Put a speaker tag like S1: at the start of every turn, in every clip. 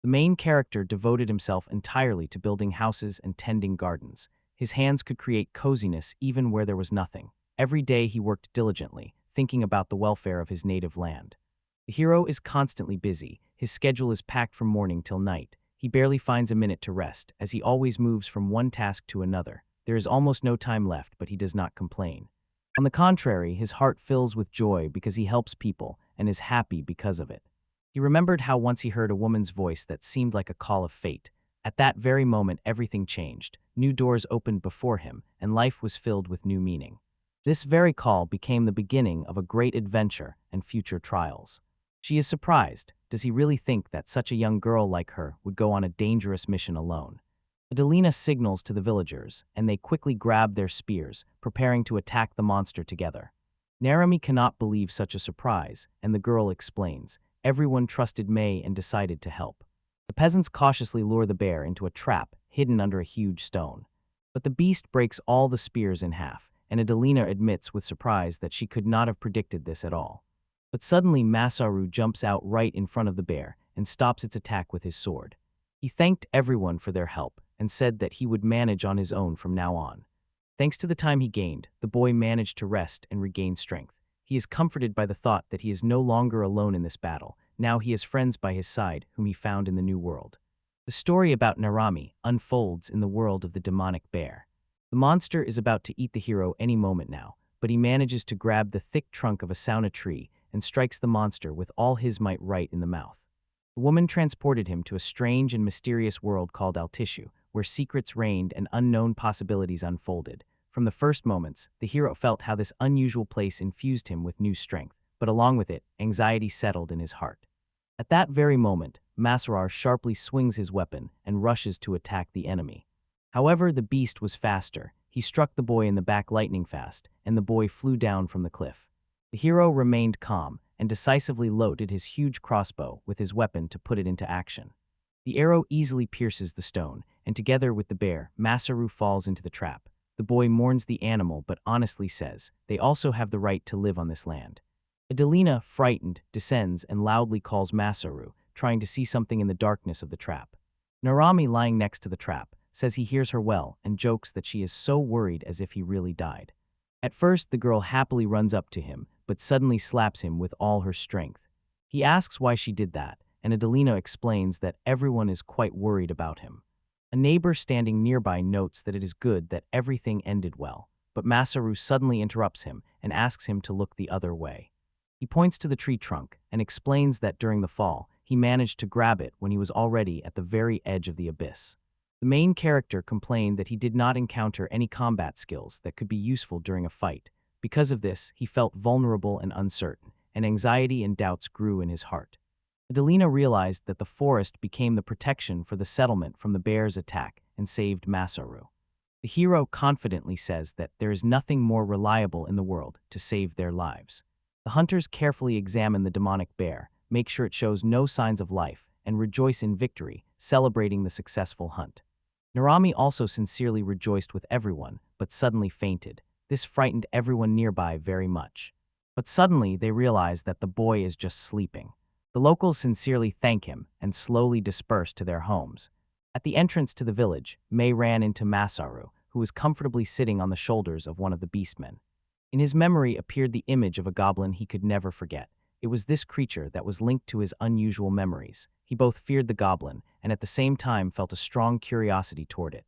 S1: The main character devoted himself entirely to building houses and tending gardens. His hands could create coziness even where there was nothing. Every day he worked diligently, thinking about the welfare of his native land. The hero is constantly busy. His schedule is packed from morning till night. He barely finds a minute to rest, as he always moves from one task to another. There is almost no time left, but he does not complain. On the contrary, his heart fills with joy because he helps people and is happy because of it. He remembered how once he heard a woman's voice that seemed like a call of fate. At that very moment, everything changed. New doors opened before him, and life was filled with new meaning. This very call became the beginning of a great adventure and future trials. She is surprised. Does he really think that such a young girl like her would go on a dangerous mission alone? Adelina signals to the villagers, and they quickly grab their spears, preparing to attack the monster together. Narumi cannot believe such a surprise, and the girl explains. Everyone trusted May and decided to help. The peasants cautiously lure the bear into a trap hidden under a huge stone. But the beast breaks all the spears in half, and Adelina admits with surprise that she could not have predicted this at all. But suddenly Masaru jumps out right in front of the bear and stops its attack with his sword. He thanked everyone for their help and said that he would manage on his own from now on. Thanks to the time he gained, the boy managed to rest and regain strength. He is comforted by the thought that he is no longer alone in this battle. Now he has friends by his side whom he found in the new world. The story about Narami unfolds in the world of the demonic bear. The monster is about to eat the hero any moment now, but he manages to grab the thick trunk of a sauna tree and strikes the monster with all his might right in the mouth. The woman transported him to a strange and mysterious world called Alt Tishu, where secrets reigned and unknown possibilities unfolded. From the first moments, the hero felt how this unusual place infused him with new strength, but along with it, anxiety settled in his heart. At that very moment, Masaru sharply swings his weapon and rushes to attack the enemy. However, the beast was faster. He struck the boy in the back lightning fast, and the boy flew down from the cliff. The hero remained calm and decisively loaded his huge crossbow with his weapon to put it into action. The arrow easily pierces the stone, and together with the bear, Masaru falls into the trap. The boy mourns the animal but honestly says, they also have the right to live on this land. Adelina, frightened, descends and loudly calls Masaru, trying to see something in the darkness of the trap. Narami, lying next to the trap, says he hears her well and jokes that she is so worried as if he really died. At first, the girl happily runs up to him, but suddenly slaps him with all her strength. He asks why she did that, and Adelina explains that everyone is quite worried about him. A neighbor standing nearby notes that it is good that everything ended well, but Masaru suddenly interrupts him and asks him to look the other way. He points to the tree trunk and explains that during the fall, he managed to grab it when he was already at the very edge of the abyss. The main character complained that he did not encounter any combat skills that could be useful during a fight. Because of this, he felt vulnerable and uncertain, and anxiety and doubts grew in his heart. Adelina realized that the forest became the protection for the settlement from the bear's attack and saved Masaru. The hero confidently says that there is nothing more reliable in the world to save their lives. The hunters carefully examine the demonic bear, make sure it shows no signs of life, and rejoice in victory, celebrating the successful hunt. Narami also sincerely rejoiced with everyone, but suddenly fainted. This frightened everyone nearby very much. But suddenly they realize that the boy is just sleeping. The locals sincerely thank him and slowly disperse to their homes. At the entrance to the village, May ran into Masaru, who was comfortably sitting on the shoulders of one of the beastmen. In his memory appeared the image of a goblin he could never forget. It was this creature that was linked to his unusual memories. He both feared the goblin and at the same time felt a strong curiosity toward it.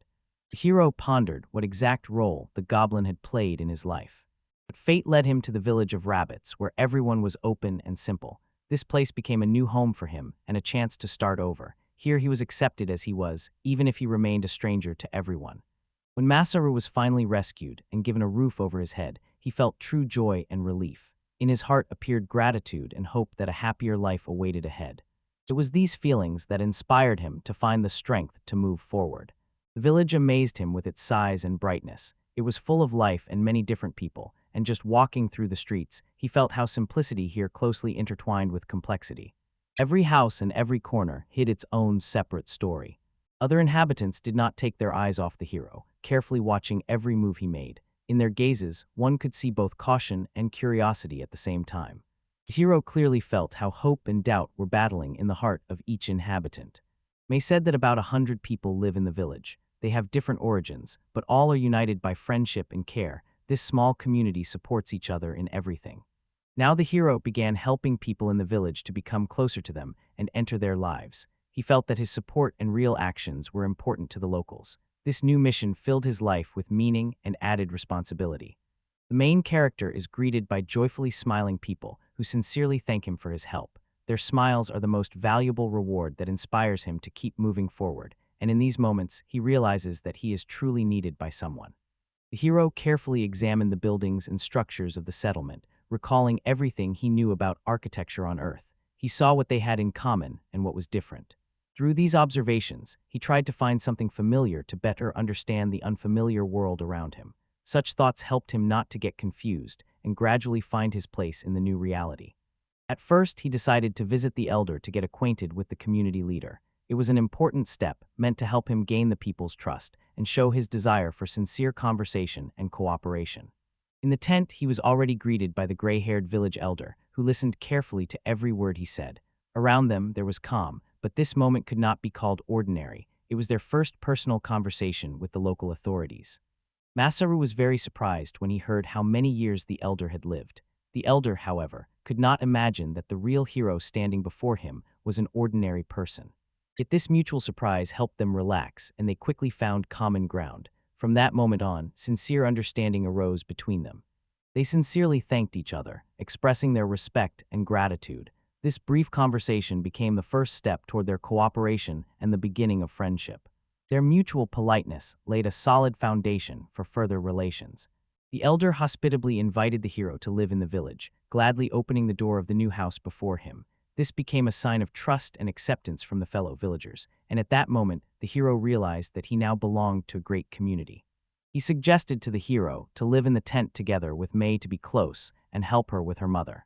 S1: The hero pondered what exact role the goblin had played in his life. But fate led him to the village of rabbits, where everyone was open and simple. This place became a new home for him and a chance to start over. Here he was accepted as he was, even if he remained a stranger to everyone. When Masaru was finally rescued and given a roof over his head, he felt true joy and relief. In his heart appeared gratitude and hope that a happier life awaited ahead. It was these feelings that inspired him to find the strength to move forward. The village amazed him with its size and brightness. It was full of life and many different people, and just walking through the streets, he felt how simplicity here closely intertwined with complexity. Every house and every corner hid its own separate story. Other inhabitants did not take their eyes off the hero, carefully watching every move he made. In their gazes, one could see both caution and curiosity at the same time. The hero clearly felt how hope and doubt were battling in the heart of each inhabitant. May said that about 100 people live in the village. They have different origins, but all are united by friendship and care. This small community supports each other in everything. Now the hero began helping people in the village to become closer to them and enter their lives. He felt that his support and real actions were important to the locals. This new mission filled his life with meaning and added responsibility. The main character is greeted by joyfully smiling people who sincerely thank him for his help. Their smiles are the most valuable reward that inspires him to keep moving forward, and in these moments, he realizes that he is truly needed by someone. The hero carefully examined the buildings and structures of the settlement, recalling everything he knew about architecture on Earth. He saw what they had in common and what was different. Through these observations, he tried to find something familiar to better understand the unfamiliar world around him. Such thoughts helped him not to get confused and gradually find his place in the new reality. At first, he decided to visit the elder to get acquainted with the community leader. It was an important step meant to help him gain the people's trust and show his desire for sincere conversation and cooperation. In the tent, he was already greeted by the gray-haired village elder, who listened carefully to every word he said. Around them, there was calm, but this moment could not be called ordinary. It was their first personal conversation with the local authorities. Masaru was very surprised when he heard how many years the elder had lived. The elder, however, could not imagine that the real hero standing before him was an ordinary person. Yet this mutual surprise helped them relax, and they quickly found common ground. From that moment on, sincere understanding arose between them. They sincerely thanked each other, expressing their respect and gratitude. This brief conversation became the first step toward their cooperation and the beginning of friendship. Their mutual politeness laid a solid foundation for further relations. The elder hospitably invited the hero to live in the village, gladly opening the door of the new house before him. This became a sign of trust and acceptance from the fellow villagers, and at that moment, the hero realized that he now belonged to a great community. He suggested to the hero to live in the tent together with May to be close and help her with her mother.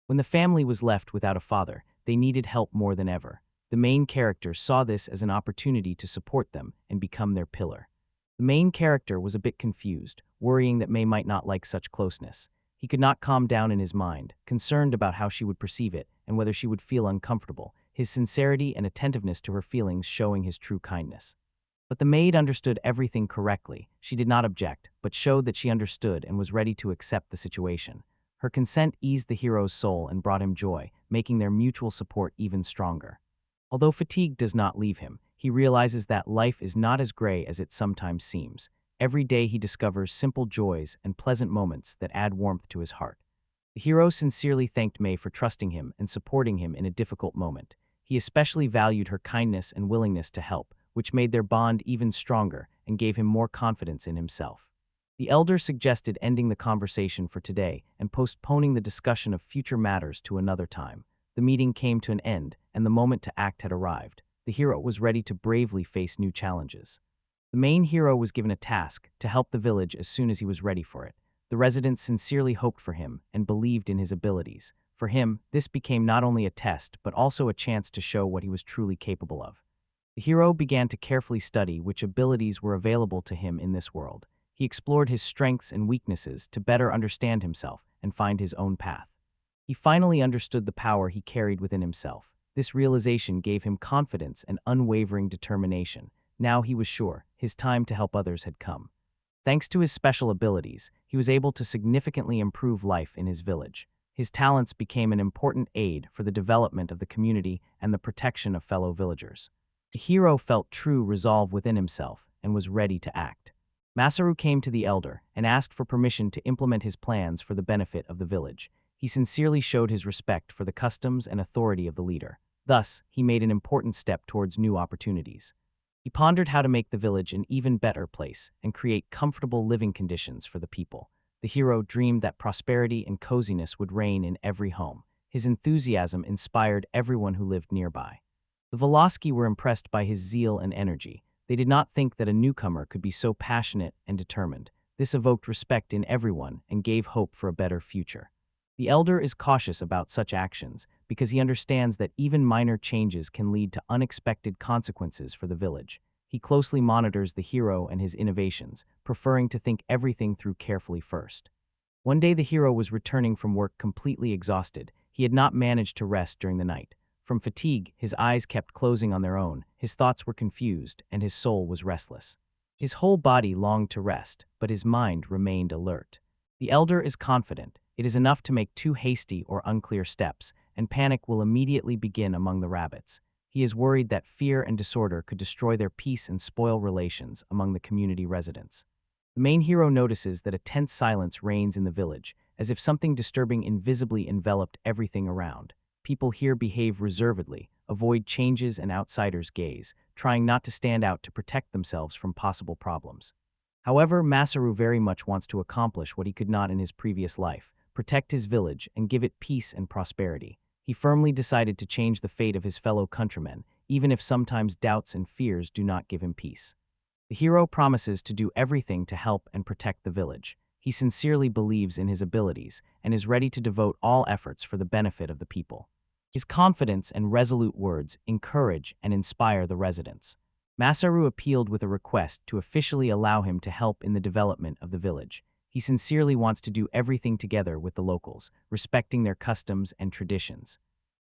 S1: When the family was left without a father, they needed help more than ever. The main character saw this as an opportunity to support them and become their pillar. The main character was a bit confused, worrying that May might not like such closeness. He could not calm down in his mind, concerned about how she would perceive it and whether she would feel uncomfortable, his sincerity and attentiveness to her feelings showing his true kindness. But the maid understood everything correctly. She did not object, but showed that she understood and was ready to accept the situation. Her consent eased the hero's soul and brought him joy, making their mutual support even stronger. Although fatigue does not leave him, he realizes that life is not as gray as it sometimes seems. Every day he discovers simple joys and pleasant moments that add warmth to his heart. The hero sincerely thanked May for trusting him and supporting him in a difficult moment. He especially valued her kindness and willingness to help, which made their bond even stronger and gave him more confidence in himself. The elder suggested ending the conversation for today and postponing the discussion of future matters to another time. The meeting came to an end, and the moment to act had arrived. The hero was ready to bravely face new challenges. The main hero was given a task to help the village as soon as he was ready for it. The residents sincerely hoped for him and believed in his abilities. For him, this became not only a test, but also a chance to show what he was truly capable of. The hero began to carefully study which abilities were available to him in this world. He explored his strengths and weaknesses to better understand himself and find his own path. He finally understood the power he carried within himself. This realization gave him confidence and unwavering determination. Now he was sure his time to help others had come. Thanks to his special abilities, he was able to significantly improve life in his village. His talents became an important aid for the development of the community and the protection of fellow villagers. The hero felt true resolve within himself and was ready to act. Masaru came to the elder and asked for permission to implement his plans for the benefit of the village. He sincerely showed his respect for the customs and authority of the leader. Thus, he made an important step towards new opportunities. He pondered how to make the village an even better place and create comfortable living conditions for the people. The hero dreamed that prosperity and coziness would reign in every home. His enthusiasm inspired everyone who lived nearby. The Voloski were impressed by his zeal and energy. They did not think that a newcomer could be so passionate and determined. This evoked respect in everyone and gave hope for a better future. The elder is cautious about such actions because he understands that even minor changes can lead to unexpected consequences for the village. He closely monitors the hero and his innovations, preferring to think everything through carefully first. One day the hero was returning from work completely exhausted. He had not managed to rest during the night. From fatigue, his eyes kept closing on their own, his thoughts were confused, and his soul was restless. His whole body longed to rest, but his mind remained alert. The elder is confident. It is enough to make 2 hasty or unclear steps, and panic will immediately begin among the rabbits. He is worried that fear and disorder could destroy their peace and spoil relations among the community residents. The main hero notices that a tense silence reigns in the village, as if something disturbing invisibly enveloped everything around. People here behave reservedly, avoid changes and outsiders' gaze, trying not to stand out to protect themselves from possible problems. However, Masaru very much wants to accomplish what he could not in his previous life: protect his village and give it peace and prosperity. He firmly decided to change the fate of his fellow countrymen, even if sometimes doubts and fears do not give him peace. The hero promises to do everything to help and protect the village. He sincerely believes in his abilities and is ready to devote all efforts for the benefit of the people. His confidence and resolute words encourage and inspire the residents. Masaru appealed with a request to officially allow him to help in the development of the village. He sincerely wants to do everything together with the locals, respecting their customs and traditions.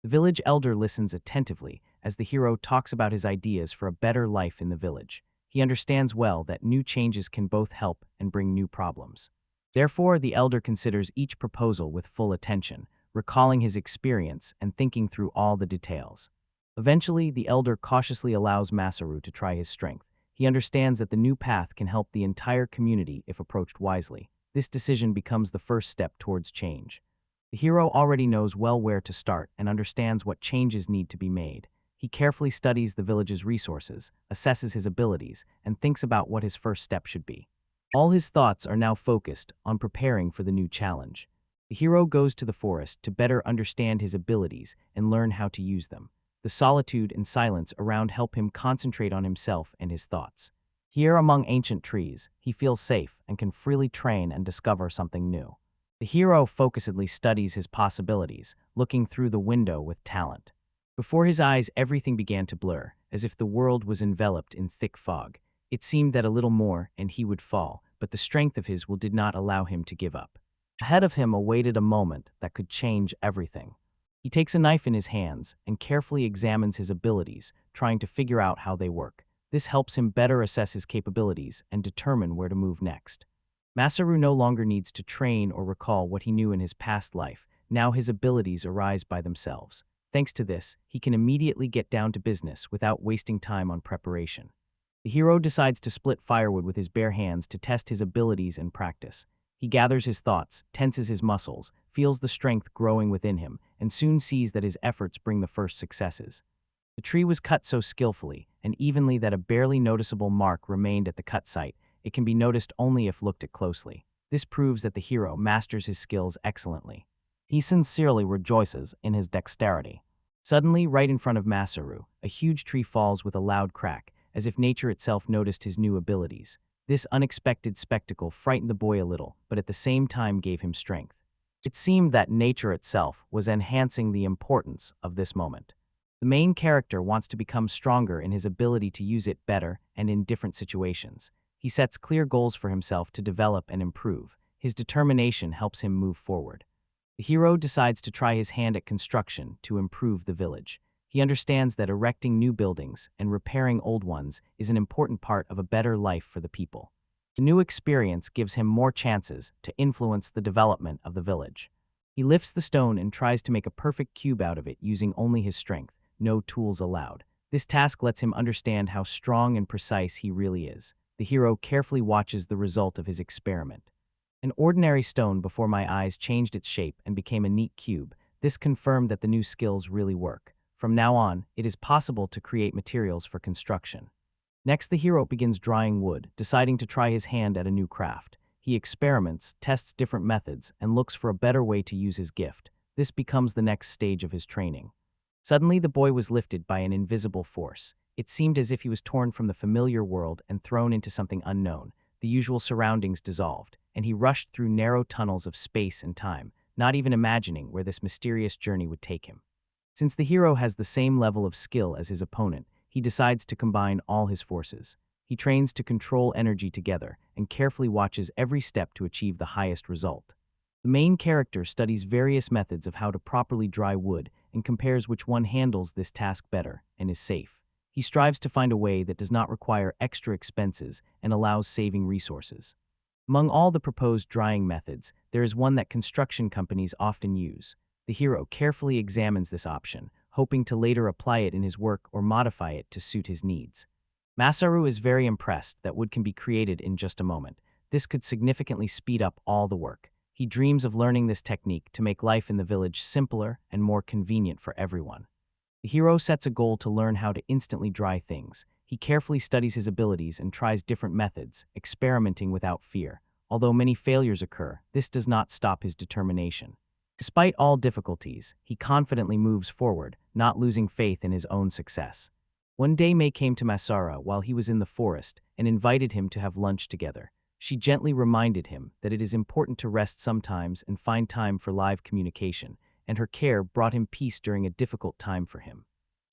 S1: The village elder listens attentively as the hero talks about his ideas for a better life in the village. He understands well that new changes can both help and bring new problems. Therefore, the elder considers each proposal with full attention, recalling his experience and thinking through all the details. Eventually, the elder cautiously allows Masaru to try his strength. He understands that the new path can help the entire community if approached wisely. This decision becomes the first step towards change. The hero already knows well where to start and understands what changes need to be made. He carefully studies the village's resources, assesses his abilities, and thinks about what his first step should be. All his thoughts are now focused on preparing for the new challenge. The hero goes to the forest to better understand his abilities and learn how to use them. The solitude and silence around help him concentrate on himself and his thoughts. Here among ancient trees, he feels safe and can freely train and discover something new. The hero focusedly studies his possibilities, looking through the window with talent. Before his eyes, everything began to blur, as if the world was enveloped in thick fog. It seemed that a little more and he would fall, but the strength of his will did not allow him to give up. Ahead of him awaited a moment that could change everything. He takes a knife in his hands and carefully examines his abilities, trying to figure out how they work. This helps him better assess his capabilities and determine where to move next. Masaru no longer needs to train or recall what he knew in his past life. Now his abilities arise by themselves. Thanks to this, he can immediately get down to business without wasting time on preparation. The hero decides to split firewood with his bare hands to test his abilities and practice. He gathers his thoughts, tenses his muscles, feels the strength growing within him, and soon sees that his efforts bring the first successes. The tree was cut so skillfully and evenly that a barely noticeable mark remained at the cut site. It can be noticed only if looked at closely. This proves that the hero masters his skills excellently. He sincerely rejoices in his dexterity. Suddenly, right in front of Masaru, a huge tree falls with a loud crack, as if nature itself noticed his new abilities. This unexpected spectacle frightened the boy a little, but at the same time gave him strength. It seemed that nature itself was enhancing the importance of this moment. The main character wants to become stronger in his ability to use it better and in different situations. He sets clear goals for himself to develop and improve. His determination helps him move forward. The hero decides to try his hand at construction to improve the village. He understands that erecting new buildings and repairing old ones is an important part of a better life for the people. The new experience gives him more chances to influence the development of the village. He lifts the stone and tries to make a perfect cube out of it using only his strength, no tools allowed. This task lets him understand how strong and precise he really is. The hero carefully watches the result of his experiment. An ordinary stone before my eyes changed its shape and became a neat cube. This confirmed that the new skills really work. From now on, it is possible to create materials for construction. Next, the hero begins drying wood, deciding to try his hand at a new craft. He experiments, tests different methods, and looks for a better way to use his gift. This becomes the next stage of his training. Suddenly, the boy was lifted by an invisible force. It seemed as if he was torn from the familiar world and thrown into something unknown. The usual surroundings dissolved, and he rushed through narrow tunnels of space and time, not even imagining where this mysterious journey would take him. Since the hero has the same level of skill as his opponent, he decides to combine all his forces. He trains to control energy together and carefully watches every step to achieve the highest result. The main character studies various methods of how to properly dry wood and compares which one handles this task better and is safe. He strives to find a way that does not require extra expenses and allows saving resources. Among all the proposed drying methods, there is one that construction companies often use. The hero carefully examines this option, hoping to later apply it in his work or modify it to suit his needs. Masaru is very impressed that wood can be created in just a moment. This could significantly speed up all the work. He dreams of learning this technique to make life in the village simpler and more convenient for everyone. The hero sets a goal to learn how to instantly dry things. He carefully studies his abilities and tries different methods, experimenting without fear. Although many failures occur, this does not stop his determination. Despite all difficulties, he confidently moves forward, not losing faith in his own success. One day May came to Masaru while he was in the forest and invited him to have lunch together. She gently reminded him that it is important to rest sometimes and find time for live communication, and her care brought him peace during a difficult time for him.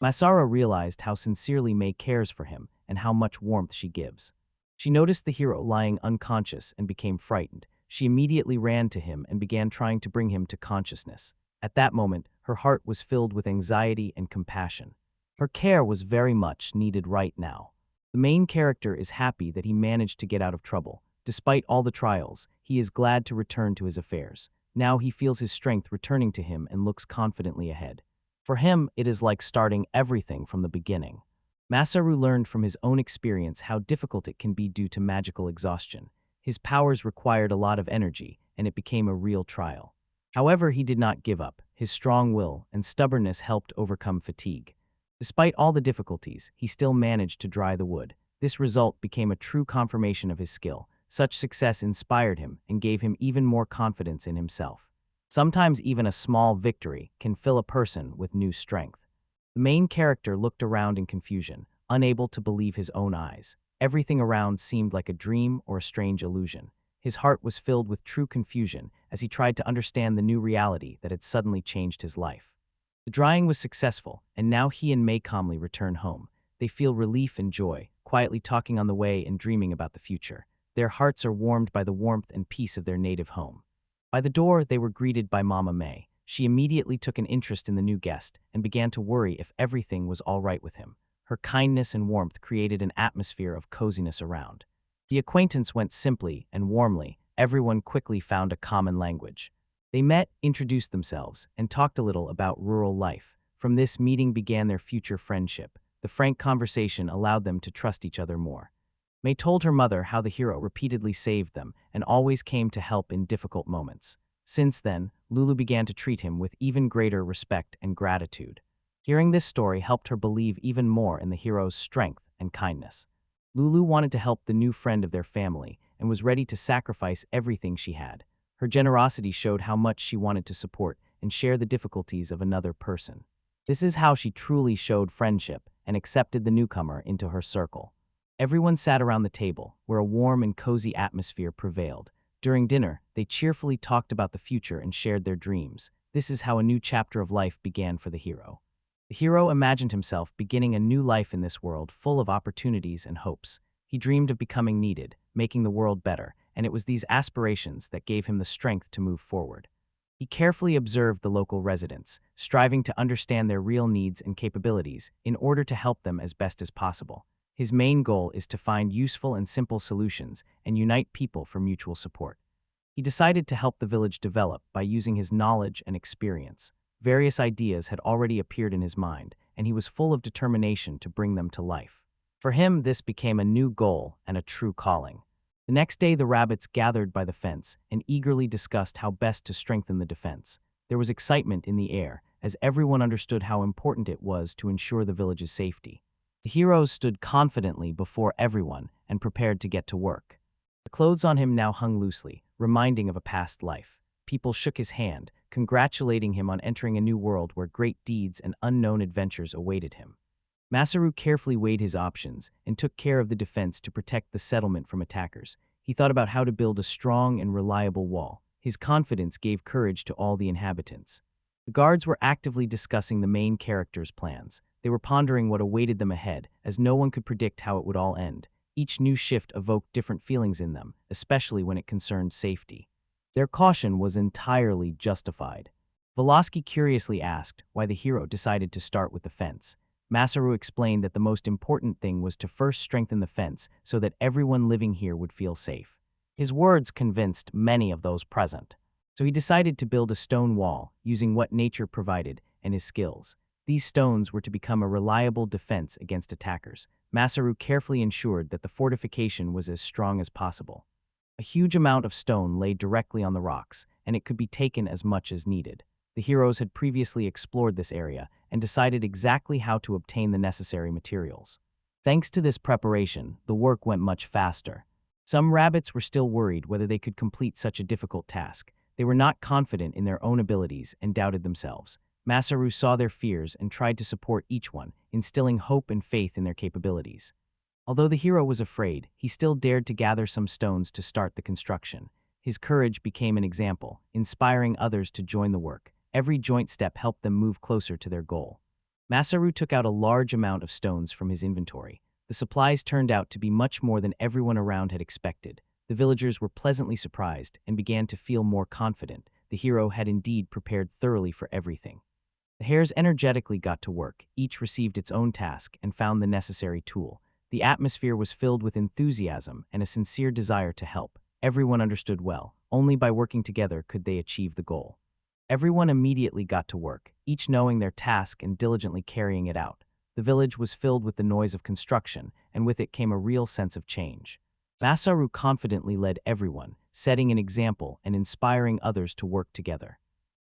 S1: Masaru realized how sincerely May cares for him and how much warmth she gives. She noticed the hero lying unconscious and became frightened. She immediately ran to him and began trying to bring him to consciousness. At that moment, her heart was filled with anxiety and compassion. Her care was very much needed right now. The main character is happy that he managed to get out of trouble. Despite all the trials, he is glad to return to his affairs. Now he feels his strength returning to him and looks confidently ahead. For him, it is like starting everything from the beginning. Masaru learned from his own experience how difficult it can be due to magical exhaustion. His powers required a lot of energy, and it became a real trial. However, he did not give up. His strong will and stubbornness helped overcome fatigue. Despite all the difficulties, he still managed to dry the wood. This result became a true confirmation of his skill. Such success inspired him and gave him even more confidence in himself. Sometimes even a small victory can fill a person with new strength. The main character looked around in confusion, unable to believe his own eyes. Everything around seemed like a dream or a strange illusion. His heart was filled with true confusion as he tried to understand the new reality that had suddenly changed his life. The drying was successful, and now he and May calmly return home. They feel relief and joy, quietly talking on the way and dreaming about the future. Their hearts are warmed by the warmth and peace of their native home. By the door, they were greeted by Mama May. She immediately took an interest in the new guest and began to worry if everything was all right with him. Her kindness and warmth created an atmosphere of coziness around. The acquaintance went simply and warmly. Everyone quickly found a common language. They met, introduced themselves, and talked a little about rural life. From this meeting began their future friendship. The frank conversation allowed them to trust each other more. May told her mother how the hero repeatedly saved them and always came to help in difficult moments. Since then, Lulu began to treat him with even greater respect and gratitude. Hearing this story helped her believe even more in the hero's strength and kindness. Lulu wanted to help the new friend of their family and was ready to sacrifice everything she had. Her generosity showed how much she wanted to support and share the difficulties of another person. This is how she truly showed friendship and accepted the newcomer into her circle. Everyone sat around the table, where a warm and cozy atmosphere prevailed. During dinner, they cheerfully talked about the future and shared their dreams. This is how a new chapter of life began for the hero. The hero imagined himself beginning a new life in this world full of opportunities and hopes. He dreamed of becoming needed, making the world better, and it was these aspirations that gave him the strength to move forward. He carefully observed the local residents, striving to understand their real needs and capabilities in order to help them as best as possible. His main goal is to find useful and simple solutions and unite people for mutual support. He decided to help the village develop by using his knowledge and experience. Various ideas had already appeared in his mind, and he was full of determination to bring them to life. For him, this became a new goal and a true calling. The next day, the rabbits gathered by the fence and eagerly discussed how best to strengthen the defense. There was excitement in the air, as everyone understood how important it was to ensure the village's safety. The hero stood confidently before everyone and prepared to get to work. The clothes on him now hung loosely, reminding of a past life. People shook his hand, congratulating him on entering a new world where great deeds and unknown adventures awaited him. Masaru carefully weighed his options and took care of the defense to protect the settlement from attackers. He thought about how to build a strong and reliable wall. His confidence gave courage to all the inhabitants. The guards were actively discussing the main character's plans. They were pondering what awaited them ahead, as no one could predict how it would all end. Each new shift evoked different feelings in them, especially when it concerned safety. Their caution was entirely justified. Voloski curiously asked why the hero decided to start with the fence. Masaru explained that the most important thing was to first strengthen the fence so that everyone living here would feel safe. His words convinced many of those present. So he decided to build a stone wall using what nature provided and his skills. These stones were to become a reliable defense against attackers. Masaru carefully ensured that the fortification was as strong as possible. A huge amount of stone lay directly on the rocks, and it could be taken as much as needed. The heroes had previously explored this area and decided exactly how to obtain the necessary materials. Thanks to this preparation, the work went much faster. Some rabbits were still worried whether they could complete such a difficult task. They were not confident in their own abilities and doubted themselves. Masaru saw their fears and tried to support each one, instilling hope and faith in their capabilities. Although the hero was afraid, he still dared to gather some stones to start the construction. His courage became an example, inspiring others to join the work. Every joint step helped them move closer to their goal. Masaru took out a large amount of stones from his inventory. The supplies turned out to be much more than everyone around had expected. The villagers were pleasantly surprised and began to feel more confident. The hero had indeed prepared thoroughly for everything. The hares energetically got to work. Each received its own task and found the necessary tool. The atmosphere was filled with enthusiasm and a sincere desire to help. Everyone understood well. Only by working together could they achieve the goal. Everyone immediately got to work, each knowing their task and diligently carrying it out. The village was filled with the noise of construction, and with it came a real sense of change. Masaru confidently led everyone, setting an example and inspiring others to work together.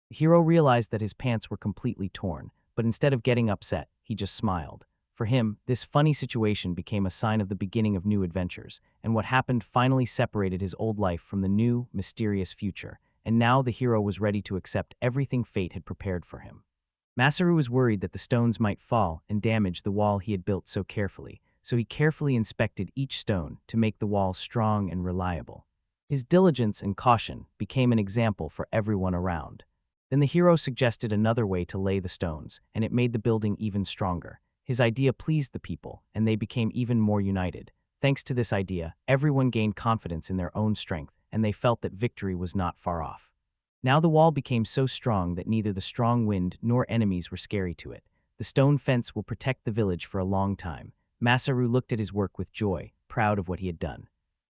S1: The hero realized that his pants were completely torn, but instead of getting upset, he just smiled. For him, this funny situation became a sign of the beginning of new adventures, and what happened finally separated his old life from the new, mysterious future. And now the hero was ready to accept everything fate had prepared for him. Masaru was worried that the stones might fall and damage the wall he had built so carefully, so he carefully inspected each stone to make the wall strong and reliable. His diligence and caution became an example for everyone around. Then the hero suggested another way to lay the stones, and it made the building even stronger. His idea pleased the people, and they became even more united. Thanks to this idea, everyone gained confidence in their own strength, and they felt that victory was not far off. Now the wall became so strong that neither the strong wind nor enemies were scary to it. The stone fence will protect the village for a long time. Masaru looked at his work with joy, proud of what he had done.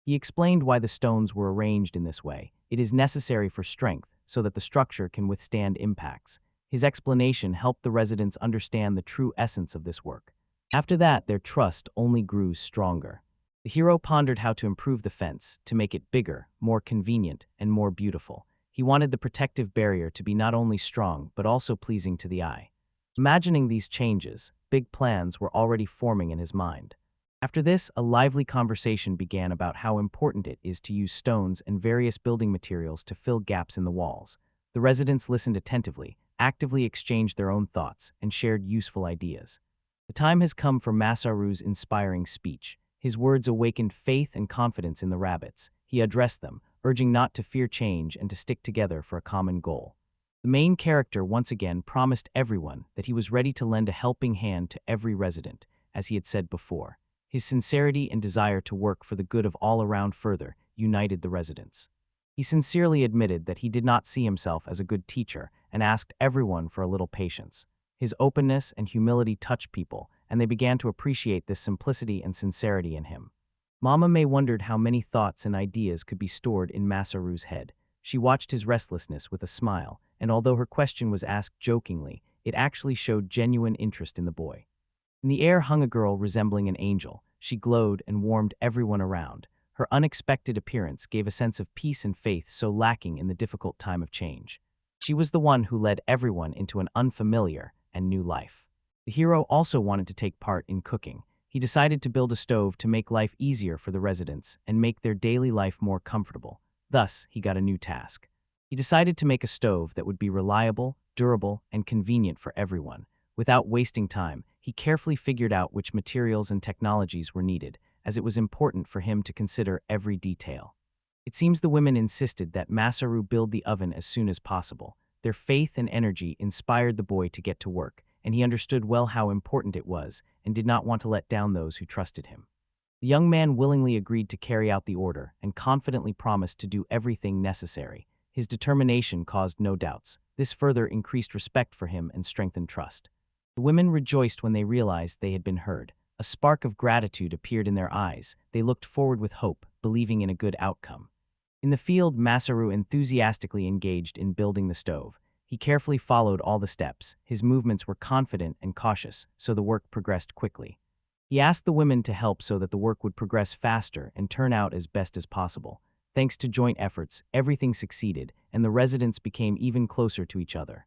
S1: He explained why the stones were arranged in this way. It is necessary for strength, so that the structure can withstand impacts. His explanation helped the residents understand the true essence of this work. After that, their trust only grew stronger. The hero pondered how to improve the fence, to make it bigger, more convenient, and more beautiful. He wanted the protective barrier to be not only strong, but also pleasing to the eye. Imagining these changes, big plans were already forming in his mind. After this, a lively conversation began about how important it is to use stones and various building materials to fill gaps in the walls. The residents listened attentively, actively exchanged their own thoughts, and shared useful ideas. The time has come for Masaru's inspiring speech. His words awakened faith and confidence in the rabbits. He addressed them, urging not to fear change and to stick together for a common goal. The main character once again promised everyone that he was ready to lend a helping hand to every resident, as he had said before. His sincerity and desire to work for the good of all around further united the residents. He sincerely admitted that he did not see himself as a good teacher and asked everyone for a little patience. His openness and humility touched people, and they began to appreciate this simplicity and sincerity in him. Mama May wondered how many thoughts and ideas could be stored in Masaru's head. She watched his restlessness with a smile, and although her question was asked jokingly, it actually showed genuine interest in the boy. In the air hung a girl resembling an angel. She glowed and warmed everyone around. Her unexpected appearance gave a sense of peace and faith so lacking in the difficult time of change. She was the one who led everyone into an unfamiliar and new life. The hero also wanted to take part in cooking. He decided to build a stove to make life easier for the residents and make their daily life more comfortable. Thus, he got a new task. He decided to make a stove that would be reliable, durable, and convenient for everyone. Without wasting time, he carefully figured out which materials and technologies were needed, as it was important for him to consider every detail. It seems the women insisted that Masaru build the oven as soon as possible. Their faith and energy inspired the boy to get to work, and he understood well how important it was and did not want to let down those who trusted him. The young man willingly agreed to carry out the order and confidently promised to do everything necessary. His determination caused no doubts. This further increased respect for him and strengthened trust. The women rejoiced when they realized they had been heard. A spark of gratitude appeared in their eyes. They looked forward with hope, believing in a good outcome. In the field, Masaru enthusiastically engaged in building the stove. He carefully followed all the steps. His movements were confident and cautious, so the work progressed quickly. He asked the women to help so that the work would progress faster and turn out as best as possible. Thanks to joint efforts, everything succeeded, and the residents became even closer to each other.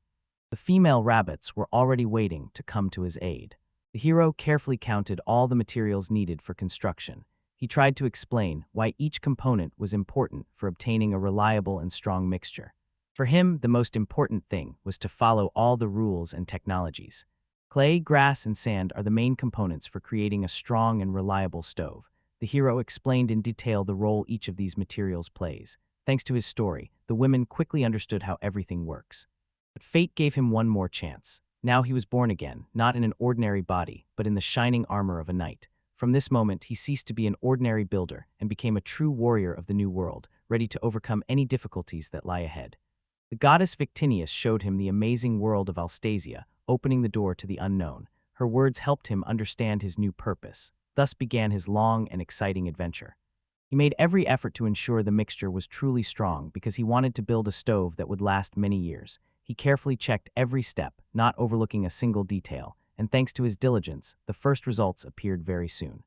S1: The female rabbits were already waiting to come to his aid. The hero carefully counted all the materials needed for construction. He tried to explain why each component was important for obtaining a reliable and strong mixture. For him, the most important thing was to follow all the rules and technologies. Clay, grass, and sand are the main components for creating a strong and reliable stove. The hero explained in detail the role each of these materials plays. Thanks to his story, the women quickly understood how everything works. But fate gave him one more chance. Now he was born again, not in an ordinary body, but in the shining armor of a knight. From this moment, he ceased to be an ordinary builder and became a true warrior of the new world, ready to overcome any difficulties that lie ahead. The goddess Victinius showed him the amazing world of Alstasia, opening the door to the unknown. Her words helped him understand his new purpose. Thus began his long and exciting adventure. He made every effort to ensure the mixture was truly strong because he wanted to build a stove that would last many years. He carefully checked every step, not overlooking a single detail, and thanks to his diligence, the first results appeared very soon.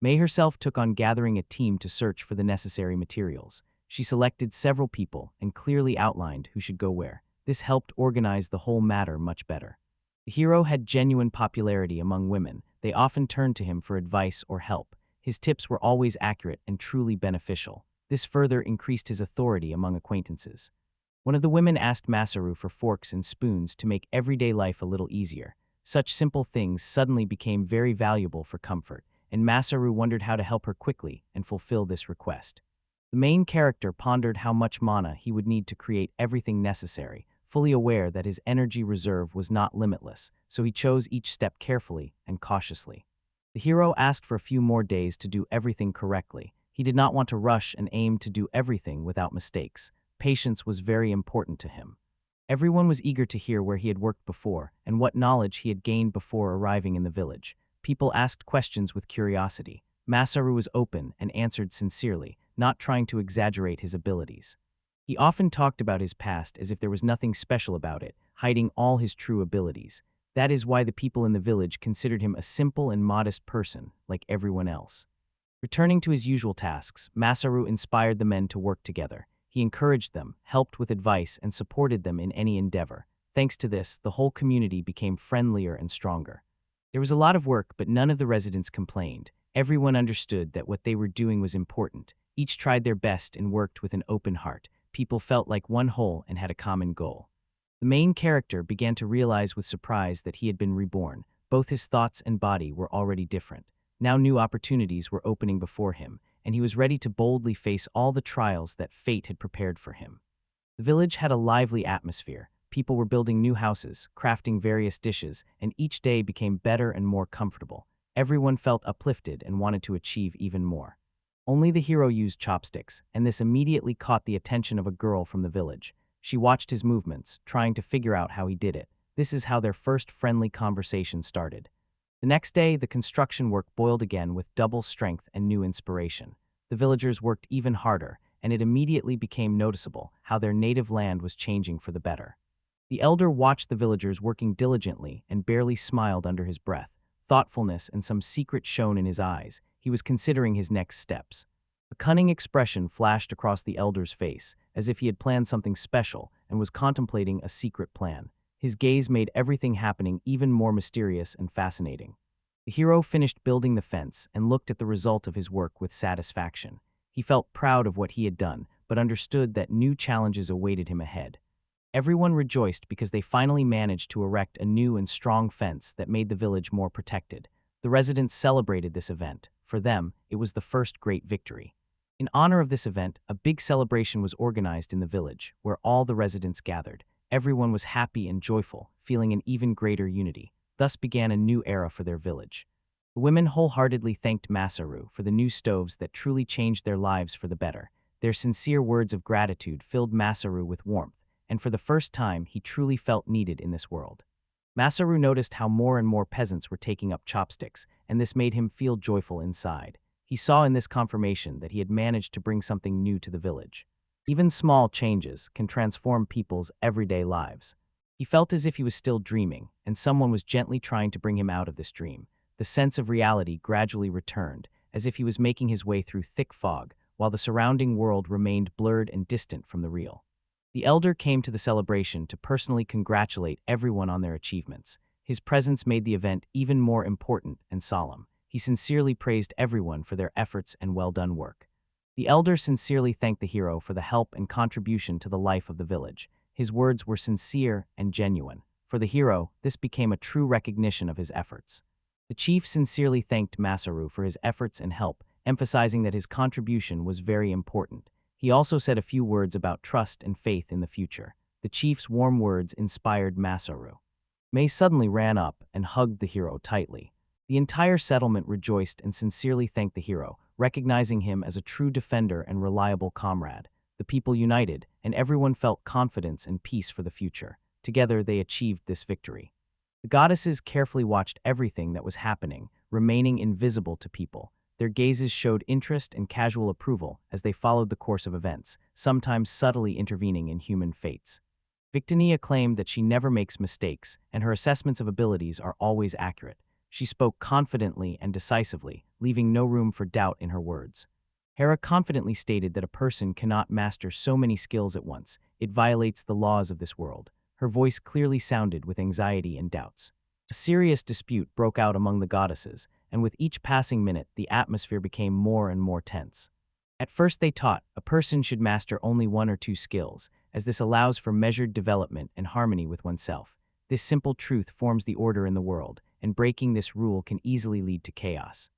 S1: May herself took on gathering a team to search for the necessary materials. She selected several people and clearly outlined who should go where. This helped organize the whole matter much better. The hero had genuine popularity among women. They often turned to him for advice or help. His tips were always accurate and truly beneficial. This further increased his authority among acquaintances. One of the women asked Masaru for forks and spoons to make everyday life a little easier. Such simple things suddenly became very valuable for comfort, and Masaru wondered how to help her quickly and fulfill this request. The main character pondered how much mana he would need to create everything necessary, fully aware that his energy reserve was not limitless, so he chose each step carefully and cautiously. The hero asked for a few more days to do everything correctly. He did not want to rush and aim to do everything without mistakes. Patience was very important to him. Everyone was eager to hear where he had worked before and what knowledge he had gained before arriving in the village. People asked questions with curiosity. Masaru was open and answered sincerely, not trying to exaggerate his abilities. He often talked about his past as if there was nothing special about it, hiding all his true abilities. That is why the people in the village considered him a simple and modest person, like everyone else. Returning to his usual tasks, Masaru inspired the men to work together. He encouraged them, helped with advice, and supported them in any endeavor. Thanks to this, the whole community became friendlier and stronger. There was a lot of work, but none of the residents complained. Everyone understood that what they were doing was important. Each tried their best and worked with an open heart. People felt like one whole and had a common goal. The main character began to realize with surprise that he had been reborn. Both his thoughts and body were already different. Now new opportunities were opening before him, and he was ready to boldly face all the trials that fate had prepared for him. The village had a lively atmosphere. People were building new houses, crafting various dishes, and each day became better and more comfortable. Everyone felt uplifted and wanted to achieve even more. Only the hero used chopsticks, and this immediately caught the attention of a girl from the village. She watched his movements, trying to figure out how he did it. This is how their first friendly conversation started. The next day, the construction work boiled again with double strength and new inspiration. The villagers worked even harder, and it immediately became noticeable how their native land was changing for the better. The elder watched the villagers working diligently and barely smiled under his breath. Thoughtfulness and some secret shone in his eyes. He was considering his next steps. A cunning expression flashed across the elder's face, as if he had planned something special and was contemplating a secret plan. His gaze made everything happening even more mysterious and fascinating. The hero finished building the fence and looked at the result of his work with satisfaction. He felt proud of what he had done, but understood that new challenges awaited him ahead. Everyone rejoiced because they finally managed to erect a new and strong fence that made the village more protected. The residents celebrated this event. For them, it was the first great victory. In honor of this event, a big celebration was organized in the village, where all the residents gathered. Everyone was happy and joyful, feeling an even greater unity. Thus began a new era for their village. The women wholeheartedly thanked Masaru for the new stoves that truly changed their lives for the better. Their sincere words of gratitude filled Masaru with warmth, and for the first time he truly felt needed in this world. Masaru noticed how more and more peasants were taking up chopsticks, and this made him feel joyful inside. He saw in this confirmation that he had managed to bring something new to the village. Even small changes can transform people's everyday lives. He felt as if he was still dreaming, and someone was gently trying to bring him out of this dream. The sense of reality gradually returned, as if he was making his way through thick fog, while the surrounding world remained blurred and distant from the real. The elder came to the celebration to personally congratulate everyone on their achievements. His presence made the event even more important and solemn. He sincerely praised everyone for their efforts and well-done work. The elder sincerely thanked the hero for the help and contribution to the life of the village. His words were sincere and genuine. For the hero, this became a true recognition of his efforts. The chief sincerely thanked Masaru for his efforts and help, emphasizing that his contribution was very important. He also said a few words about trust and faith in the future. The chief's warm words inspired Masaru. May suddenly ran up and hugged the hero tightly. The entire settlement rejoiced and sincerely thanked the hero, recognizing him as a true defender and reliable comrade. The people united, and everyone felt confidence and peace for the future. Together they achieved this victory. The goddesses carefully watched everything that was happening, remaining invisible to people. Their gazes showed interest and casual approval as they followed the course of events, sometimes subtly intervening in human fates. Victinia claimed that she never makes mistakes, and her assessments of abilities are always accurate. She spoke confidently and decisively, leaving no room for doubt in her words. Hera confidently stated that a person cannot master so many skills at once. It violates the laws of this world. Her voice clearly sounded with anxiety and doubts. A serious dispute broke out among the goddesses, and with each passing minute, the atmosphere became more and more tense. At first they taught, a person should master only one or two skills, as this allows for measured development and harmony with oneself. This simple truth forms the order in the world, and breaking this rule can easily lead to chaos.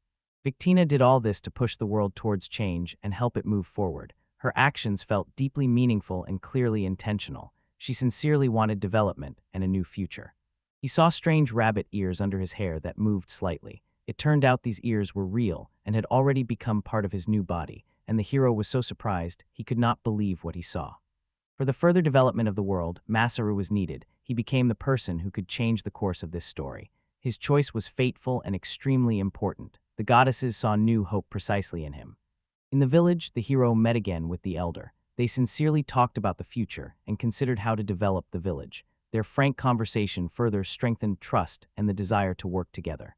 S1: Victina did all this to push the world towards change and help it move forward. Her actions felt deeply meaningful and clearly intentional. She sincerely wanted development and a new future. He saw strange rabbit ears under his hair that moved slightly. It turned out these ears were real and had already become part of his new body, and the hero was so surprised he could not believe what he saw. For the further development of the world, Masaru was needed. He became the person who could change the course of this story. His choice was fateful and extremely important. The goddesses saw new hope precisely in him. In the village, the hero met again with the elder. They sincerely talked about the future and considered how to develop the village. Their frank conversation further strengthened trust and the desire to work together.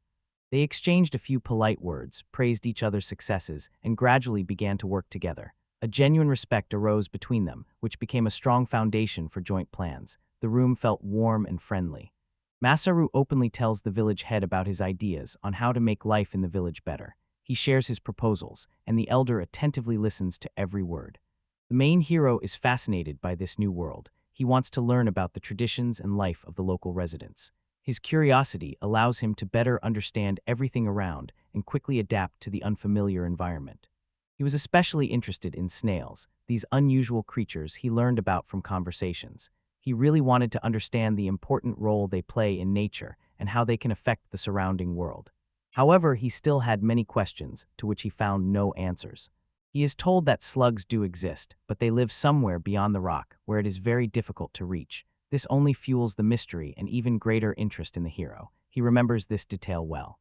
S1: They exchanged a few polite words, praised each other's successes, and gradually began to work together. A genuine respect arose between them, which became a strong foundation for joint plans. The room felt warm and friendly. Masaru openly tells the village head about his ideas on how to make life in the village better. He shares his proposals, and the elder attentively listens to every word. The main hero is fascinated by this new world. He wants to learn about the traditions and life of the local residents. His curiosity allows him to better understand everything around and quickly adapt to the unfamiliar environment. He was especially interested in snails, these unusual creatures he learned about from conversations. He really wanted to understand the important role they play in nature and how they can affect the surrounding world. However, he still had many questions to which he found no answers. He is told that slugs do exist, but they live somewhere beyond the rock, where it is very difficult to reach. This only fuels the mystery and even greater interest in the hero. He remembers this detail well.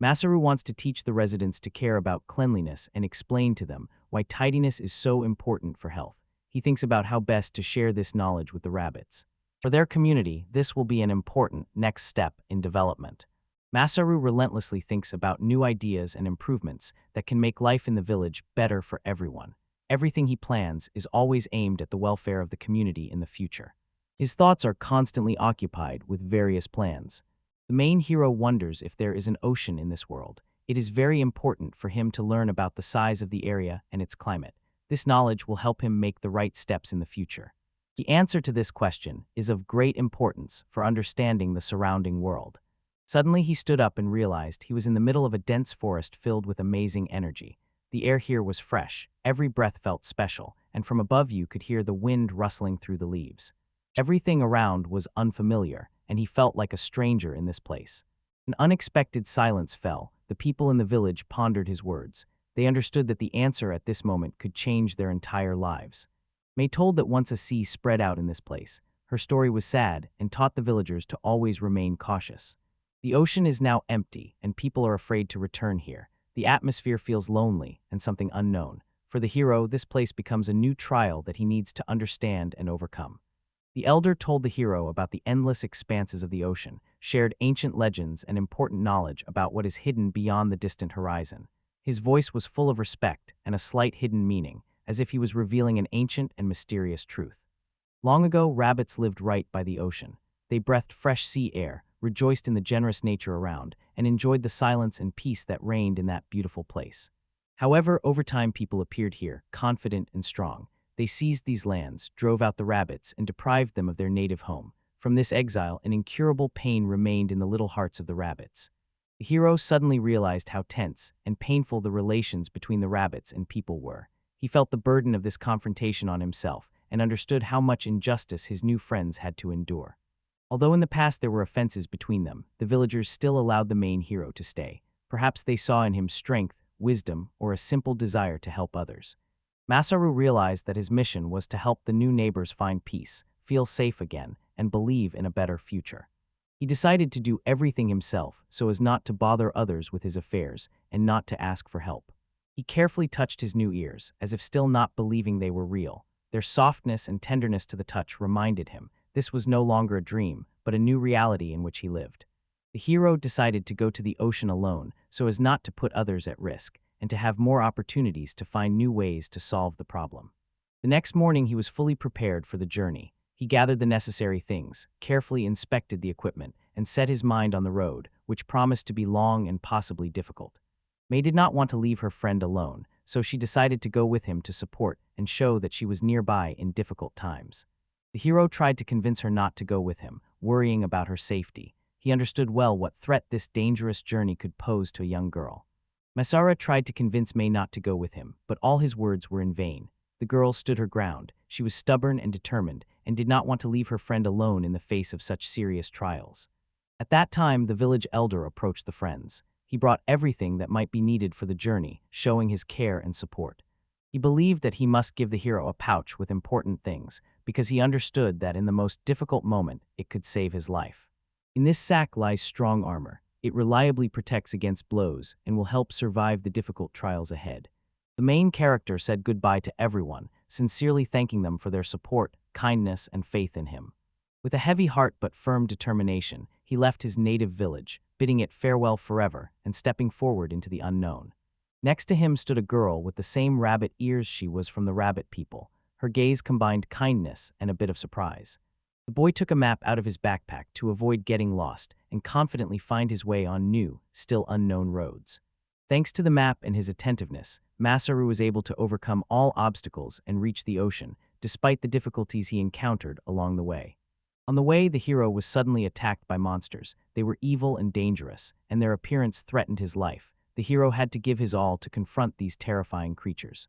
S1: Masaru wants to teach the residents to care about cleanliness and explain to them why tidiness is so important for health. He thinks about how best to share this knowledge with the rabbits. For their community, this will be an important next step in development. Masaru relentlessly thinks about new ideas and improvements that can make life in the village better for everyone. Everything he plans is always aimed at the welfare of the community in the future. His thoughts are constantly occupied with various plans. The main hero wonders if there is an ocean in this world. It is very important for him to learn about the size of the area and its climate. This knowledge will help him make the right steps in the future. The answer to this question is of great importance for understanding the surrounding world. Suddenly he stood up and realized he was in the middle of a dense forest filled with amazing energy. The air here was fresh, every breath felt special, and from above you could hear the wind rustling through the leaves. Everything around was unfamiliar, and he felt like a stranger in this place. An unexpected silence fell. The people in the village pondered his words. They understood that the answer at this moment could change their entire lives. May told that once a sea spread out in this place, her story was sad and taught the villagers to always remain cautious. The ocean is now empty, and people are afraid to return here. The atmosphere feels lonely and something unknown. For the hero, this place becomes a new trial that he needs to understand and overcome. The elder told the hero about the endless expanses of the ocean, shared ancient legends and important knowledge about what is hidden beyond the distant horizon. His voice was full of respect and a slight hidden meaning, as if he was revealing an ancient and mysterious truth. Long ago, rabbits lived right by the ocean. They breathed fresh sea air, rejoiced in the generous nature around, and enjoyed the silence and peace that reigned in that beautiful place. However, over time people appeared here, confident and strong. They seized these lands, drove out the rabbits, and deprived them of their native home. From this exile, an incurable pain remained in the little hearts of the rabbits. The hero suddenly realized how tense and painful the relations between the rabbits and people were. He felt the burden of this confrontation on himself and understood how much injustice his new friends had to endure. Although in the past there were offenses between them, the villagers still allowed the main hero to stay. Perhaps they saw in him strength, wisdom, or a simple desire to help others. Masaru realized that his mission was to help the new neighbors find peace, feel safe again, and believe in a better future. He decided to do everything himself so as not to bother others with his affairs and not to ask for help. He carefully touched his new ears, as if still not believing they were real. Their softness and tenderness to the touch reminded him this was no longer a dream, but a new reality in which he lived. The hero decided to go to the ocean alone so as not to put others at risk and to have more opportunities to find new ways to solve the problem. The next morning he was fully prepared for the journey. He gathered the necessary things, carefully inspected the equipment, and set his mind on the road, which promised to be long and possibly difficult. May did not want to leave her friend alone, so she decided to go with him to support and show that she was nearby in difficult times. The hero tried to convince her not to go with him, worrying about her safety. He understood well what threat this dangerous journey could pose to a young girl. Masaru tried to convince May not to go with him, but all his words were in vain. The girl stood her ground. She was stubborn and determined, and did not want to leave her friend alone in the face of such serious trials. At that time, the village elder approached the friends. He brought everything that might be needed for the journey, showing his care and support. He believed that he must give the hero a pouch with important things, because he understood that in the most difficult moment, it could save his life. In this sack lies strong armor. It reliably protects against blows and will help survive the difficult trials ahead. The main character said goodbye to everyone, sincerely thanking them for their support, kindness, and faith in him. With a heavy heart but firm determination, he left his native village, bidding it farewell forever and stepping forward into the unknown. Next to him stood a girl with the same rabbit ears she was from the rabbit people. Her gaze combined kindness and a bit of surprise. The boy took a map out of his backpack to avoid getting lost and confidently find his way on new, still unknown roads. Thanks to the map and his attentiveness, Masaru was able to overcome all obstacles and reach the ocean, despite the difficulties he encountered along the way. On the way, the hero was suddenly attacked by monsters. They were evil and dangerous, and their appearance threatened his life. The hero had to give his all to confront these terrifying creatures.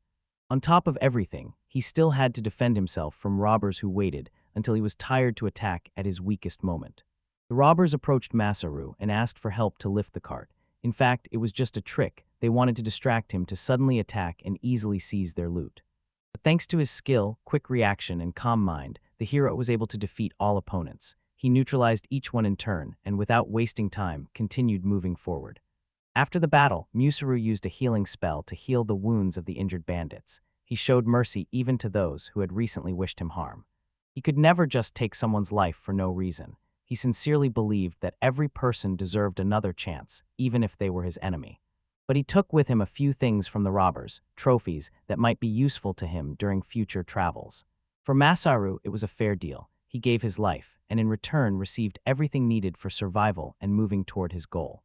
S1: On top of everything, he still had to defend himself from robbers who waited until he was tired to attack at his weakest moment. The robbers approached Masaru and asked for help to lift the cart. In fact, it was just a trick. They wanted to distract him to suddenly attack and easily seize their loot. But thanks to his skill, quick reaction, and calm mind, the hero was able to defeat all opponents. He neutralized each one in turn, and without wasting time, continued moving forward. After the battle, Masaru used a healing spell to heal the wounds of the injured bandits. He showed mercy even to those who had recently wished him harm. He could never just take someone's life for no reason. He sincerely believed that every person deserved another chance, even if they were his enemy. But he took with him a few things from the robbers, trophies that might be useful to him during future travels. For Masaru, it was a fair deal. He gave his life, and in return received everything needed for survival and moving toward his goal.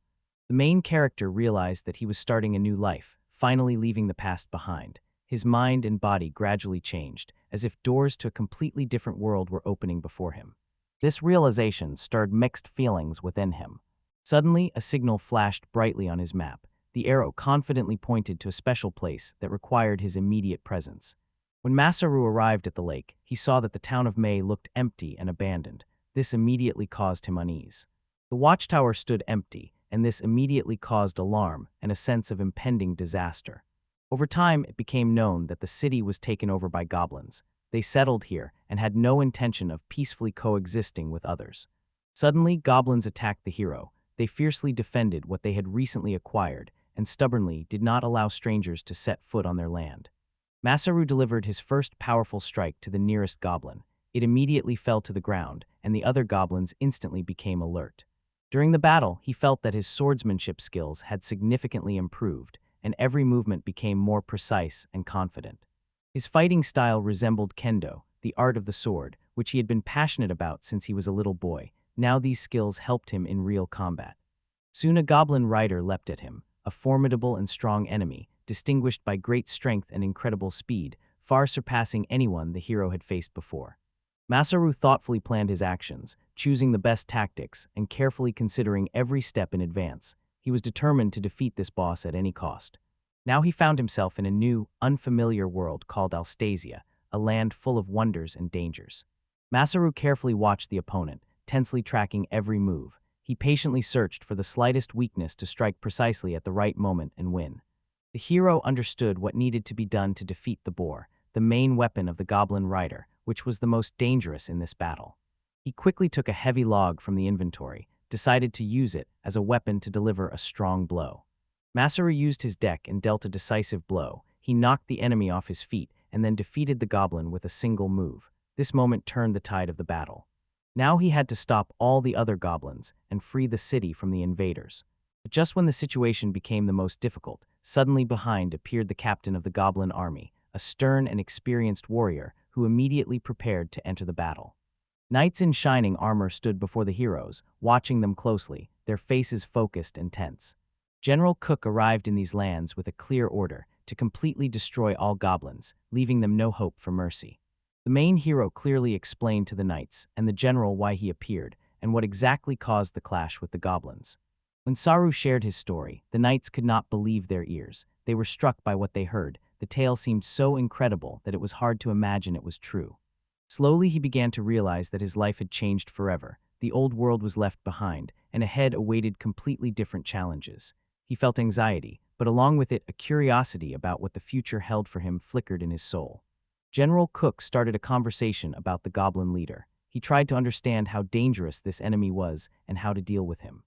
S1: The main character realized that he was starting a new life, finally leaving the past behind. His mind and body gradually changed, as if doors to a completely different world were opening before him. This realization stirred mixed feelings within him. Suddenly, a signal flashed brightly on his map. The arrow confidently pointed to a special place that required his immediate presence. When Masaru arrived at the lake, he saw that the town of May looked empty and abandoned. This immediately caused him unease. The watchtower stood empty, and this immediately caused alarm and a sense of impending disaster. Over time, it became known that the city was taken over by goblins. They settled here and had no intention of peacefully coexisting with others. Suddenly, goblins attacked the hero. They fiercely defended what they had recently acquired and stubbornly did not allow strangers to set foot on their land. Masaru delivered his first powerful strike to the nearest goblin. It immediately fell to the ground, and the other goblins instantly became alert. During the battle, he felt that his swordsmanship skills had significantly improved, and every movement became more precise and confident. His fighting style resembled kendo, the art of the sword, which he had been passionate about since he was a little boy. Now these skills helped him in real combat. Soon a goblin rider leapt at him, a formidable and strong enemy, distinguished by great strength and incredible speed, far surpassing anyone the hero had faced before. Masaru thoughtfully planned his actions, choosing the best tactics and carefully considering every step in advance. He was determined to defeat this boss at any cost. Now he found himself in a new, unfamiliar world called Alstasia, a land full of wonders and dangers. Masaru carefully watched the opponent, tensely tracking every move. He patiently searched for the slightest weakness to strike precisely at the right moment and win. The hero understood what needed to be done to defeat the boar, the main weapon of the goblin rider, which was the most dangerous in this battle. He quickly took a heavy log from the inventory, decided to use it as a weapon to deliver a strong blow. Masaru used his deck and dealt a decisive blow. He knocked the enemy off his feet and then defeated the goblin with a single move. This moment turned the tide of the battle. Now he had to stop all the other goblins and free the city from the invaders. But just when the situation became the most difficult, suddenly behind appeared the captain of the goblin army, a stern and experienced warrior who immediately prepared to enter the battle. Knights in shining armor stood before the heroes, watching them closely, their faces focused and tense. General Cook arrived in these lands with a clear order to completely destroy all goblins, leaving them no hope for mercy. The main hero clearly explained to the knights and the general why he appeared and what exactly caused the clash with the goblins. When Saru shared his story, the knights could not believe their ears. They were struck by what they heard. The tale seemed so incredible that it was hard to imagine it was true. Slowly he began to realize that his life had changed forever. The old world was left behind, and ahead awaited completely different challenges. He felt anxiety, but along with it a curiosity about what the future held for him flickered in his soul. General Cook started a conversation about the goblin leader. He tried to understand how dangerous this enemy was and how to deal with him.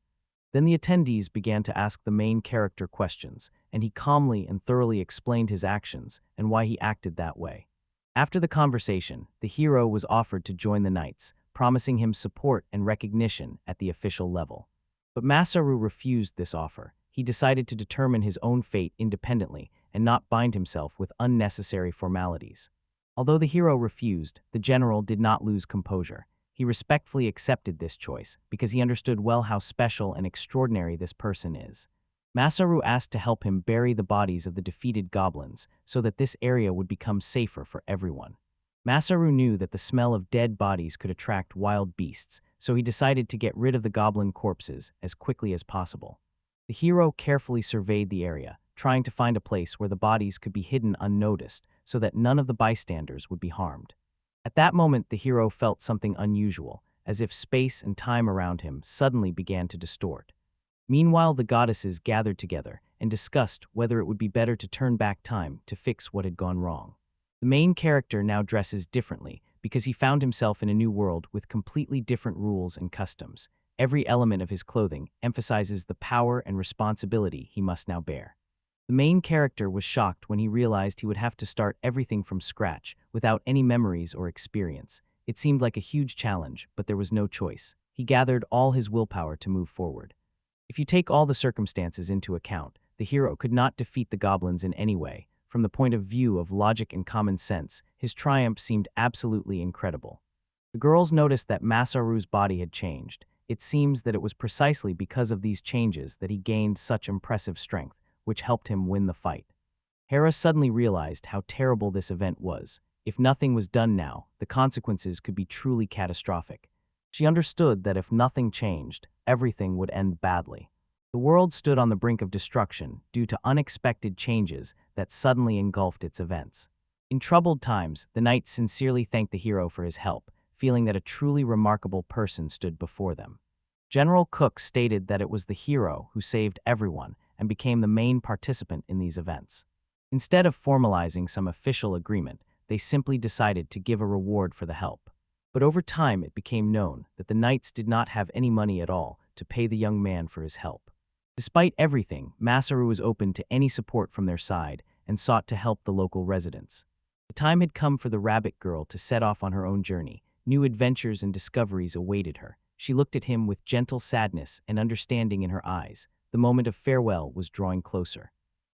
S1: Then the attendees began to ask the main character questions, and he calmly and thoroughly explained his actions and why he acted that way. After the conversation, the hero was offered to join the knights, promising him support and recognition at the official level. But Masaru refused this offer. He decided to determine his own fate independently and not bind himself with unnecessary formalities. Although the hero refused, the general did not lose composure. He respectfully accepted this choice because he understood well how special and extraordinary this person is. Masaru asked to help him bury the bodies of the defeated goblins so that this area would become safer for everyone. Masaru knew that the smell of dead bodies could attract wild beasts, so he decided to get rid of the goblin corpses as quickly as possible. The hero carefully surveyed the area, trying to find a place where the bodies could be hidden unnoticed so that none of the bystanders would be harmed. At that moment, the hero felt something unusual, as if space and time around him suddenly began to distort. Meanwhile, the goddesses gathered together and discussed whether it would be better to turn back time to fix what had gone wrong. The main character now dresses differently because he found himself in a new world with completely different rules and customs. Every element of his clothing emphasizes the power and responsibility he must now bear. The main character was shocked when he realized he would have to start everything from scratch, without any memories or experience. It seemed like a huge challenge, but there was no choice. He gathered all his willpower to move forward. If you take all the circumstances into account, the hero could not defeat the goblins in any way. From the point of view of logic and common sense, his triumph seemed absolutely incredible. The girls noticed that Masaru's body had changed. It seems that it was precisely because of these changes that he gained such impressive strength, which helped him win the fight. Hera suddenly realized how terrible this event was. If nothing was done now, the consequences could be truly catastrophic. She understood that if nothing changed, everything would end badly. The world stood on the brink of destruction due to unexpected changes that suddenly engulfed its events. In troubled times, the knights sincerely thanked the hero for his help, feeling that a truly remarkable person stood before them. General Cook stated that it was the hero who saved everyone and became the main participant in these events. Instead of formalizing some official agreement, they simply decided to give a reward for the help. But over time, it became known that the knights did not have any money at all to pay the young man for his help. Despite everything, Masaru was open to any support from their side and sought to help the local residents. The time had come for the rabbit girl to set off on her own journey. New adventures and discoveries awaited her. She looked at him with gentle sadness and understanding in her eyes. The moment of farewell was drawing closer.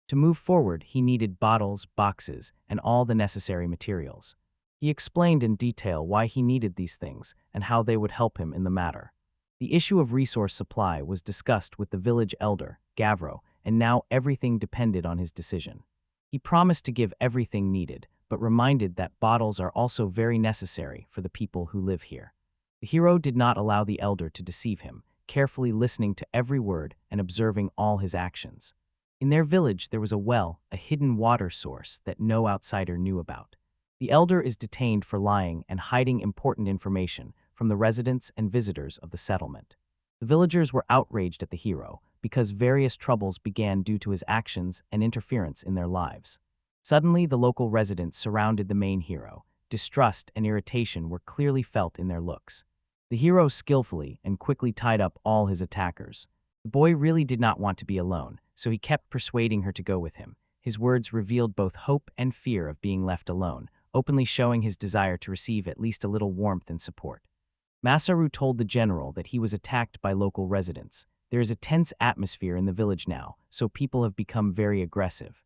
S1: To move forward, he needed bottles, boxes, and all the necessary materials. He explained in detail why he needed these things and how they would help him in the matter. The issue of resource supply was discussed with the village elder, Gavro, and now everything depended on his decision. He promised to give everything needed, but reminded that bottles are also very necessary for the people who live here. The hero did not allow the elder to deceive him, carefully listening to every word and observing all his actions. In their village, there was a well, a hidden water source that no outsider knew about. The elder is detained for lying and hiding important information from the residents and visitors of the settlement. The villagers were outraged at the hero because various troubles began due to his actions and interference in their lives. Suddenly, the local residents surrounded the main hero. Distrust and irritation were clearly felt in their looks. The hero skillfully and quickly tied up all his attackers. The boy really did not want to be alone, so he kept persuading her to go with him. His words revealed both hope and fear of being left alone, openly showing his desire to receive at least a little warmth and support. Masaru told the general that he was attacked by local residents. There is a tense atmosphere in the village now, so people have become very aggressive.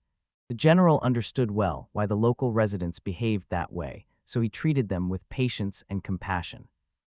S1: The general understood well why the local residents behaved that way, so he treated them with patience and compassion.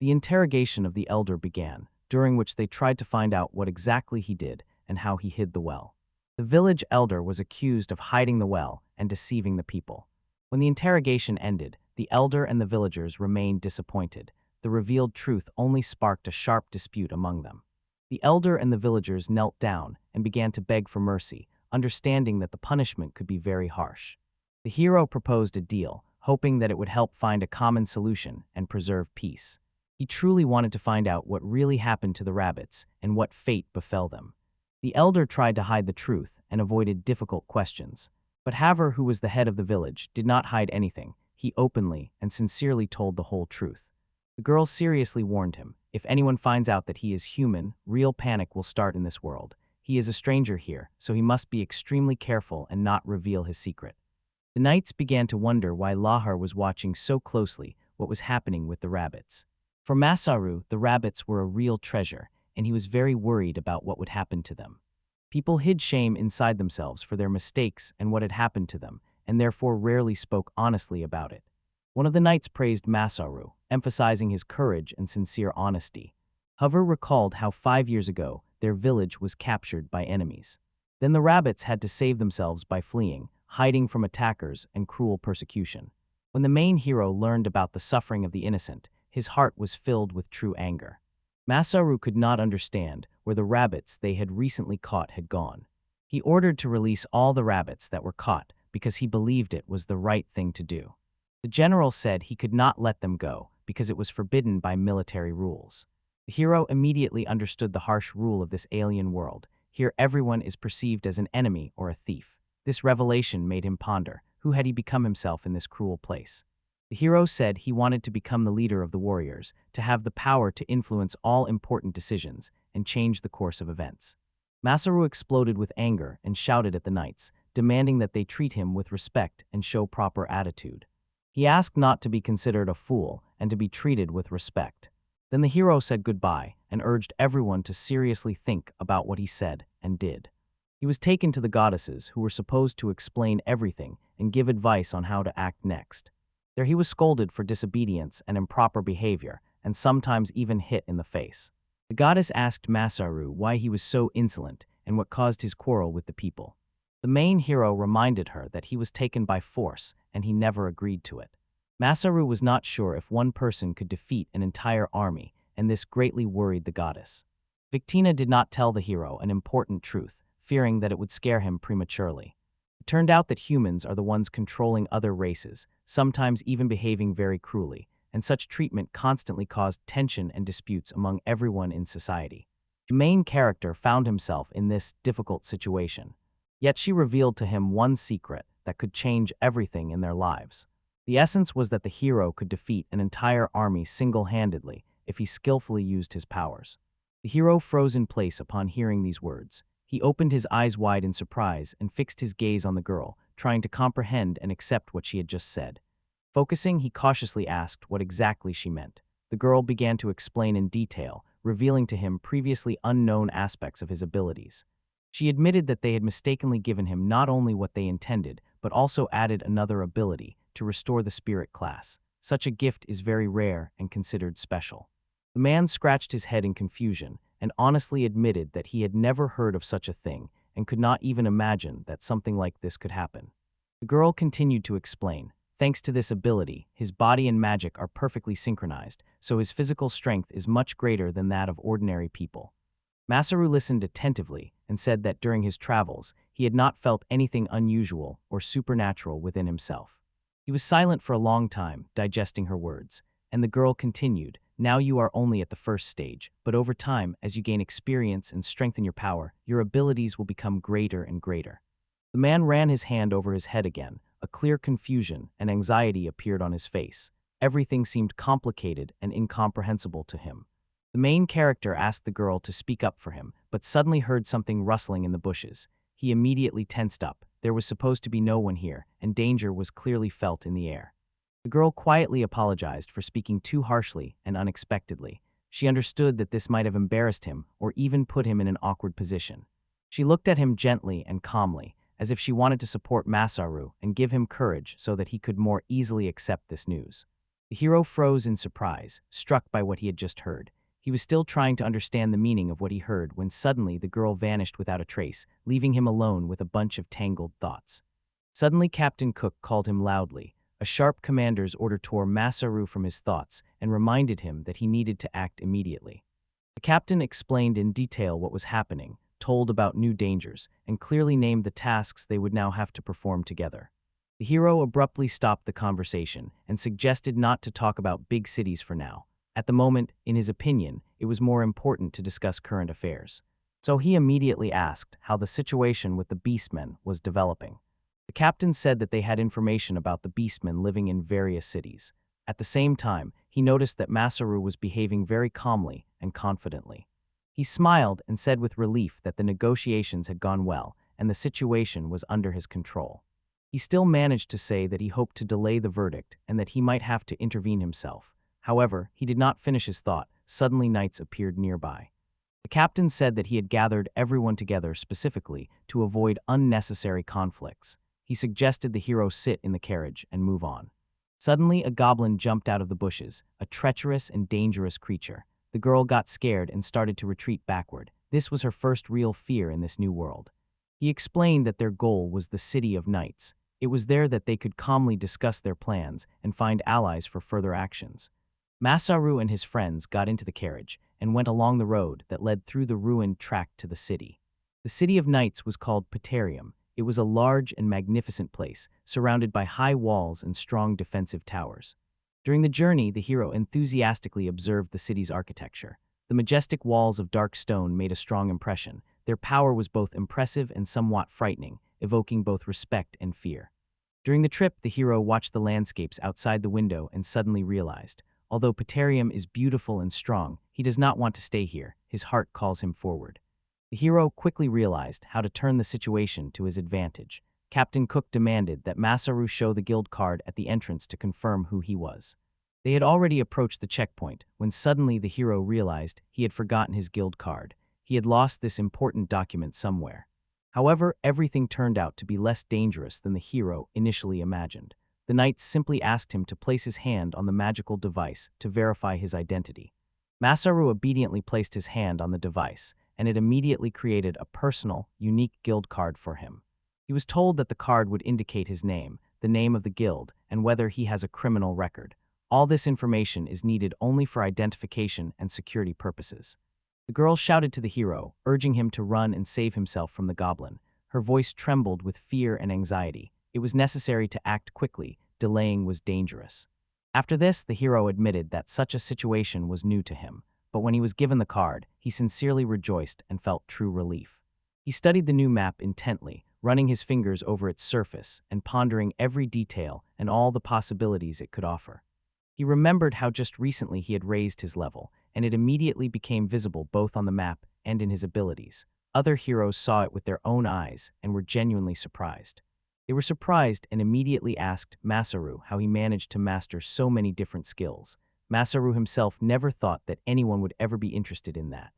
S1: The interrogation of the elder began, during which they tried to find out what exactly he did and how he hid the well. The village elder was accused of hiding the well and deceiving the people. When the interrogation ended, the elder and the villagers remained disappointed. The revealed truth only sparked a sharp dispute among them. The elder and the villagers knelt down and began to beg for mercy, understanding that the punishment could be very harsh. The hero proposed a deal, hoping that it would help find a common solution and preserve peace. He truly wanted to find out what really happened to the rabbits and what fate befell them. The elder tried to hide the truth and avoided difficult questions. But Haver, who was the head of the village, did not hide anything. He openly and sincerely told the whole truth. The girl seriously warned him, if anyone finds out that he is human, real panic will start in this world. He is a stranger here, so he must be extremely careful and not reveal his secret. The knights began to wonder why Lahar was watching so closely what was happening with the rabbits. For Masaru, the rabbits were a real treasure, and he was very worried about what would happen to them. People hid shame inside themselves for their mistakes and what had happened to them, and therefore rarely spoke honestly about it. One of the knights praised Masaru, emphasizing his courage and sincere honesty. Hover recalled how 5 years ago, their village was captured by enemies. Then the rabbits had to save themselves by fleeing, hiding from attackers and cruel persecution. When the main hero learned about the suffering of the innocent, his heart was filled with true anger. Masaru could not understand where the rabbits they had recently caught had gone. He ordered to release all the rabbits that were caught because he believed it was the right thing to do. The general said he could not let them go because it was forbidden by military rules. The hero immediately understood the harsh rule of this alien world. Here everyone is perceived as an enemy or a thief. This revelation made him ponder, who had he become himself in this cruel place? The hero said he wanted to become the leader of the warriors, to have the power to influence all important decisions and change the course of events. Masaru exploded with anger and shouted at the knights, demanding that they treat him with respect and show proper attitude. He asked not to be considered a fool and to be treated with respect. Then the hero said goodbye and urged everyone to seriously think about what he said and did. He was taken to the goddesses, who were supposed to explain everything and give advice on how to act next. There he was scolded for disobedience and improper behavior, and sometimes even hit in the face. The goddess asked Masaru why he was so insolent and what caused his quarrel with the people. The main hero reminded her that he was taken by force and he never agreed to it. Masaru was not sure if one person could defeat an entire army, and this greatly worried the goddess. Victina did not tell the hero an important truth, fearing that it would scare him prematurely. It turned out that humans are the ones controlling other races, sometimes even behaving very cruelly, and such treatment constantly caused tension and disputes among everyone in society. The main character found himself in this difficult situation. Yet she revealed to him one secret, that could change everything in their lives. The essence was that the hero could defeat an entire army single-handedly if he skillfully used his powers. The hero froze in place upon hearing these words. He opened his eyes wide in surprise and fixed his gaze on the girl, trying to comprehend and accept what she had just said. Focusing, he cautiously asked what exactly she meant. The girl began to explain in detail, revealing to him previously unknown aspects of his abilities. She admitted that they had mistakenly given him not only what they intended, but also added another ability to restore the spirit class. Such a gift is very rare and considered special. The man scratched his head in confusion and honestly admitted that he had never heard of such a thing and could not even imagine that something like this could happen. The girl continued to explain. Thanks to this ability, his body and magic are perfectly synchronized, so his physical strength is much greater than that of ordinary people. Masaru listened attentively and said that during his travels, he had not felt anything unusual or supernatural within himself. He was silent for a long time, digesting her words, and the girl continued, "Now you are only at the first stage, but over time, as you gain experience and strengthen your power, your abilities will become greater and greater." The man ran his hand over his head again. A clear confusion and anxiety appeared on his face. Everything seemed complicated and incomprehensible to him. The main character asked the girl to speak up for him, but suddenly heard something rustling in the bushes. He immediately tensed up. There was supposed to be no one here, and danger was clearly felt in the air. The girl quietly apologized for speaking too harshly and unexpectedly. She understood that this might have embarrassed him or even put him in an awkward position. She looked at him gently and calmly, as if she wanted to support Masaru and give him courage so that he could more easily accept this news. The hero froze in surprise, struck by what he had just heard. He was still trying to understand the meaning of what he heard when suddenly the girl vanished without a trace, leaving him alone with a bunch of tangled thoughts. Suddenly Captain Cook called him loudly. A sharp commander's order tore Masaru from his thoughts and reminded him that he needed to act immediately. The captain explained in detail what was happening, told about new dangers, and clearly named the tasks they would now have to perform together. The hero abruptly stopped the conversation and suggested not to talk about big cities for now. At the moment, in his opinion, it was more important to discuss current affairs. So he immediately asked how the situation with the beastmen was developing. The captain said that they had information about the beastmen living in various cities. At the same time, he noticed that Masaru was behaving very calmly and confidently. He smiled and said with relief that the negotiations had gone well and the situation was under his control. He still managed to say that he hoped to delay the verdict and that he might have to intervene himself. However, he did not finish his thought. Suddenly knights appeared nearby. The captain said that he had gathered everyone together specifically to avoid unnecessary conflicts. He suggested the hero sit in the carriage and move on. Suddenly, a goblin jumped out of the bushes, a treacherous and dangerous creature. The girl got scared and started to retreat backward. This was her first real fear in this new world. He explained that their goal was the City of Knights. It was there that they could calmly discuss their plans and find allies for further actions. Masaru and his friends got into the carriage and went along the road that led through the ruined track to the city. The City of Knights was called Petarium. It was a large and magnificent place, surrounded by high walls and strong defensive towers. During the journey, the hero enthusiastically observed the city's architecture. The majestic walls of dark stone made a strong impression. Their power was both impressive and somewhat frightening, evoking both respect and fear. During the trip, the hero watched the landscapes outside the window and suddenly realized, although Petarium is beautiful and strong, he does not want to stay here. His heart calls him forward. The hero quickly realized how to turn the situation to his advantage. Captain Cook demanded that Masaru show the guild card at the entrance to confirm who he was. They had already approached the checkpoint when suddenly the hero realized he had forgotten his guild card. He had lost this important document somewhere. However, everything turned out to be less dangerous than the hero initially imagined. The knights simply asked him to place his hand on the magical device to verify his identity. Masaru obediently placed his hand on the device, and it immediately created a personal, unique guild card for him. He was told that the card would indicate his name, the name of the guild, and whether he has a criminal record. All this information is needed only for identification and security purposes. The girl shouted to the hero, urging him to run and save himself from the goblin. Her voice trembled with fear and anxiety. It was necessary to act quickly. Delaying was dangerous. After this, the hero admitted that such a situation was new to him. But when he was given the card, he sincerely rejoiced and felt true relief. He studied the new map intently, running his fingers over its surface and pondering every detail and all the possibilities it could offer. He remembered how just recently he had raised his level, and it immediately became visible both on the map and in his abilities. Other heroes saw it with their own eyes and were genuinely surprised. They were surprised and immediately asked Masaru how he managed to master so many different skills. Masaru himself never thought that anyone would ever be interested in that.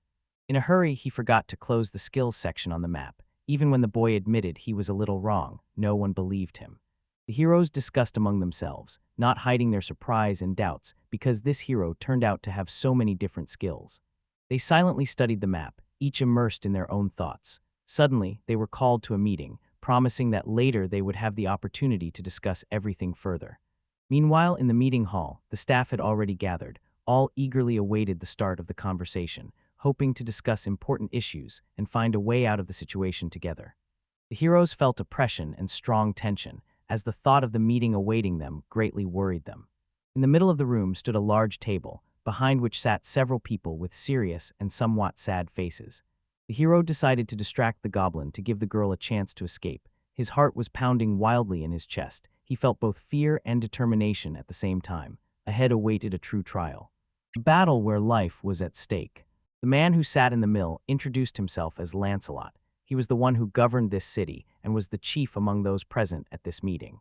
S1: In a hurry, he forgot to close the skills section on the map. Even when the boy admitted he was a little wrong, no one believed him. The heroes discussed among themselves, not hiding their surprise and doubts because this hero turned out to have so many different skills. They silently studied the map, each immersed in their own thoughts. Suddenly, they were called to a meeting, promising that later they would have the opportunity to discuss everything further. Meanwhile, in the meeting hall, the staff had already gathered, all eagerly awaited the start of the conversation, hoping to discuss important issues and find a way out of the situation together. The heroes felt oppression and strong tension, as the thought of the meeting awaiting them greatly worried them. In the middle of the room stood a large table, behind which sat several people with serious and somewhat sad faces. The hero decided to distract the goblin to give the girl a chance to escape. His heart was pounding wildly in his chest. He felt both fear and determination at the same time. Ahead awaited a true trial, a battle where life was at stake. The man who sat in the mill introduced himself as Lancelot. He was the one who governed this city and was the chief among those present at this meeting.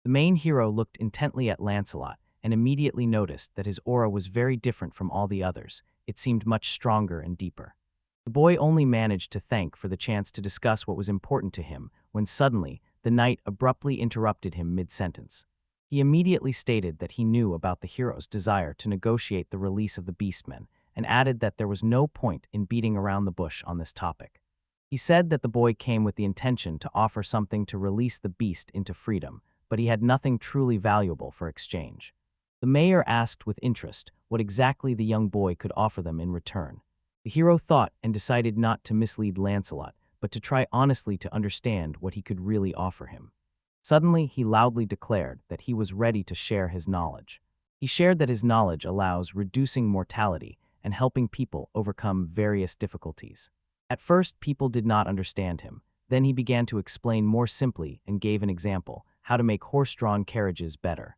S1: The main hero looked intently at Lancelot and immediately noticed that his aura was very different from all the others. It seemed much stronger and deeper. The boy only managed to thank for the chance to discuss what was important to him when suddenly the knight abruptly interrupted him mid-sentence. He immediately stated that he knew about the hero's desire to negotiate the release of the beastmen and added that there was no point in beating around the bush on this topic. He said that the boy came with the intention to offer something to release the beast into freedom, but he had nothing truly valuable for exchange. The mayor asked with interest what exactly the young boy could offer them in return. The hero thought and decided not to mislead Lancelot, but to try honestly to understand what he could really offer him. Suddenly, he loudly declared that he was ready to share his knowledge. He shared that his knowledge allows reducing mortality and helping people overcome various difficulties. At first, people did not understand him. Then he began to explain more simply and gave an example, how to make horse-drawn carriages better.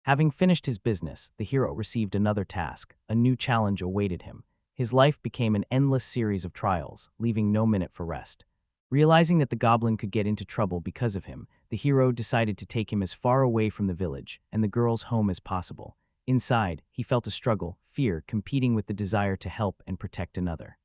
S1: Having finished his business, the hero received another task. A new challenge awaited him. His life became an endless series of trials, leaving no minute for rest. Realizing that the goblin could get into trouble because of him, the hero decided to take him as far away from the village and the girl's home as possible. Inside, he felt a struggle, fear competing with the desire to help and protect another.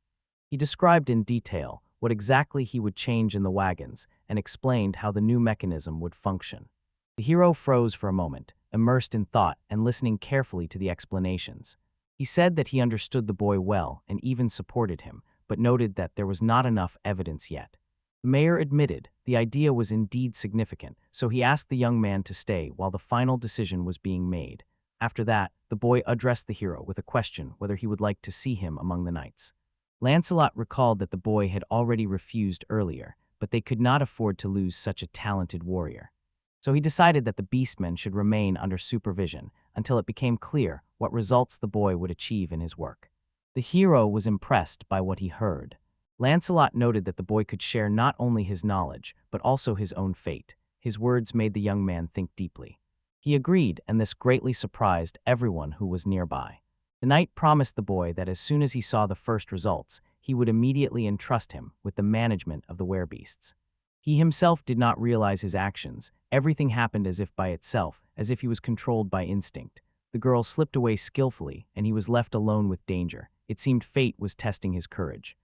S1: He described in detail what exactly he would change in the wagons and explained how the new mechanism would function. The hero froze for a moment, immersed in thought and listening carefully to the explanations. He said that he understood the boy well and even supported him, but noted that there was not enough evidence yet. The mayor admitted the idea was indeed significant, so he asked the young man to stay while the final decision was being made. After that, the boy addressed the hero with a question whether he would like to see him among the knights. Lancelot recalled that the boy had already refused earlier, but they could not afford to lose such a talented warrior. So he decided that the beastmen should remain under supervision until it became clear what results the boy would achieve in his work. The hero was impressed by what he heard. Lancelot noted that the boy could share not only his knowledge, but also his own fate. His words made the young man think deeply. He agreed, and this greatly surprised everyone who was nearby. The knight promised the boy that as soon as he saw the first results, he would immediately entrust him with the management of the werebeasts. He himself did not realize his actions. Everything happened as if by itself, as if he was controlled by instinct. The girl slipped away skillfully, and he was left alone with danger. It seemed fate was testing his courage.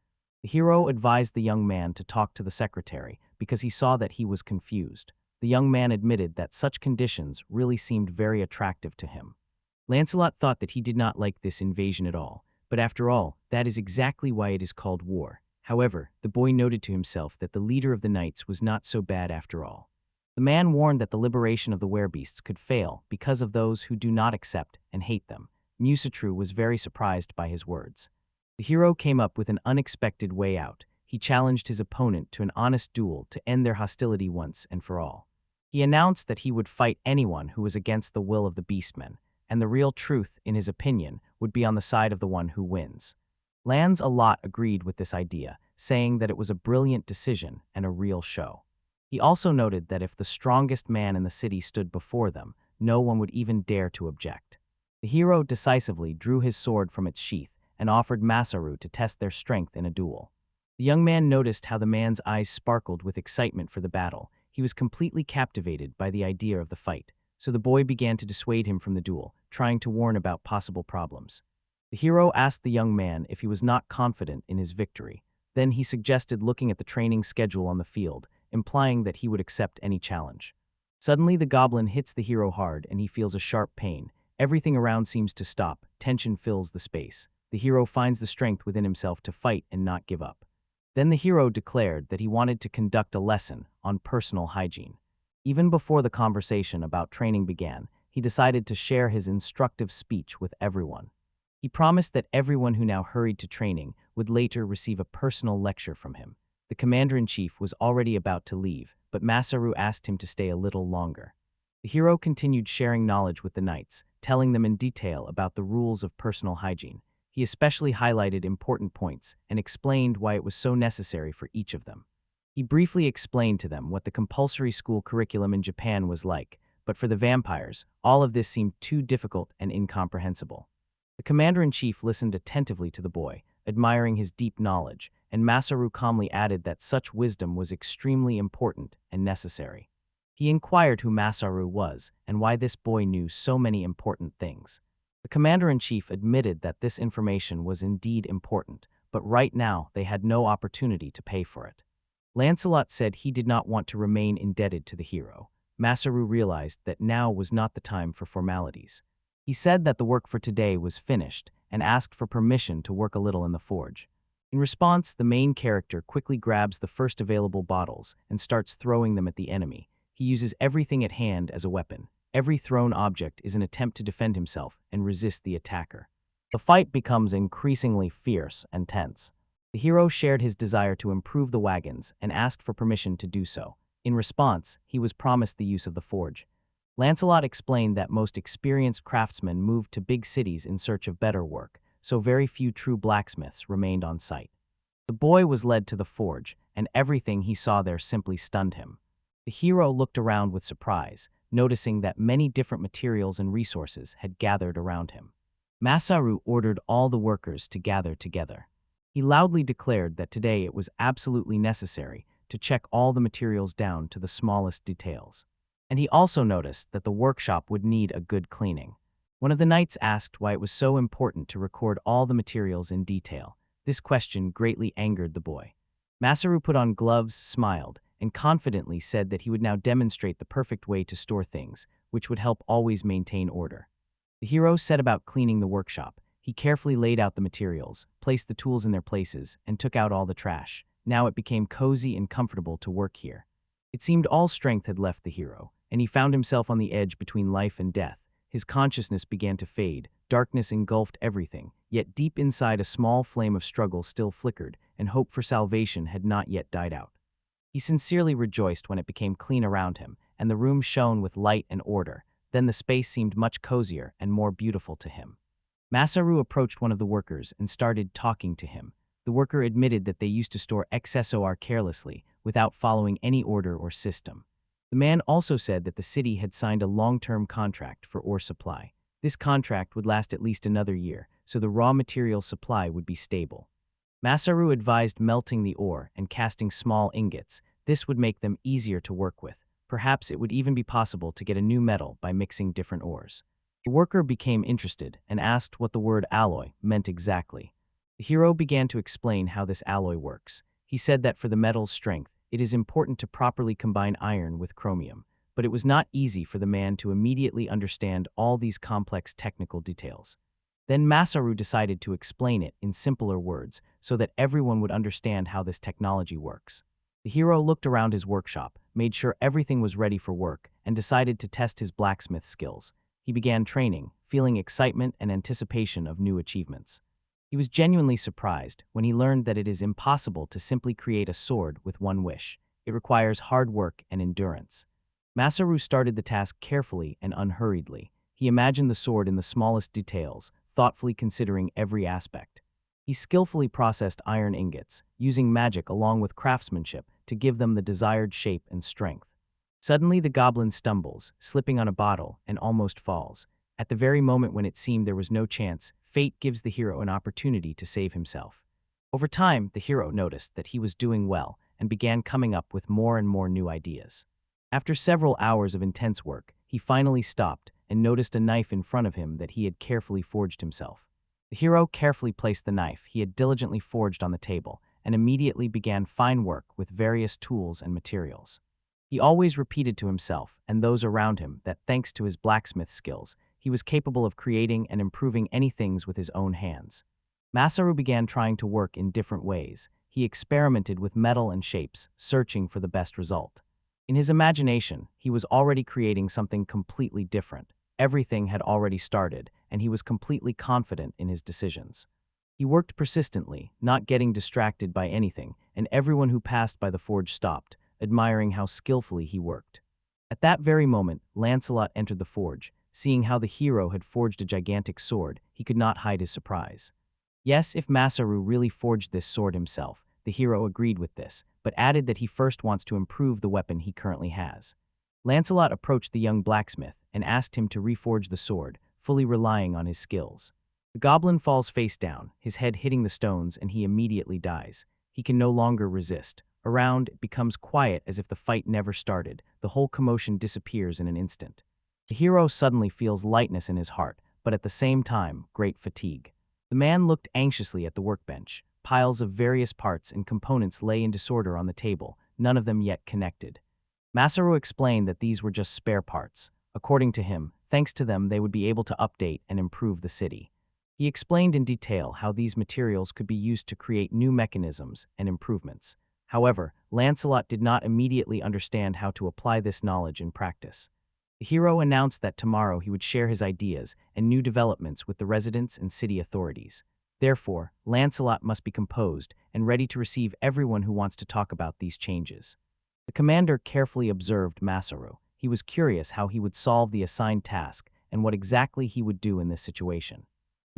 S1: The hero advised the young man to talk to the secretary because he saw that he was confused. The young man admitted that such conditions really seemed very attractive to him. Lancelot thought that he did not like this invasion at all, but after all, that is exactly why it is called war. However, the boy noted to himself that the leader of the knights was not so bad after all. The man warned that the liberation of the werebeasts could fail because of those who do not accept and hate them. Musatru was very surprised by his words. The hero came up with an unexpected way out. He challenged his opponent to an honest duel to end their hostility once and for all. He announced that he would fight anyone who was against the will of the beastmen, and the real truth, in his opinion, would be on the side of the one who wins. Lancelot agreed with this idea, saying that it was a brilliant decision and a real show. He also noted that if the strongest man in the city stood before them, no one would even dare to object. The hero decisively drew his sword from its sheath and offered Masaru to test their strength in a duel. The young man noticed how the man's eyes sparkled with excitement for the battle. He was completely captivated by the idea of the fight, so the boy began to dissuade him from the duel, trying to warn about possible problems. The hero asked the young man if he was not confident in his victory. Then he suggested looking at the training schedule on the field, implying that he would accept any challenge. Suddenly, the goblin hits the hero hard and he feels a sharp pain. Everything around seems to stop. Tension fills the space. The hero finds the strength within himself to fight and not give up. Then the hero declared that he wanted to conduct a lesson on personal hygiene. Even before the conversation about training began, he decided to share his instructive speech with everyone. He promised that everyone who now hurried to training would later receive a personal lecture from him. The commander-in-chief was already about to leave, but Masaru asked him to stay a little longer. The hero continued sharing knowledge with the knights, telling them in detail about the rules of personal hygiene. He especially highlighted important points and explained why it was so necessary for each of them. He briefly explained to them what the compulsory school curriculum in Japan was like, but for the vampires, all of this seemed too difficult and incomprehensible. The commander-in-chief listened attentively to the boy, admiring his deep knowledge, and Masaru calmly added that such wisdom was extremely important and necessary. He inquired who Masaru was and why this boy knew so many important things. The commander-in-chief admitted that this information was indeed important, but right now they had no opportunity to pay for it. Lancelot said he did not want to remain indebted to the hero. Masaru realized that now was not the time for formalities. He said that the work for today was finished and asked for permission to work a little in the forge. In response, the main character quickly grabs the first available bottles and starts throwing them at the enemy. He uses everything at hand as a weapon. Every thrown object is an attempt to defend himself and resist the attacker. The fight becomes increasingly fierce and tense. The hero shared his desire to improve the wagons and asked for permission to do so. In response, he was promised the use of the forge. Lancelot explained that most experienced craftsmen moved to big cities in search of better work, so very few true blacksmiths remained on site. The boy was led to the forge, and everything he saw there simply stunned him. The hero looked around with surprise, noticing that many different materials and resources had gathered around him. Masaru ordered all the workers to gather together. He loudly declared that today it was absolutely necessary to check all the materials down to the smallest details. And he also noticed that the workshop would need a good cleaning. One of the knights asked why it was so important to record all the materials in detail. This question greatly angered the boy. Masaru put on gloves, smiled, and confidently said that he would now demonstrate the perfect way to store things, which would help always maintain order. The hero set about cleaning the workshop. He carefully laid out the materials, placed the tools in their places, and took out all the trash. Now it became cozy and comfortable to work here. It seemed all strength had left the hero, and he found himself on the edge between life and death. His consciousness began to fade, darkness engulfed everything, yet deep inside a small flame of struggle still flickered, and hope for salvation had not yet died out. He sincerely rejoiced when it became clean around him, and the room shone with light and order. Then the space seemed much cozier and more beautiful to him. Masaru approached one of the workers and started talking to him. The worker admitted that they used to store XSOR carelessly, without following any order or system. The man also said that the city had signed a long-term contract for ore supply. This contract would last at least another year, so the raw material supply would be stable. Masaru advised melting the ore and casting small ingots. This would make them easier to work with. Perhaps it would even be possible to get a new metal by mixing different ores. The worker became interested and asked what the word alloy meant exactly. The hero began to explain how this alloy works. He said that for the metal's strength, it is important to properly combine iron with chromium, but it was not easy for the man to immediately understand all these complex technical details. Then Masaru decided to explain it in simpler words so that everyone would understand how this technology works. The hero looked around his workshop, made sure everything was ready for work, and decided to test his blacksmith skills. He began training, feeling excitement and anticipation of new achievements. He was genuinely surprised when he learned that it is impossible to simply create a sword with one wish. It requires hard work and endurance. Masaru started the task carefully and unhurriedly. He imagined the sword in the smallest details, thoughtfully considering every aspect. He skillfully processed iron ingots, using magic along with craftsmanship to give them the desired shape and strength. Suddenly, the goblin stumbles, slipping on a bottle, and almost falls. At the very moment when it seemed there was no chance, fate gives the hero an opportunity to save himself. Over time, the hero noticed that he was doing well and began coming up with more and more new ideas. After several hours of intense work, he finally stopped and noticed a knife in front of him that he had carefully forged himself. The hero carefully placed the knife he had diligently forged on the table and immediately began fine work with various tools and materials. He always repeated to himself and those around him that thanks to his blacksmith skills, he was capable of creating and improving anything with his own hands. Masaru began trying to work in different ways. He experimented with metal and shapes, searching for the best result. In his imagination, he was already creating something completely different. Everything had already started, and he was completely confident in his decisions. He worked persistently, not getting distracted by anything, and everyone who passed by the forge stopped, admiring how skillfully he worked. At that very moment, Lancelot entered the forge. Seeing how the hero had forged a gigantic sword, he could not hide his surprise. Yes, if Masaru really forged this sword himself, the hero agreed with this, but added that he first wants to improve the weapon he currently has. Lancelot approached the young blacksmith and asked him to reforge the sword, fully relying on his skills. The goblin falls face down, his head hitting the stones, and he immediately dies. He can no longer resist. Around, it becomes quiet as if the fight never started. The whole commotion disappears in an instant. The hero suddenly feels lightness in his heart, but at the same time, great fatigue. The man looked anxiously at the workbench. Piles of various parts and components lay in disorder on the table, none of them yet connected. Masaru explained that these were just spare parts. According to him, thanks to them they would be able to update and improve the city. He explained in detail how these materials could be used to create new mechanisms and improvements. However, Lancelot did not immediately understand how to apply this knowledge in practice. The hero announced that tomorrow he would share his ideas and new developments with the residents and city authorities. Therefore, Lancelot must be composed and ready to receive everyone who wants to talk about these changes. The commander carefully observed Masaru. He was curious how he would solve the assigned task and what exactly he would do in this situation.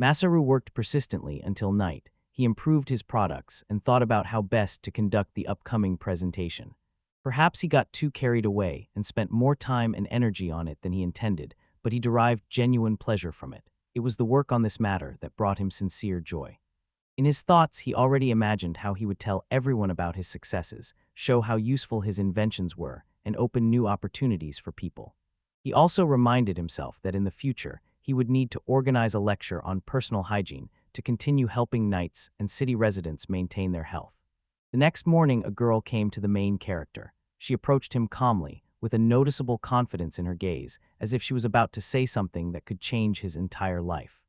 S1: Masaru worked persistently until night. He improved his products and thought about how best to conduct the upcoming presentation. Perhaps he got too carried away and spent more time and energy on it than he intended, but he derived genuine pleasure from it. It was the work on this matter that brought him sincere joy. In his thoughts, he already imagined how he would tell everyone about his successes, show how useful his inventions were, and open new opportunities for people. He also reminded himself that in the future, he would need to organize a lecture on personal hygiene to continue helping knights and city residents maintain their health. The next morning, a girl came to the main character. She approached him calmly, with a noticeable confidence in her gaze, as if she was about to say something that could change his entire life.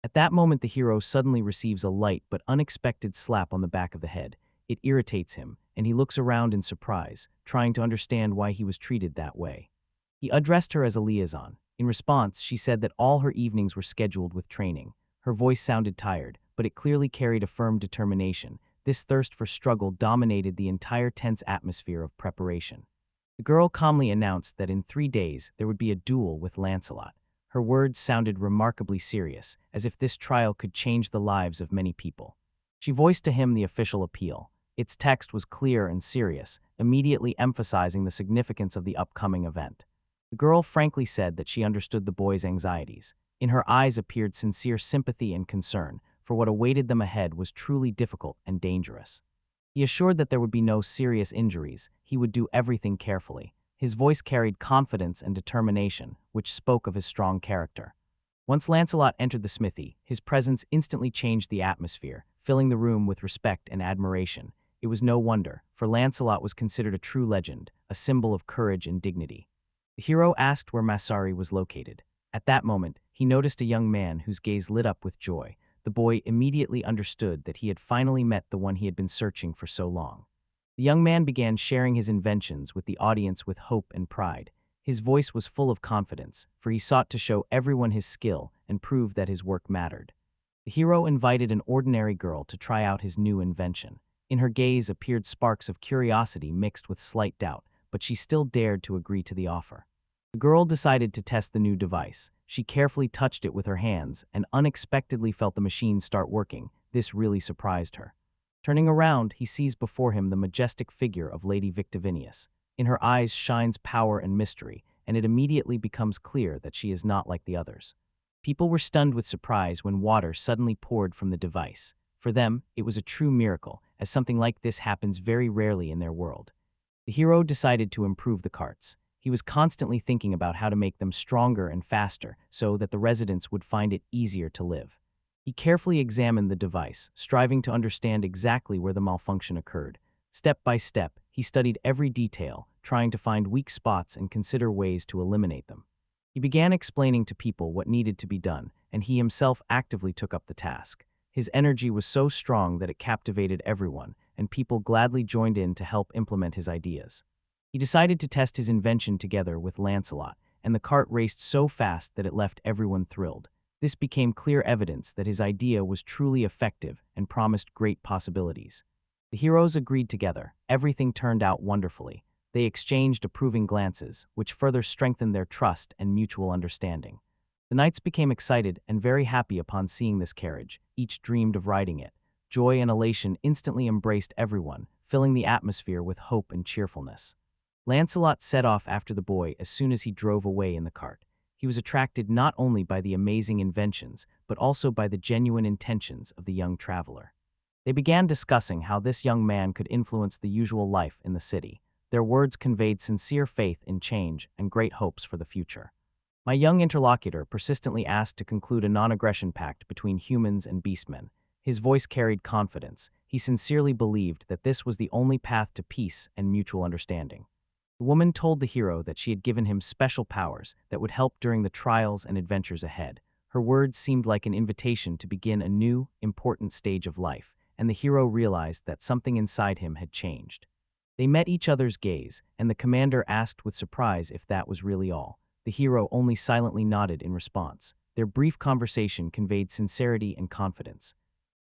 S1: At that moment, the hero suddenly receives a light but unexpected slap on the back of the head. It irritates him, and he looks around in surprise, trying to understand why he was treated that way. He addressed her as a liaison. In response, she said that all her evenings were scheduled with training. Her voice sounded tired, but it clearly carried a firm determination. This thirst for struggle dominated the entire tense atmosphere of preparation. The girl calmly announced that in 3 days there would be a duel with Lancelot. Her words sounded remarkably serious, as if this trial could change the lives of many people. She voiced to him the official appeal. Its text was clear and serious, immediately emphasizing the significance of the upcoming event. The girl frankly said that she understood the boy's anxieties. In her eyes appeared sincere sympathy and concern, for what awaited them ahead was truly difficult and dangerous. He assured that there would be no serious injuries. He would do everything carefully. His voice carried confidence and determination, which spoke of his strong character. Once Lancelot entered the smithy, his presence instantly changed the atmosphere, filling the room with respect and admiration. It was no wonder, for Lancelot was considered a true legend, a symbol of courage and dignity. The hero asked where Masaru was located. At that moment, he noticed a young man whose gaze lit up with joy. The boy immediately understood that he had finally met the one he had been searching for so long. The young man began sharing his inventions with the audience with hope and pride. His voice was full of confidence, for he sought to show everyone his skill and prove that his work mattered. The hero invited an ordinary girl to try out his new invention. In her gaze appeared sparks of curiosity mixed with slight doubt, but she still dared to agree to the offer. The girl decided to test the new device. She carefully touched it with her hands and unexpectedly felt the machine start working. This really surprised her. Turning around, he sees before him the majestic figure of Lady Victivinius. In her eyes shines power and mystery, and it immediately becomes clear that she is not like the others. People were stunned with surprise when water suddenly poured from the device. For them, it was a true miracle, as something like this happens very rarely in their world. The hero decided to improve the carts. He was constantly thinking about how to make them stronger and faster so that the residents would find it easier to live. He carefully examined the device, striving to understand exactly where the malfunction occurred. Step by step, he studied every detail, trying to find weak spots and consider ways to eliminate them. He began explaining to people what needed to be done, and he himself actively took up the task. His energy was so strong that it captivated everyone, and people gladly joined in to help implement his ideas. He decided to test his invention together with Lancelot, and the cart raced so fast that it left everyone thrilled. This became clear evidence that his idea was truly effective and promised great possibilities. The heroes agreed together. Everything turned out wonderfully. They exchanged approving glances, which further strengthened their trust and mutual understanding. The knights became excited and very happy upon seeing this carriage. Each dreamed of riding it. Joy and elation instantly embraced everyone, filling the atmosphere with hope and cheerfulness. Lancelot set off after the boy as soon as he drove away in the cart. He was attracted not only by the amazing inventions, but also by the genuine intentions of the young traveler. They began discussing how this young man could influence the usual life in the city. Their words conveyed sincere faith in change and great hopes for the future. My young interlocutor persistently asked to conclude a non-aggression pact between humans and beastmen. His voice carried confidence. He sincerely believed that this was the only path to peace and mutual understanding. The woman told the hero that she had given him special powers that would help during the trials and adventures ahead. Her words seemed like an invitation to begin a new, important stage of life, and the hero realized that something inside him had changed. They met each other's gaze, and the commander asked with surprise if that was really all. The hero only silently nodded in response. Their brief conversation conveyed sincerity and confidence.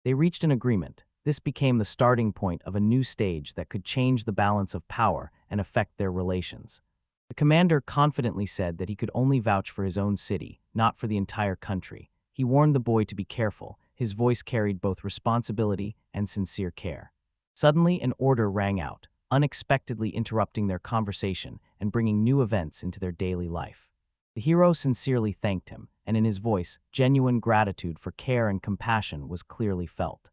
S1: They reached an agreement. This became the starting point of a new stage that could change the balance of power and affect their relations. The commander confidently said that he could only vouch for his own city, not for the entire country. He warned the boy to be careful. His voice carried both responsibility and sincere care. Suddenly, an order rang out, unexpectedly interrupting their conversation and bringing new events into their daily life. The hero sincerely thanked him, and in his voice, genuine gratitude for care and compassion was clearly felt.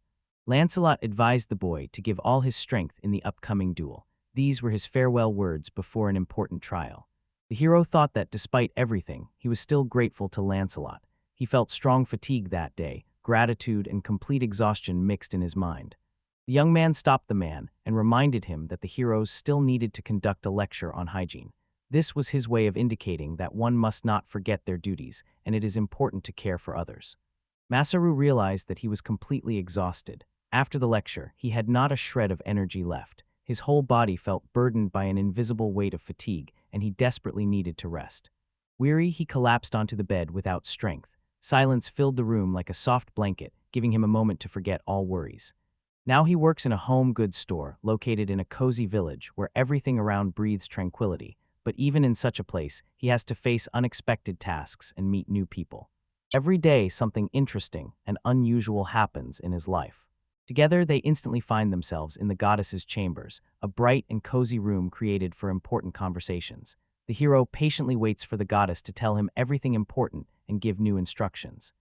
S1: Lancelot advised the boy to give all his strength in the upcoming duel. These were his farewell words before an important trial. The hero thought that, despite everything, he was still grateful to Lancelot. He felt strong fatigue that day, gratitude and complete exhaustion mixed in his mind. The young man stopped the man and reminded him that the heroes still needed to conduct a lecture on hygiene. This was his way of indicating that one must not forget their duties, and it is important to care for others. Masaru realized that he was completely exhausted. After the lecture, he had not a shred of energy left. His whole body felt burdened by an invisible weight of fatigue, and he desperately needed to rest. Weary, he collapsed onto the bed without strength. Silence filled the room like a soft blanket, giving him a moment to forget all worries. Now he works in a home goods store located in a cozy village where everything around breathes tranquility, but even in such a place, he has to face unexpected tasks and meet new people. Every day, something interesting and unusual happens in his life. Together, they instantly find themselves in the goddess's chambers, a bright and cozy room created for important conversations. The hero patiently waits for the goddess to tell him everything important and give new instructions.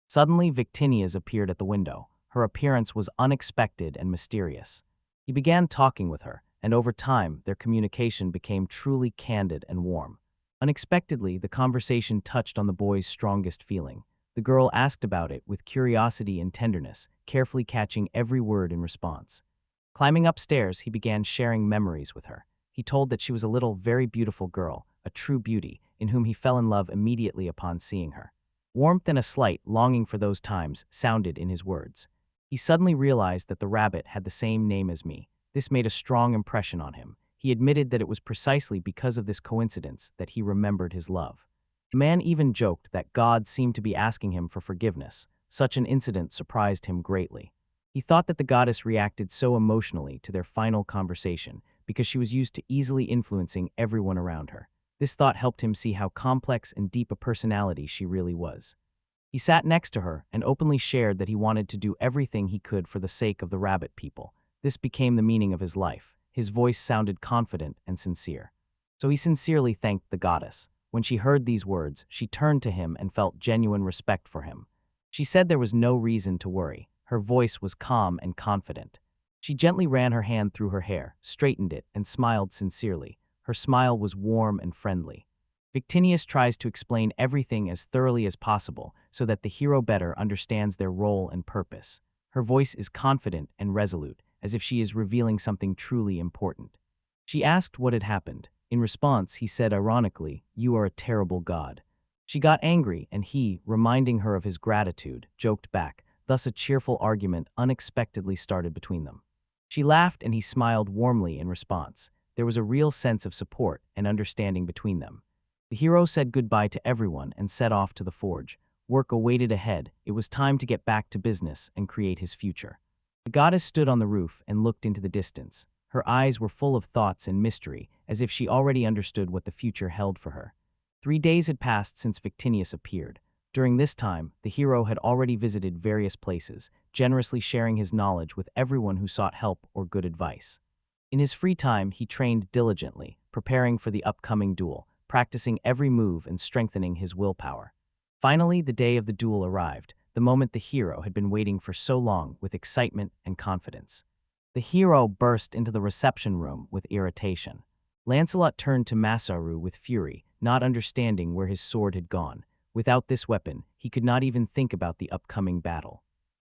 S1: Suddenly, Victinius appeared at the window. Her appearance was unexpected and mysterious. He began talking with her, and over time, their communication became truly candid and warm. Unexpectedly, the conversation touched on the boy's strongest feeling. The girl asked about it with curiosity and tenderness, carefully catching every word in response. Climbing upstairs, he began sharing memories with her. He told that she was a little, very beautiful girl, a true beauty, in whom he fell in love immediately upon seeing her. Warmth and a slight longing for those times sounded in his words. He suddenly realized that the rabbit had the same name as me. This made a strong impression on him. He admitted that it was precisely because of this coincidence that he remembered his love. The man even joked that God seemed to be asking him for forgiveness. Such an incident surprised him greatly. He thought that the goddess reacted so emotionally to their final conversation because she was used to easily influencing everyone around her. This thought helped him see how complex and deep a personality she really was. He sat next to her and openly shared that he wanted to do everything he could for the sake of the rabbit people. This became the meaning of his life. His voice sounded confident and sincere. So he sincerely thanked the goddess. When she heard these words, she turned to him and felt genuine respect for him. She said there was no reason to worry. Her voice was calm and confident. She gently ran her hand through her hair, straightened it, and smiled sincerely. Her smile was warm and friendly. Victinius tries to explain everything as thoroughly as possible so that the hero better understands their role and purpose. Her voice is confident and resolute, as if she is revealing something truly important. She asked what had happened. In response, he said ironically, "You are a terrible god." She got angry, and he, reminding her of his gratitude, joked back. Thus a cheerful argument unexpectedly started between them. She laughed and he smiled warmly in response. There was a real sense of support and understanding between them. The hero said goodbye to everyone and set off to the forge. Work awaited ahead. It was time to get back to business and create his future. The goddess stood on the roof and looked into the distance. Her eyes were full of thoughts and mystery, as if she already understood what the future held for her. 3 days had passed since Victinius appeared. During this time, the hero had already visited various places, generously sharing his knowledge with everyone who sought help or good advice. In his free time, he trained diligently, preparing for the upcoming duel, practicing every move and strengthening his willpower. Finally, the day of the duel arrived, the moment the hero had been waiting for so long with excitement and confidence. The hero burst into the reception room with irritation. Lancelot turned to Masaru with fury, not understanding where his sword had gone. Without this weapon, he could not even think about the upcoming battle.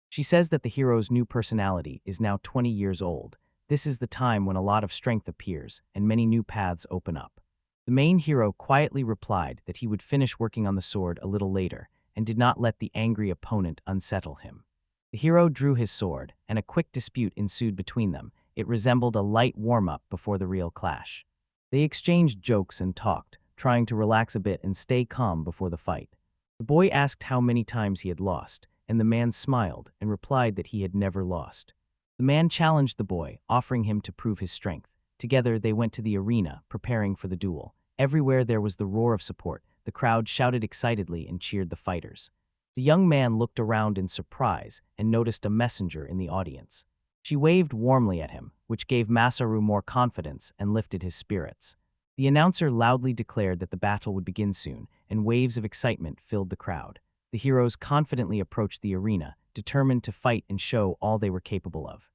S1: She says that the hero's new personality is now 20 years old. This is the time when a lot of strength appears and many new paths open up. The main hero quietly replied that he would finish working on the sword a little later and did not let the angry opponent unsettle him. The hero drew his sword, and a quick dispute ensued between them. It resembled a light warm-up before the real clash. They exchanged jokes and talked, trying to relax a bit and stay calm before the fight. The boy asked how many times he had lost, and the man smiled and replied that he had never lost. The man challenged the boy, offering him to prove his strength. Together they went to the arena, preparing for the duel. Everywhere there was the roar of support. The crowd shouted excitedly and cheered the fighters. The young man looked around in surprise and noticed a messenger in the audience. She waved warmly at him, which gave Masaru more confidence and lifted his spirits. The announcer loudly declared that the battle would begin soon, and waves of excitement filled the crowd. The heroes confidently approached the arena, determined to fight and show all they were capable of.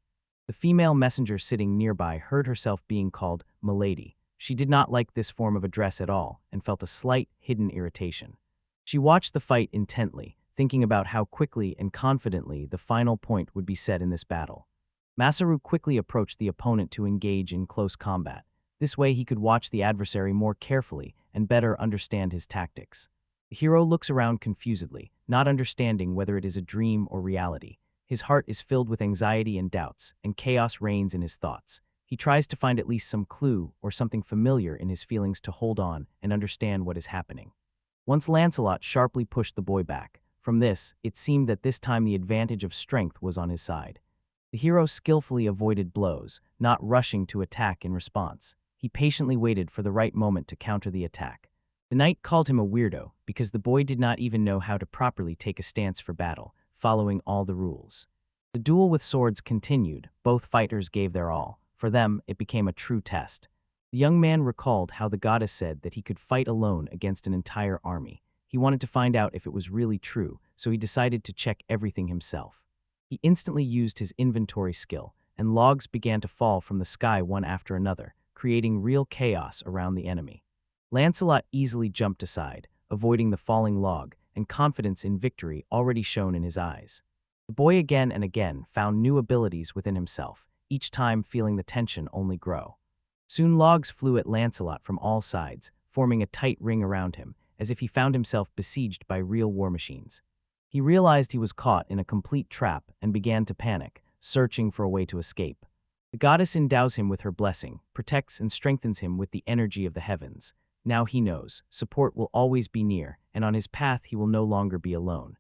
S1: The female messenger sitting nearby heard herself being called "Milady." She did not like this form of address at all and felt a slight, hidden irritation. She watched the fight intently, thinking about how quickly and confidently the final point would be set in this battle. Masaru quickly approached the opponent to engage in close combat. This way he could watch the adversary more carefully and better understand his tactics. The hero looks around confusedly, not understanding whether it is a dream or reality. His heart is filled with anxiety and doubts, and chaos reigns in his thoughts. He tries to find at least some clue or something familiar in his feelings to hold on and understand what is happening. Once Lancelot sharply pushed the boy back. From this, it seemed that this time the advantage of strength was on his side. The hero skillfully avoided blows, not rushing to attack in response. He patiently waited for the right moment to counter the attack. The knight called him a weirdo because the boy did not even know how to properly take a stance for battle, following all the rules. The duel with swords continued. Both fighters gave their all. For them, it became a true test. The young man recalled how the goddess said that he could fight alone against an entire army. He wanted to find out if it was really true, so he decided to check everything himself. He instantly used his inventory skill, and logs began to fall from the sky one after another, creating real chaos around the enemy. Lancelot easily jumped aside, avoiding the falling log, and confidence in victory already shone in his eyes. The boy again and again found new abilities within himself, each time feeling the tension only grow. Soon logs flew at Lancelot from all sides, forming a tight ring around him, as if he found himself besieged by real war machines. He realized he was caught in a complete trap and began to panic, searching for a way to escape. The goddess endows him with her blessing, protects and strengthens him with the energy of the heavens. Now he knows, support will always be near, and on his path he will no longer be alone.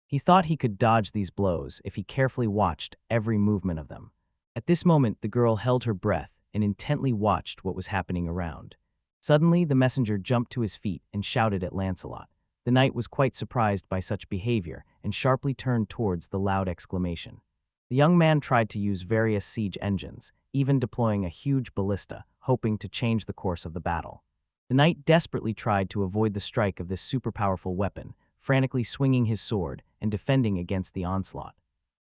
S1: He thought he could dodge these blows if he carefully watched every movement of them. At this moment, the girl held her breath and intently watched what was happening around. Suddenly, the messenger jumped to his feet and shouted at Lancelot. The knight was quite surprised by such behavior and sharply turned towards the loud exclamation. The young man tried to use various siege engines, even deploying a huge ballista, hoping to change the course of the battle. The knight desperately tried to avoid the strike of this super-powerful weapon, frantically swinging his sword and defending against the onslaught.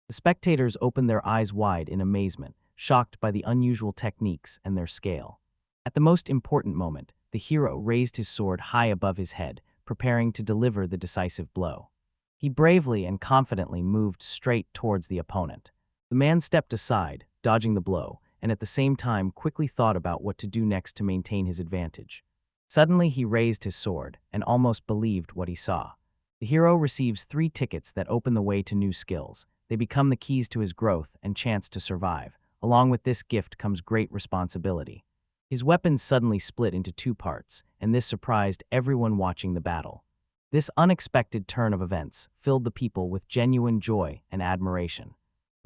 S1: The spectators opened their eyes wide in amazement, shocked by the unusual techniques and their scale. At the most important moment, the hero raised his sword high above his head, preparing to deliver the decisive blow. He bravely and confidently moved straight towards the opponent. The man stepped aside, dodging the blow, and at the same time quickly thought about what to do next to maintain his advantage. Suddenly he raised his sword and almost believed what he saw. The hero receives 3 tickets that open the way to new skills. They become the keys to his growth and chance to survive. Along with this gift comes great responsibility. His weapons suddenly split into 2 parts, and this surprised everyone watching the battle. This unexpected turn of events filled the people with genuine joy and admiration.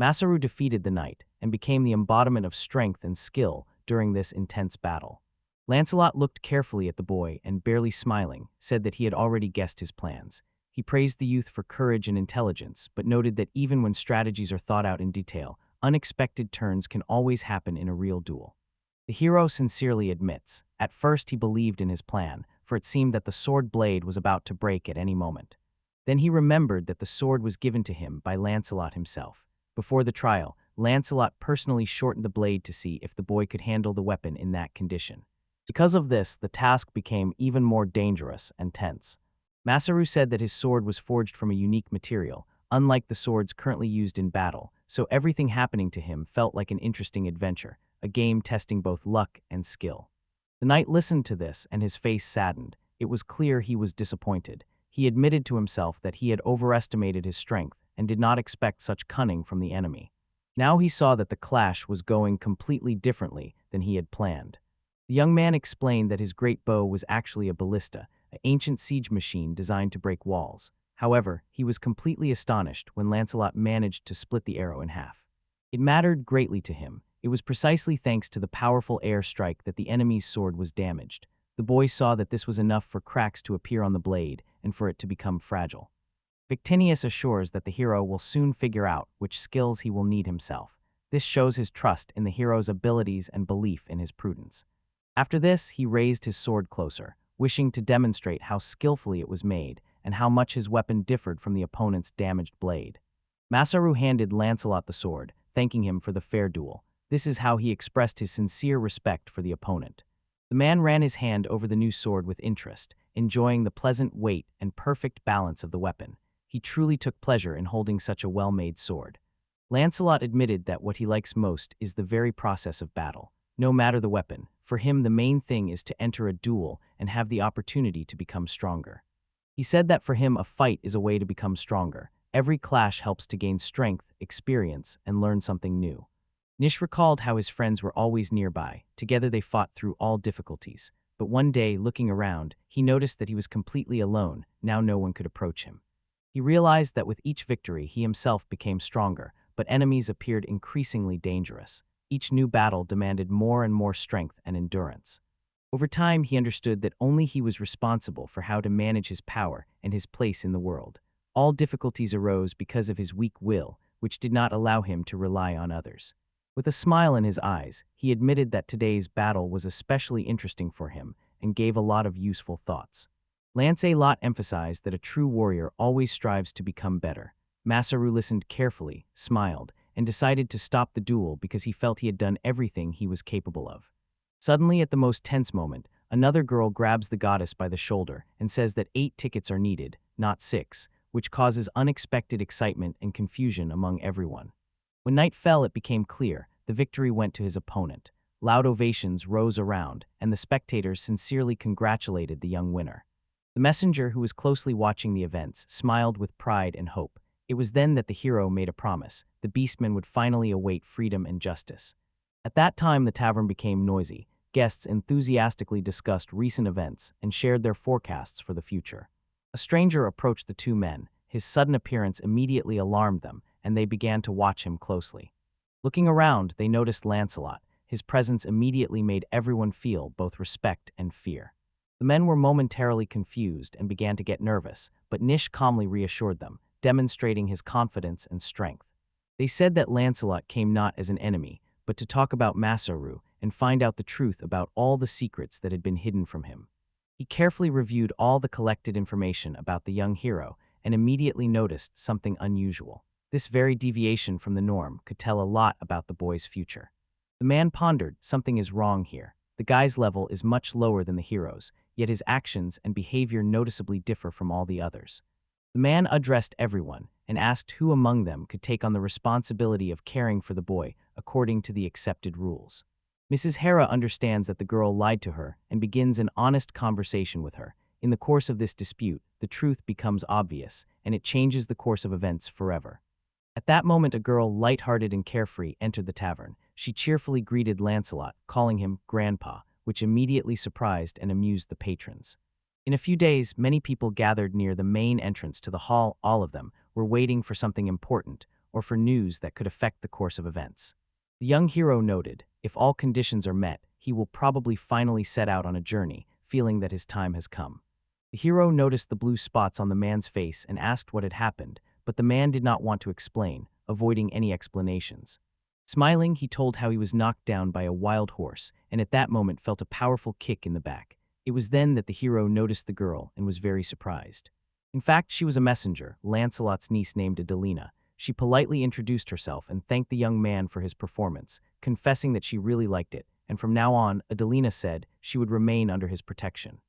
S1: Masaru defeated the knight and became the embodiment of strength and skill during this intense battle. Lancelot looked carefully at the boy and, barely smiling, said that he had already guessed his plans. He praised the youth for courage and intelligence, but noted that even when strategies are thought out in detail, unexpected turns can always happen in a real duel. The hero sincerely admits, at first he believed in his plan, for it seemed that the sword blade was about to break at any moment. Then he remembered that the sword was given to him by Lancelot himself. Before the trial, Lancelot personally shortened the blade to see if the boy could handle the weapon in that condition. Because of this, the task became even more dangerous and tense. Masaru said that his sword was forged from a unique material, unlike the swords currently used in battle, so everything happening to him felt like an interesting adventure, a game testing both luck and skill. The knight listened to this and his face saddened. It was clear he was disappointed. He admitted to himself that he had overestimated his strength and did not expect such cunning from the enemy. Now he saw that the clash was going completely differently than he had planned. The young man explained that his great bow was actually a ballista, an ancient siege machine designed to break walls. However, he was completely astonished when Lancelot managed to split the arrow in half. It mattered greatly to him. It was precisely thanks to the powerful air strike that the enemy's sword was damaged. The boy saw that this was enough for cracks to appear on the blade and for it to become fragile. Victinius assures that the hero will soon figure out which skills he will need himself. This shows his trust in the hero's abilities and belief in his prudence. After this, he raised his sword closer, wishing to demonstrate how skillfully it was made and how much his weapon differed from the opponent's damaged blade. Masaru handed Lancelot the sword, thanking him for the fair duel. This is how he expressed his sincere respect for the opponent. The man ran his hand over the new sword with interest, enjoying the pleasant weight and perfect balance of the weapon. He truly took pleasure in holding such a well-made sword. Lancelot admitted that what he likes most is the very process of battle. No matter the weapon, for him the main thing is to enter a duel and have the opportunity to become stronger. He said that for him a fight is a way to become stronger. Every clash helps to gain strength, experience, and learn something new. Nish recalled how his friends were always nearby. Together they fought through all difficulties. But one day, looking around, he noticed that he was completely alone. Now no one could approach him. He realized that with each victory he himself became stronger, but enemies appeared increasingly dangerous. Each new battle demanded more and more strength and endurance. Over time, he understood that only he was responsible for how to manage his power and his place in the world. All difficulties arose because of his weak will, which did not allow him to rely on others. With a smile in his eyes, he admitted that today's battle was especially interesting for him and gave a lot of useful thoughts. Lancelot emphasized that a true warrior always strives to become better. Masaru listened carefully, smiled, and decided to stop the duel because he felt he had done everything he was capable of. Suddenly, at the most tense moment, another girl grabs the goddess by the shoulder and says that 8 tickets are needed, not 6, which causes unexpected excitement and confusion among everyone. When night fell, it became clear the victory went to his opponent. Loud ovations rose around, and the spectators sincerely congratulated the young winner. The messenger, who was closely watching the events, smiled with pride and hope. It was then that the hero made a promise. The beastmen would finally await freedom and justice. At that time, the tavern became noisy. Guests enthusiastically discussed recent events and shared their forecasts for the future. A stranger approached the 2 men. His sudden appearance immediately alarmed them, and they began to watch him closely. Looking around, they noticed Lancelot. His presence immediately made everyone feel both respect and fear. The men were momentarily confused and began to get nervous, but Nish calmly reassured them, demonstrating his confidence and strength. They said that Lancelot came not as an enemy, but to talk about Masaru and find out the truth about all the secrets that had been hidden from him. He carefully reviewed all the collected information about the young hero and immediately noticed something unusual. This very deviation from the norm could tell a lot about the boy's future. The man pondered, something is wrong here. The guy's level is much lower than the hero's, yet his actions and behavior noticeably differ from all the others. The man addressed everyone and asked who among them could take on the responsibility of caring for the boy according to the accepted rules. Mrs. Hera understands that the girl lied to her and begins an honest conversation with her. In the course of this dispute, the truth becomes obvious, and it changes the course of events forever. At that moment, a girl, light-hearted and carefree, entered the tavern. She cheerfully greeted Lancelot, calling him Grandpa, which immediately surprised and amused the patrons. In a few days, many people gathered near the main entrance to the hall. All of them were waiting for something important or for news that could affect the course of events. The young hero noted, if all conditions are met, he will probably finally set out on a journey, feeling that his time has come. The hero noticed the blue spots on the man's face and asked what had happened, but the man did not want to explain, avoiding any explanations. Smiling, he told how he was knocked down by a wild horse, and at that moment felt a powerful kick in the back. It was then that the hero noticed the girl and was very surprised. In fact, she was a messenger, Lancelot's niece named Adelina. She politely introduced herself and thanked the young man for his performance, confessing that she really liked it, and from now on, Adelina said she would remain under his protection.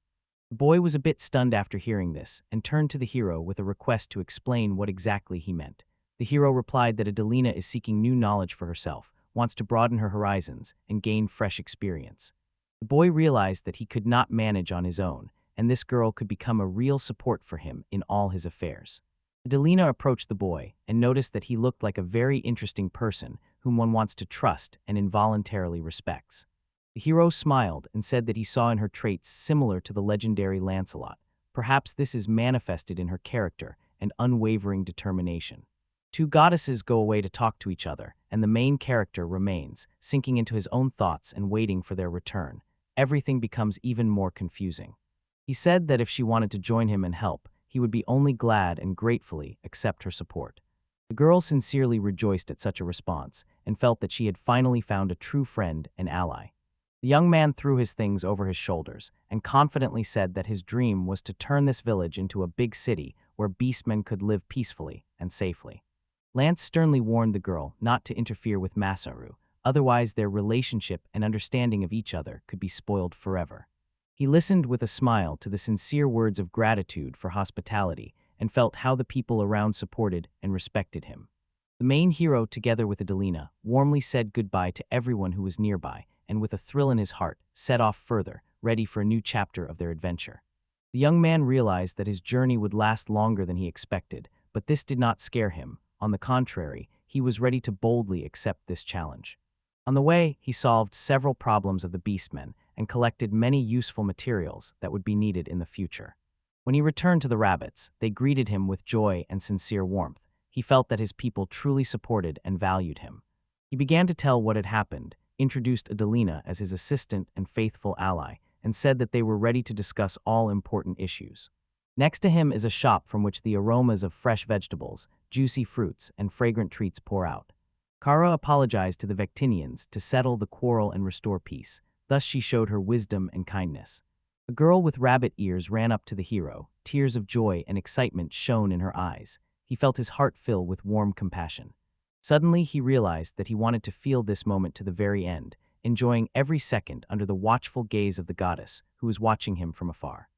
S1: The boy was a bit stunned after hearing this and turned to the hero with a request to explain what exactly he meant. The hero replied that Adelina is seeking new knowledge for herself, wants to broaden her horizons, and gain fresh experience. The boy realized that he could not manage on his own, and this girl could become a real support for him in all his affairs. Adelina approached the boy and noticed that he looked like a very interesting person whom one wants to trust and involuntarily respects. The hero smiled and said that he saw in her traits similar to the legendary Lancelot. Perhaps this is manifested in her character and unwavering determination. Two goddesses go away to talk to each other, and the main character remains, sinking into his own thoughts and waiting for their return. Everything becomes even more confusing. He said that if she wanted to join him and help, he would be only glad and gratefully accept her support. The girl sincerely rejoiced at such a response and felt that she had finally found a true friend and ally. The young man threw his things over his shoulders and confidently said that his dream was to turn this village into a big city where beastmen could live peacefully and safely. Lance sternly warned the girl not to interfere with Masaru, otherwise their relationship and understanding of each other could be spoiled forever. He listened with a smile to the sincere words of gratitude for hospitality and felt how the people around supported and respected him. The main hero, together with Adelina, warmly said goodbye to everyone who was nearby and with a thrill in his heart, set off further, ready for a new chapter of their adventure. The young man realized that his journey would last longer than he expected, but this did not scare him. On the contrary, he was ready to boldly accept this challenge. On the way, he solved several problems of the beastmen and collected many useful materials that would be needed in the future. When he returned to the rabbits, they greeted him with joy and sincere warmth. He felt that his people truly supported and valued him. He began to tell what had happened, introduced Adelina as his assistant and faithful ally, and said that they were ready to discuss all important issues. Next to him is a shop from which the aromas of fresh vegetables, juicy fruits, and fragrant treats pour out. Kara apologized to the Vectinians to settle the quarrel and restore peace. Thus she showed her wisdom and kindness. A girl with rabbit ears ran up to the hero. Tears of joy and excitement shone in her eyes. He felt his heart fill with warm compassion. Suddenly he realized that he wanted to feel this moment to the very end, enjoying every second under the watchful gaze of the goddess, who was watching him from afar.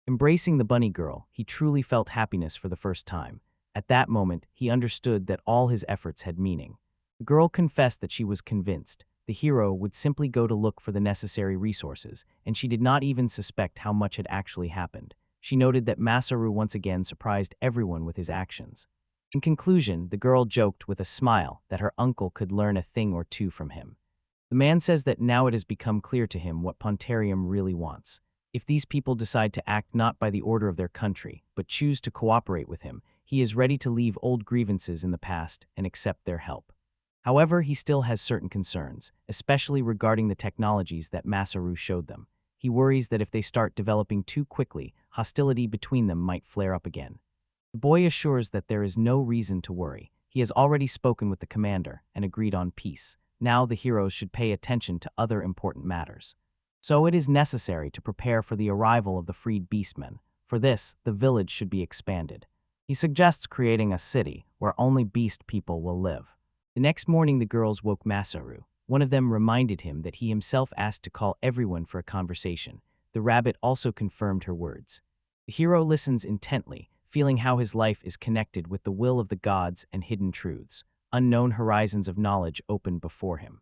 S1: Embracing the bunny girl, he truly felt happiness for the first time. At that moment, he understood that all his efforts had meaning. The girl confessed that she was convinced the hero would simply go to look for the necessary resources, and she did not even suspect how much had actually happened. She noted that Masaru once again surprised everyone with his actions. In conclusion, the girl joked with a smile that her uncle could learn a thing or two from him. The man says that now it has become clear to him what Petarium really wants. If these people decide to act not by the order of their country, but choose to cooperate with him, he is ready to leave old grievances in the past and accept their help. However, he still has certain concerns, especially regarding the technologies that Masaru showed them. He worries that if they start developing too quickly, hostility between them might flare up again. The boy assures that there is no reason to worry. He has already spoken with the commander and agreed on peace. Now the heroes should pay attention to other important matters. So it is necessary to prepare for the arrival of the freed beastmen. For this, the village should be expanded. He suggests creating a city where only beast people will live. The next morning the girls woke Masaru. One of them reminded him that he himself asked to call everyone for a conversation. The rabbit also confirmed her words. The hero listens intently, feeling how his life is connected with the will of the gods and hidden truths. Unknown horizons of knowledge open before him.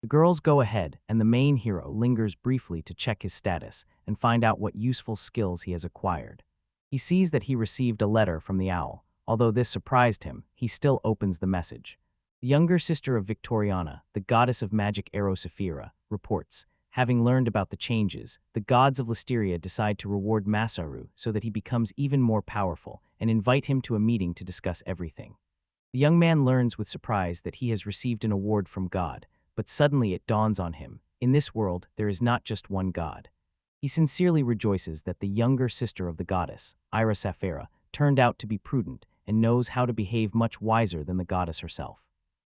S1: The girls go ahead, and the main hero lingers briefly to check his status and find out what useful skills he has acquired. He sees that he received a letter from the owl. Although this surprised him, he still opens the message. The younger sister of Victoriana, the goddess of magic Erosophira, reports, having learned about the changes, the gods of Listeria decide to reward Masaru so that he becomes even more powerful and invite him to a meeting to discuss everything. The young man learns with surprise that he has received an award from God, but suddenly it dawns on him, in this world there is not just one God. He sincerely rejoices that the younger sister of the goddess, Irisaphira, turned out to be prudent and knows how to behave much wiser than the goddess herself.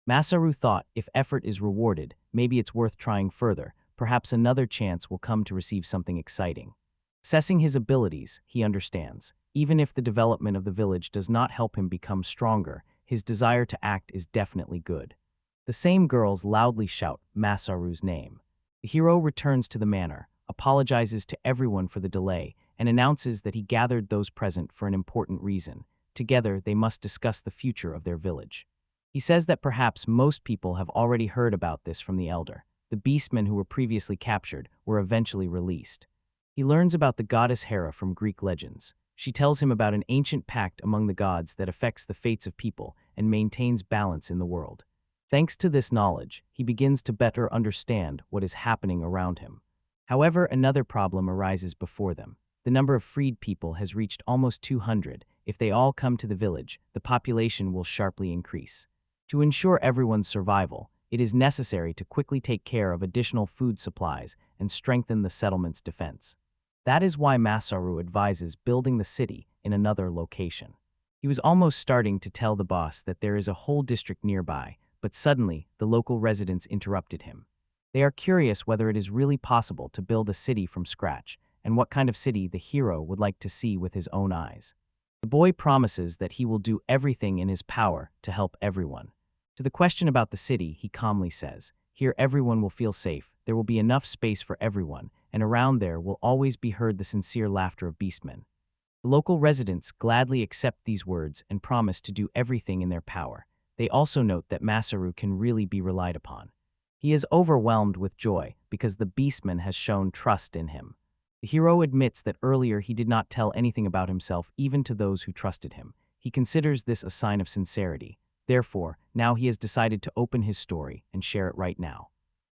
S1: Masaru thought, if effort is rewarded, maybe it's worth trying further, perhaps another chance will come to receive something exciting. Assessing his abilities, he understands, even if the development of the village does not help him become stronger, his desire to act is definitely good. The same girls loudly shout Masaru's name. The hero returns to the manor, apologizes to everyone for the delay, and announces that he gathered those present for an important reason. Together, they must discuss the future of their village. He says that perhaps most people have already heard about this from the elder. The beastmen who were previously captured were eventually released. He learns about the goddess Hera from Greek legends. She tells him about an ancient pact among the gods that affects the fates of people and maintains balance in the world. Thanks to this knowledge, he begins to better understand what is happening around him. However, another problem arises before them. The number of freed people has reached almost 200. If they all come to the village, the population will sharply increase. To ensure everyone's survival, it is necessary to quickly take care of additional food supplies and strengthen the settlement's defense. That is why Masaru advises building the city in another location. He was almost starting to tell the boss that there is a whole district nearby, but suddenly, the local residents interrupted him. They are curious whether it is really possible to build a city from scratch, and what kind of city the hero would like to see with his own eyes. The boy promises that he will do everything in his power to help everyone. To the question about the city, he calmly says, "Here everyone will feel safe, there will be enough space for everyone, and around there will always be heard the sincere laughter of beastmen." The local residents gladly accept these words and promise to do everything in their power. They also note that Masaru can really be relied upon. He is overwhelmed with joy because the beastman has shown trust in him. The hero admits that earlier he did not tell anything about himself even to those who trusted him. He considers this a sign of sincerity. Therefore, now he has decided to open his story and share it right now.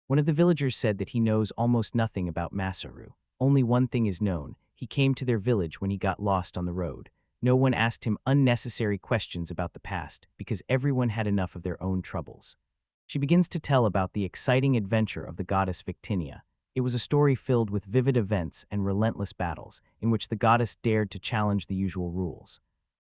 S1: One of the villagers said that he knows almost nothing about Masaru. Only one thing is known: he came to their village when he got lost on the road. No one asked him unnecessary questions about the past because everyone had enough of their own troubles. She begins to tell about the exciting adventure of the goddess Victinia. It was a story filled with vivid events and relentless battles, in which the goddess dared to challenge the usual rules.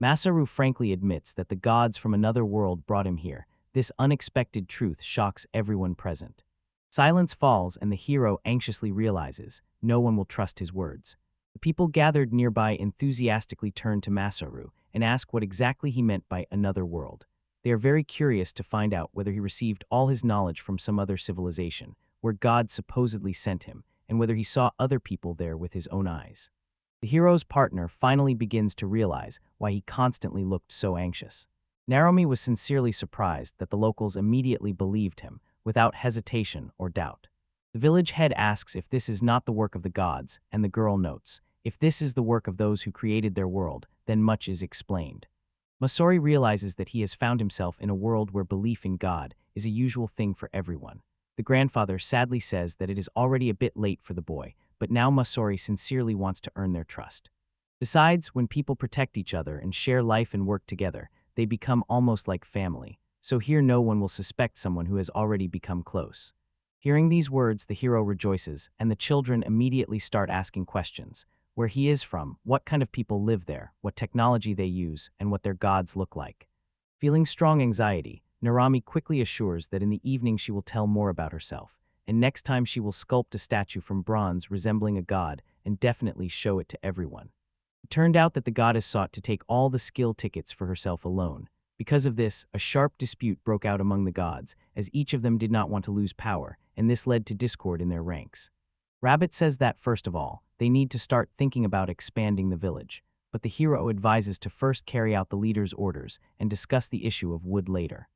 S1: Masaru frankly admits that the gods from another world brought him here. This unexpected truth shocks everyone present. Silence falls, and the hero anxiously realizes no one will trust his words. The people gathered nearby enthusiastically turn to Masaru and ask what exactly he meant by another world. They are very curious to find out whether he received all his knowledge from some other civilization, where God supposedly sent him, and whether he saw other people there with his own eyes. The hero's partner finally begins to realize why he constantly looked so anxious. Naomi was sincerely surprised that the locals immediately believed him, without hesitation or doubt. The village head asks if this is not the work of the gods, and the girl notes, if this is the work of those who created their world, then much is explained. Masori realizes that he has found himself in a world where belief in God is a usual thing for everyone. The grandfather sadly says that it is already a bit late for the boy, but now Masori sincerely wants to earn their trust. Besides, when people protect each other and share life and work together, they become almost like family. So here no one will suspect someone who has already become close. Hearing these words, the hero rejoices, and the children immediately start asking questions: where he is from, what kind of people live there, what technology they use, and what their gods look like. Feeling strong anxiety, Narami quickly assures that in the evening she will tell more about herself, and next time she will sculpt a statue from bronze resembling a god and definitely show it to everyone. It turned out that the goddess sought to take all the skill tickets for herself alone. Because of this, a sharp dispute broke out among the gods, as each of them did not want to lose power, and this led to discord in their ranks. Rabbit says that, first of all, they need to start thinking about expanding the village, but the hero advises to first carry out the leader's orders and discuss the issue of wood later.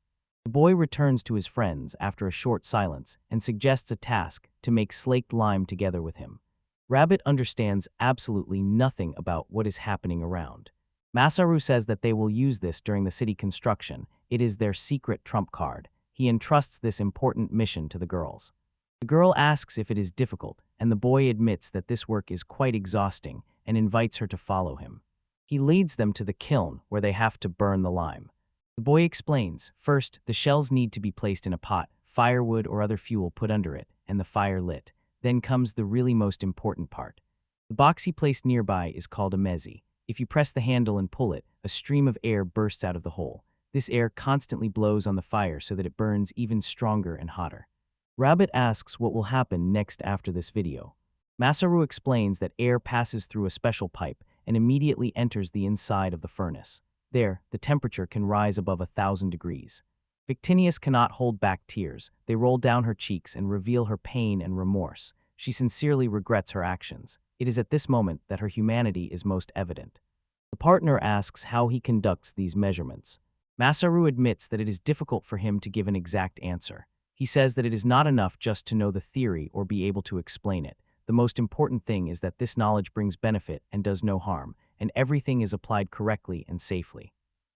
S1: The boy returns to his friends after a short silence and suggests a task to make slaked lime together with him. Rabbit understands absolutely nothing about what is happening around. Masaru says that they will use this during the city construction. It is their secret trump card. He entrusts this important mission to the girls. The girl asks if it is difficult, and the boy admits that this work is quite exhausting and invites her to follow him. He leads them to the kiln where they have to burn the lime. The boy explains, first, the shells need to be placed in a pot, firewood or other fuel put under it, and the fire lit. Then comes the really most important part. The box he placed nearby is called a mezi. If you press the handle and pull it, a stream of air bursts out of the hole. This air constantly blows on the fire so that it burns even stronger and hotter. Rabbit asks what will happen next after this video. Masaru explains that air passes through a special pipe and immediately enters the inside of the furnace. There, the temperature can rise above 1,000 degrees. Victinius cannot hold back tears. They roll down her cheeks and reveal her pain and remorse. She sincerely regrets her actions. It is at this moment that her humanity is most evident. The partner asks how he conducts these measurements. Masaru admits that it is difficult for him to give an exact answer. He says that it is not enough just to know the theory or be able to explain it. The most important thing is that this knowledge brings benefit and does no harm, and everything is applied correctly and safely.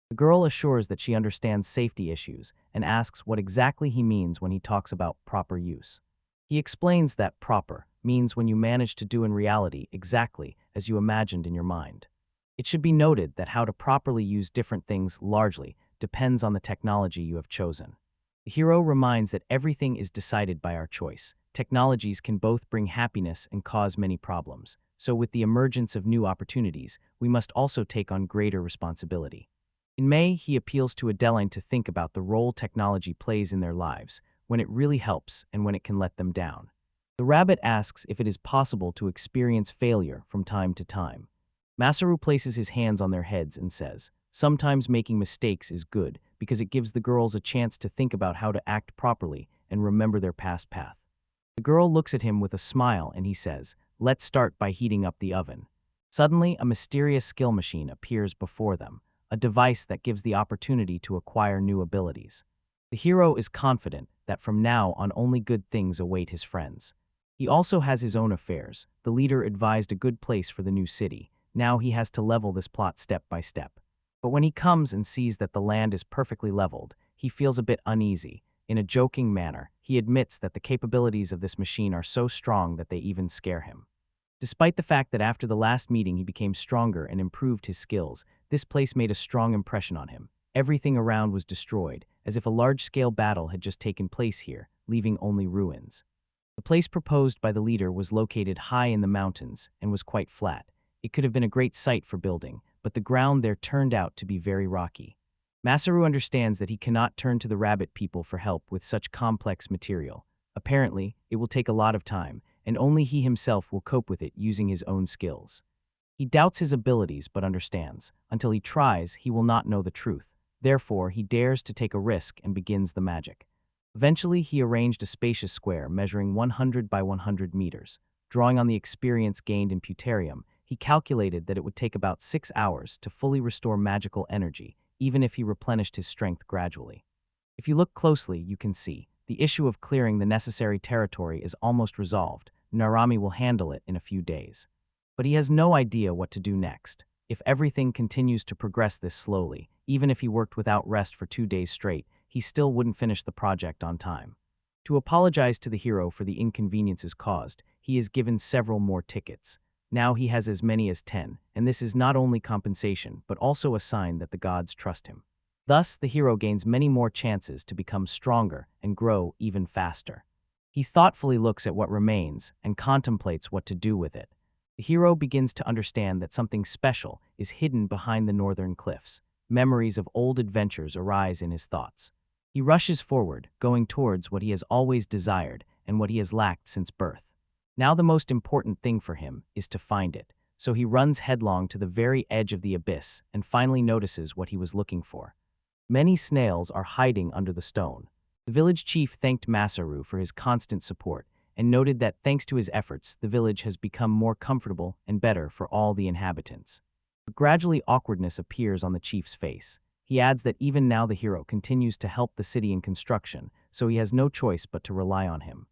S1: The girl assures that she understands safety issues and asks what exactly he means when he talks about proper use. He explains that proper means when you manage to do in reality exactly as you imagined in your mind. It should be noted that how to properly use different things largely depends on the technology you have chosen. The hero reminds that everything is decided by our choice. Technologies can both bring happiness and cause many problems. So with the emergence of new opportunities, we must also take on greater responsibility. In May, he appeals to Adeline to think about the role technology plays in their lives, when it really helps and when it can let them down. The rabbit asks if it is possible to experience failure from time to time. Masaru places his hands on their heads and says, sometimes making mistakes is good because it gives the girls a chance to think about how to act properly and remember their past path. The girl looks at him with a smile and he says, let's start by heating up the oven. Suddenly, a mysterious skill machine appears before them, a device that gives the opportunity to acquire new abilities. The hero is confident that from now on only good things await his friends. He also has his own affairs. The leader advised a good place for the new city. Now he has to level this plot step by step. But when he comes and sees that the land is perfectly leveled, he feels a bit uneasy. In a joking manner, he admits that the capabilities of this machine are so strong that they even scare him. Despite the fact that after the last meeting he became stronger and improved his skills, this place made a strong impression on him. Everything around was destroyed, as if a large-scale battle had just taken place here, leaving only ruins. The place proposed by the leader was located high in the mountains and was quite flat. It could have been a great site for building, but the ground there turned out to be very rocky. Masaru understands that he cannot turn to the rabbit people for help with such complex material. Apparently, it will take a lot of time, and only he himself will cope with it using his own skills. He doubts his abilities but understands. Until he tries, he will not know the truth. Therefore, he dares to take a risk and begins the magic. Eventually, he arranged a spacious square measuring 100 by 100 meters. Drawing on the experience gained in Petarium, he calculated that it would take about 6 hours to fully restore magical energy, even if he replenished his strength gradually. If you look closely, you can see the issue of clearing the necessary territory is almost resolved. Narami will handle it in a few days. But he has no idea what to do next. If everything continues to progress this slowly, even if he worked without rest for 2 days straight, he still wouldn't finish the project on time. To apologize to the hero for the inconveniences caused, he is given several more tickets. Now he has as many as 10, and this is not only compensation, but also a sign that the gods trust him. Thus, the hero gains many more chances to become stronger and grow even faster. He thoughtfully looks at what remains and contemplates what to do with it. The hero begins to understand that something special is hidden behind the northern cliffs. Memories of old adventures arise in his thoughts. He rushes forward, going towards what he has always desired and what he has lacked since birth. Now the most important thing for him is to find it, so he runs headlong to the very edge of the abyss and finally notices what he was looking for. Many snails are hiding under the stone. The village chief thanked Masaru for his constant support and noted that thanks to his efforts, the village has become more comfortable and better for all the inhabitants. But gradually awkwardness appears on the chief's face. He adds that even now the hero continues to help the city in construction, so he has no choice but to rely on him.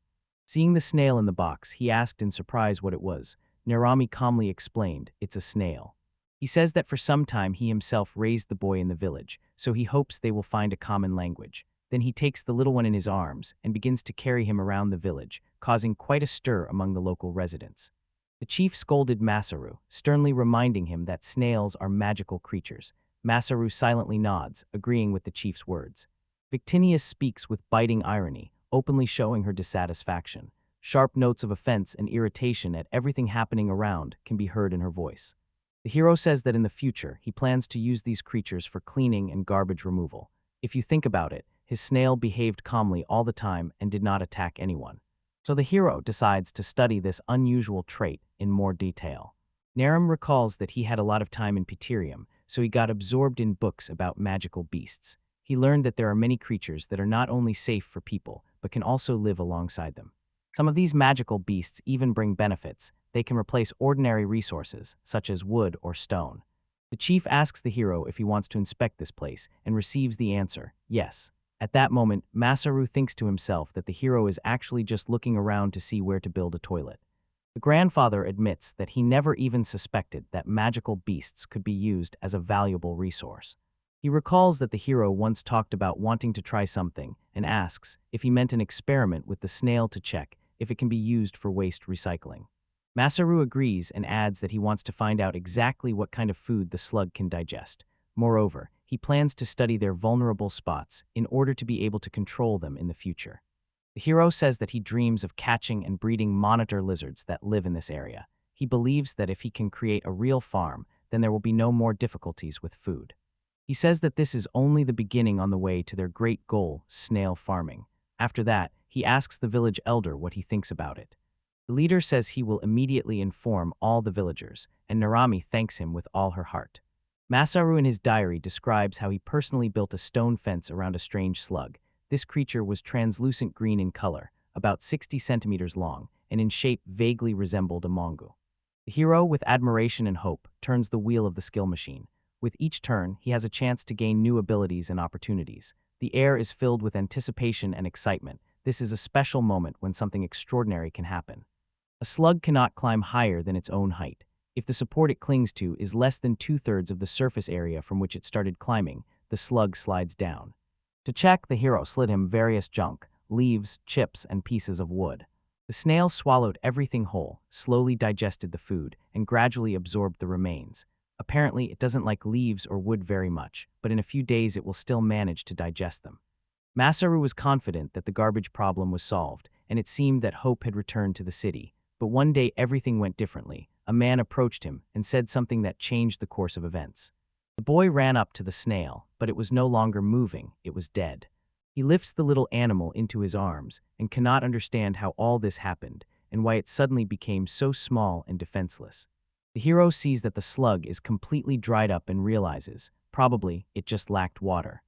S1: Seeing the snail in the box, he asked in surprise what it was. Narami calmly explained, "It's a snail." He says that for some time he himself raised the boy in the village, so he hopes they will find a common language. Then he takes the little one in his arms and begins to carry him around the village, causing quite a stir among the local residents. The chief scolded Masaru, sternly reminding him that snails are magical creatures. Masaru silently nods, agreeing with the chief's words. Victinius speaks with biting irony, openly showing her dissatisfaction. Sharp notes of offense and irritation at everything happening around can be heard in her voice. The hero says that in the future, he plans to use these creatures for cleaning and garbage removal. If you think about it, his snail behaved calmly all the time and did not attack anyone. So the hero decides to study this unusual trait in more detail. Naram recalls that he had a lot of time in Petarium, so he got absorbed in books about magical beasts. He learned that there are many creatures that are not only safe for people, but can also live alongside them. Some of these magical beasts even bring benefits. They can replace ordinary resources, such as wood or stone. The chief asks the hero if he wants to inspect this place and receives the answer, yes. At that moment, Masaru thinks to himself that the hero is actually just looking around to see where to build a toilet. The grandfather admits that he never even suspected that magical beasts could be used as a valuable resource. He recalls that the hero once talked about wanting to try something and asks if he meant an experiment with the snail to check if it can be used for waste recycling. Masaru agrees and adds that he wants to find out exactly what kind of food the slug can digest. Moreover, he plans to study their vulnerable spots in order to be able to control them in the future. The hero says that he dreams of catching and breeding monitor lizards that live in this area. He believes that if he can create a real farm, then there will be no more difficulties with food. He says that this is only the beginning on the way to their great goal, snail farming. After that, he asks the village elder what he thinks about it. The leader says he will immediately inform all the villagers, and Narami thanks him with all her heart. Masaru in his diary describes how he personally built a stone fence around a strange slug. This creature was translucent green in color, about 60 centimeters long, and in shape vaguely resembled a mongoose. The hero, with admiration and hope, turns the wheel of the skill machine. With each turn, he has a chance to gain new abilities and opportunities. The air is filled with anticipation and excitement. This is a special moment when something extraordinary can happen. A slug cannot climb higher than its own height. If the support it clings to is less than 2/3 of the surface area from which it started climbing, the slug slides down. To check, the hero slid him various junk, leaves, chips, and pieces of wood. The snail swallowed everything whole, slowly digested the food, and gradually absorbed the remains. Apparently, it doesn't like leaves or wood very much, but in a few days it will still manage to digest them. Masaru was confident that the garbage problem was solved, and it seemed that hope had returned to the city. But one day everything went differently. A man approached him and said something that changed the course of events. The boy ran up to the snail, but it was no longer moving, it was dead. He lifts the little animal into his arms and cannot understand how all this happened and why it suddenly became so small and defenseless. The hero sees that the slug is completely dried up and realizes, probably, it just lacked water.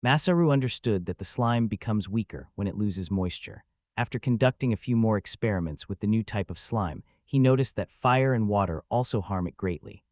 S1: Masaru understood that the slime becomes weaker when it loses moisture. After conducting a few more experiments with the new type of slime, he noticed that fire and water also harm it greatly.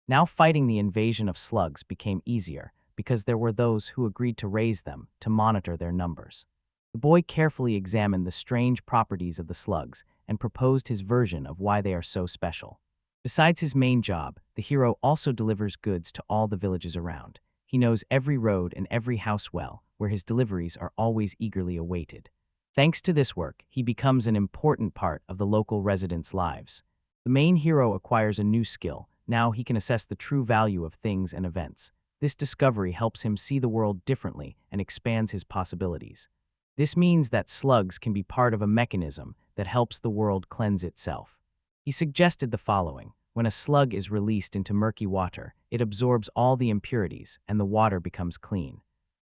S1: Now fighting the invasion of slugs became easier because there were those who agreed to raise them to monitor their numbers. The boy carefully examined the strange properties of the slugs and proposed his version of why they are so special. Besides his main job, the hero also delivers goods to all the villages around. He knows every road and every house well, where his deliveries are always eagerly awaited. Thanks to this work, he becomes an important part of the local residents' lives. The main hero acquires a new skill. Now he can assess the true value of things and events. This discovery helps him see the world differently and expands his possibilities. This means that slugs can be part of a mechanism that helps the world cleanse itself. He suggested the following. When a slug is released into murky water, it absorbs all the impurities and the water becomes clean.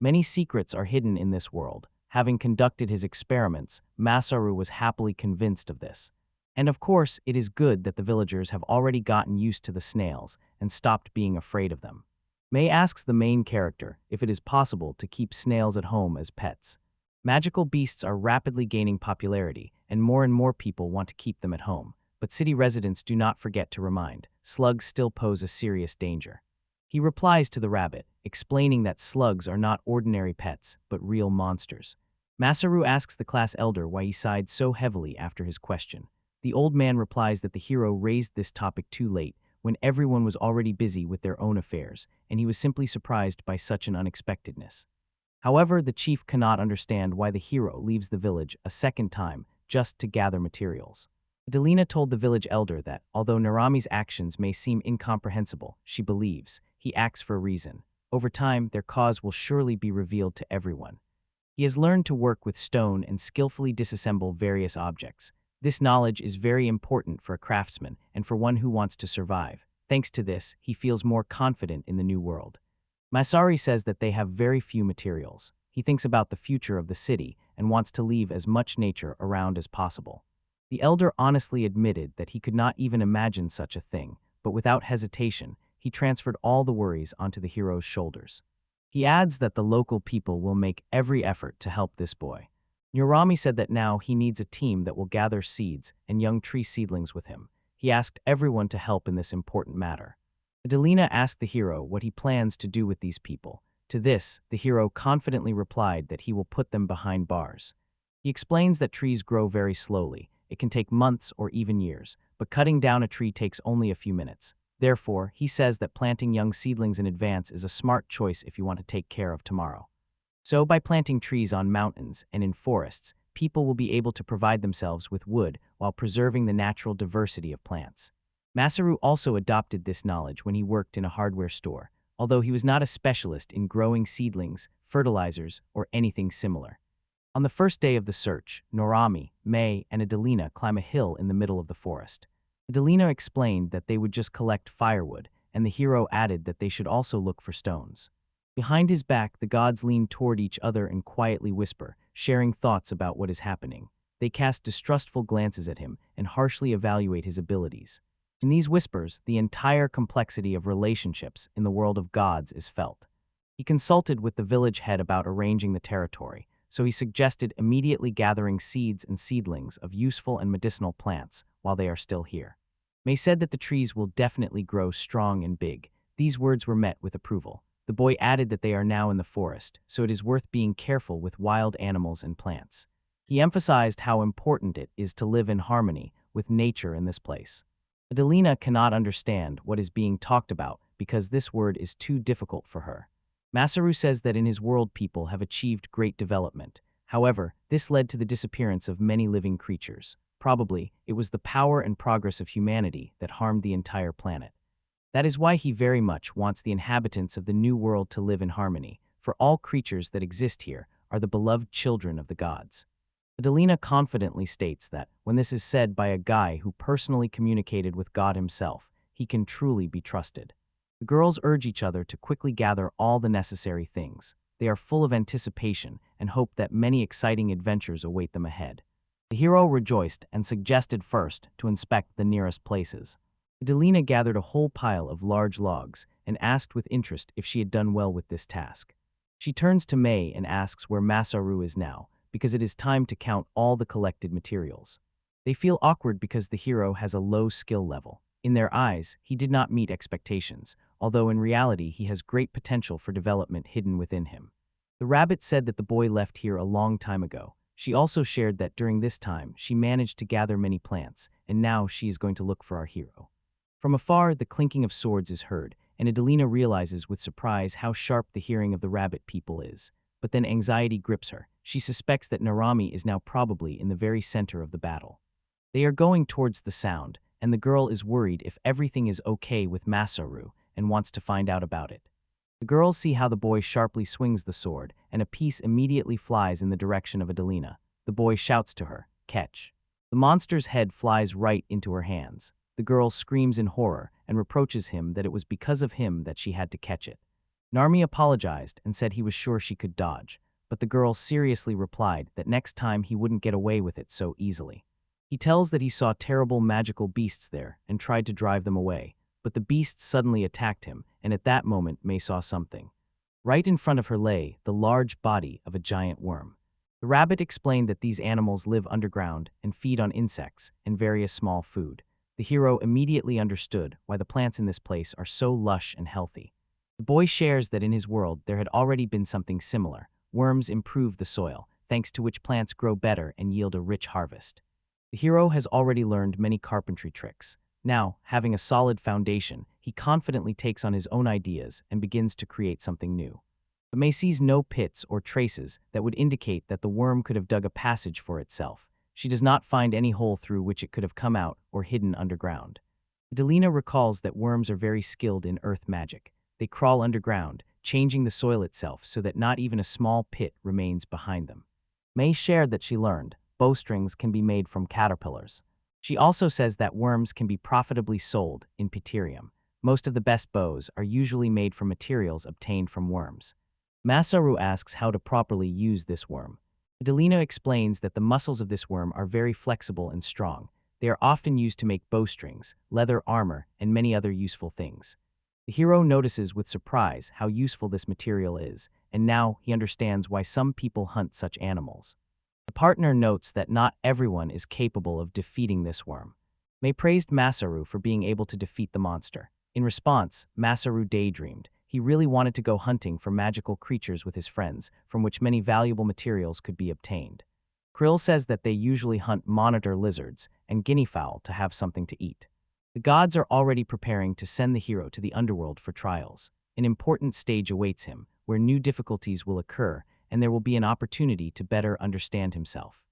S1: Many secrets are hidden in this world. Having conducted his experiments, Masaru was happily convinced of this. And of course, it is good that the villagers have already gotten used to the snails and stopped being afraid of them. May asks the main character if it is possible to keep snails at home as pets. Magical beasts are rapidly gaining popularity, and more people want to keep them at home. But city residents do not forget to remind, slugs still pose a serious danger. He replies to the rabbit, explaining that slugs are not ordinary pets, but real monsters. Masaru asks the class elder why he sighed so heavily after his question. The old man replies that the hero raised this topic too late, when everyone was already busy with their own affairs, and he was simply surprised by such an unexpectedness. However, the chief cannot understand why the hero leaves the village a second time just to gather materials. Adelina told the village elder that, although Narami's actions may seem incomprehensible, she believes he acts for a reason. Over time, their cause will surely be revealed to everyone. He has learned to work with stone and skillfully disassemble various objects. This knowledge is very important for a craftsman and for one who wants to survive. Thanks to this, he feels more confident in the new world. Masari says that they have very few materials. He thinks about the future of the city and wants to leave as much nature around as possible. The elder honestly admitted that he could not even imagine such a thing, but without hesitation, he transferred all the worries onto the hero's shoulders. He adds that the local people will make every effort to help this boy. Narami said that now he needs a team that will gather seeds and young tree seedlings with him. He asked everyone to help in this important matter. Adelina asked the hero what he plans to do with these people. To this, the hero confidently replied that he will put them behind bars. He explains that trees grow very slowly. It can take months or even years, but cutting down a tree takes only a few minutes. Therefore, he says that planting young seedlings in advance is a smart choice if you want to take care of tomorrow. So by planting trees on mountains and in forests, people will be able to provide themselves with wood while preserving the natural diversity of plants. Masaru also adopted this knowledge when he worked in a hardware store, although he was not a specialist in growing seedlings, fertilizers, or anything similar. On the first day of the search, Norami, May, and Adelina climb a hill in the middle of the forest. Adelina explained that they would just collect firewood, and the hero added that they should also look for stones. Behind his back, the gods lean toward each other and quietly whisper, sharing thoughts about what is happening. They cast distrustful glances at him and harshly evaluate his abilities. In these whispers, the entire complexity of relationships in the world of gods is felt. He consulted with the village head about arranging the territory, so he suggested immediately gathering seeds and seedlings of useful and medicinal plants while they are still here. May said that the trees will definitely grow strong and big. These words were met with approval. The boy added that they are now in the forest, so it is worth being careful with wild animals and plants. He emphasized how important it is to live in harmony with nature in this place. Adelina cannot understand what is being talked about because this word is too difficult for her. Masaru says that in his world people have achieved great development. However, this led to the disappearance of many living creatures. Probably, it was the power and progress of humanity that harmed the entire planet. That is why he very much wants the inhabitants of the new world to live in harmony, for all creatures that exist here are the beloved children of the gods. Adelina confidently states that, when this is said by a guy who personally communicated with God himself, he can truly be trusted. The girls urge each other to quickly gather all the necessary things. They are full of anticipation and hope that many exciting adventures await them ahead. The hero rejoiced and suggested first to inspect the nearest places. Adelina gathered a whole pile of large logs and asked with interest if she had done well with this task. She turns to May and asks where Masaru is now, because it is time to count all the collected materials. They feel awkward because the hero has a low skill level. In their eyes, he did not meet expectations, although in reality he has great potential for development hidden within him. The rabbit said that the boy left here a long time ago. She also shared that during this time she managed to gather many plants, and now she is going to look for our hero. From afar, the clinking of swords is heard, and Adelina realizes with surprise how sharp the hearing of the rabbit people is. But then anxiety grips her. She suspects that Narami is now probably in the very center of the battle. They are going towards the sound, and the girl is worried if everything is okay with Masaru and wants to find out about it. The girls see how the boy sharply swings the sword, and a piece immediately flies in the direction of Adelina. The boy shouts to her, "Catch." The monster's head flies right into her hands. The girl screams in horror and reproaches him that it was because of him that she had to catch it. Narmi apologized and said he was sure she could dodge, but the girl seriously replied that next time he wouldn't get away with it so easily. He tells that he saw terrible magical beasts there and tried to drive them away, but the beasts suddenly attacked him, and at that moment May saw something. Right in front of her lay the large body of a giant worm. The rabbit explained that these animals live underground and feed on insects and various small food. The hero immediately understood why the plants in this place are so lush and healthy. The boy shares that in his world there had already been something similar. Worms improve the soil, thanks to which plants grow better and yield a rich harvest. The hero has already learned many carpentry tricks. Now, having a solid foundation, he confidently takes on his own ideas and begins to create something new. But May sees no pits or traces that would indicate that the worm could have dug a passage for itself. She does not find any hole through which it could have come out or hidden underground. Adelina recalls that worms are very skilled in earth magic. They crawl underground, changing the soil itself so that not even a small pit remains behind them. May shared that she learned bowstrings can be made from caterpillars. She also says that worms can be profitably sold in Petarium. Most of the best bows are usually made from materials obtained from worms. Masaru asks how to properly use this worm. Adelina explains that the muscles of this worm are very flexible and strong. They are often used to make bowstrings, leather armor, and many other useful things. The hero notices with surprise how useful this material is, and now he understands why some people hunt such animals. The partner notes that not everyone is capable of defeating this worm. May praised Masaru for being able to defeat the monster. In response, Masaru daydreamed. He really wanted to go hunting for magical creatures with his friends, from which many valuable materials could be obtained. Krill says that they usually hunt monitor lizards and guinea fowl to have something to eat. The gods are already preparing to send the hero to the underworld for trials. An important stage awaits him, where new difficulties will occur, and there will be an opportunity to better understand himself.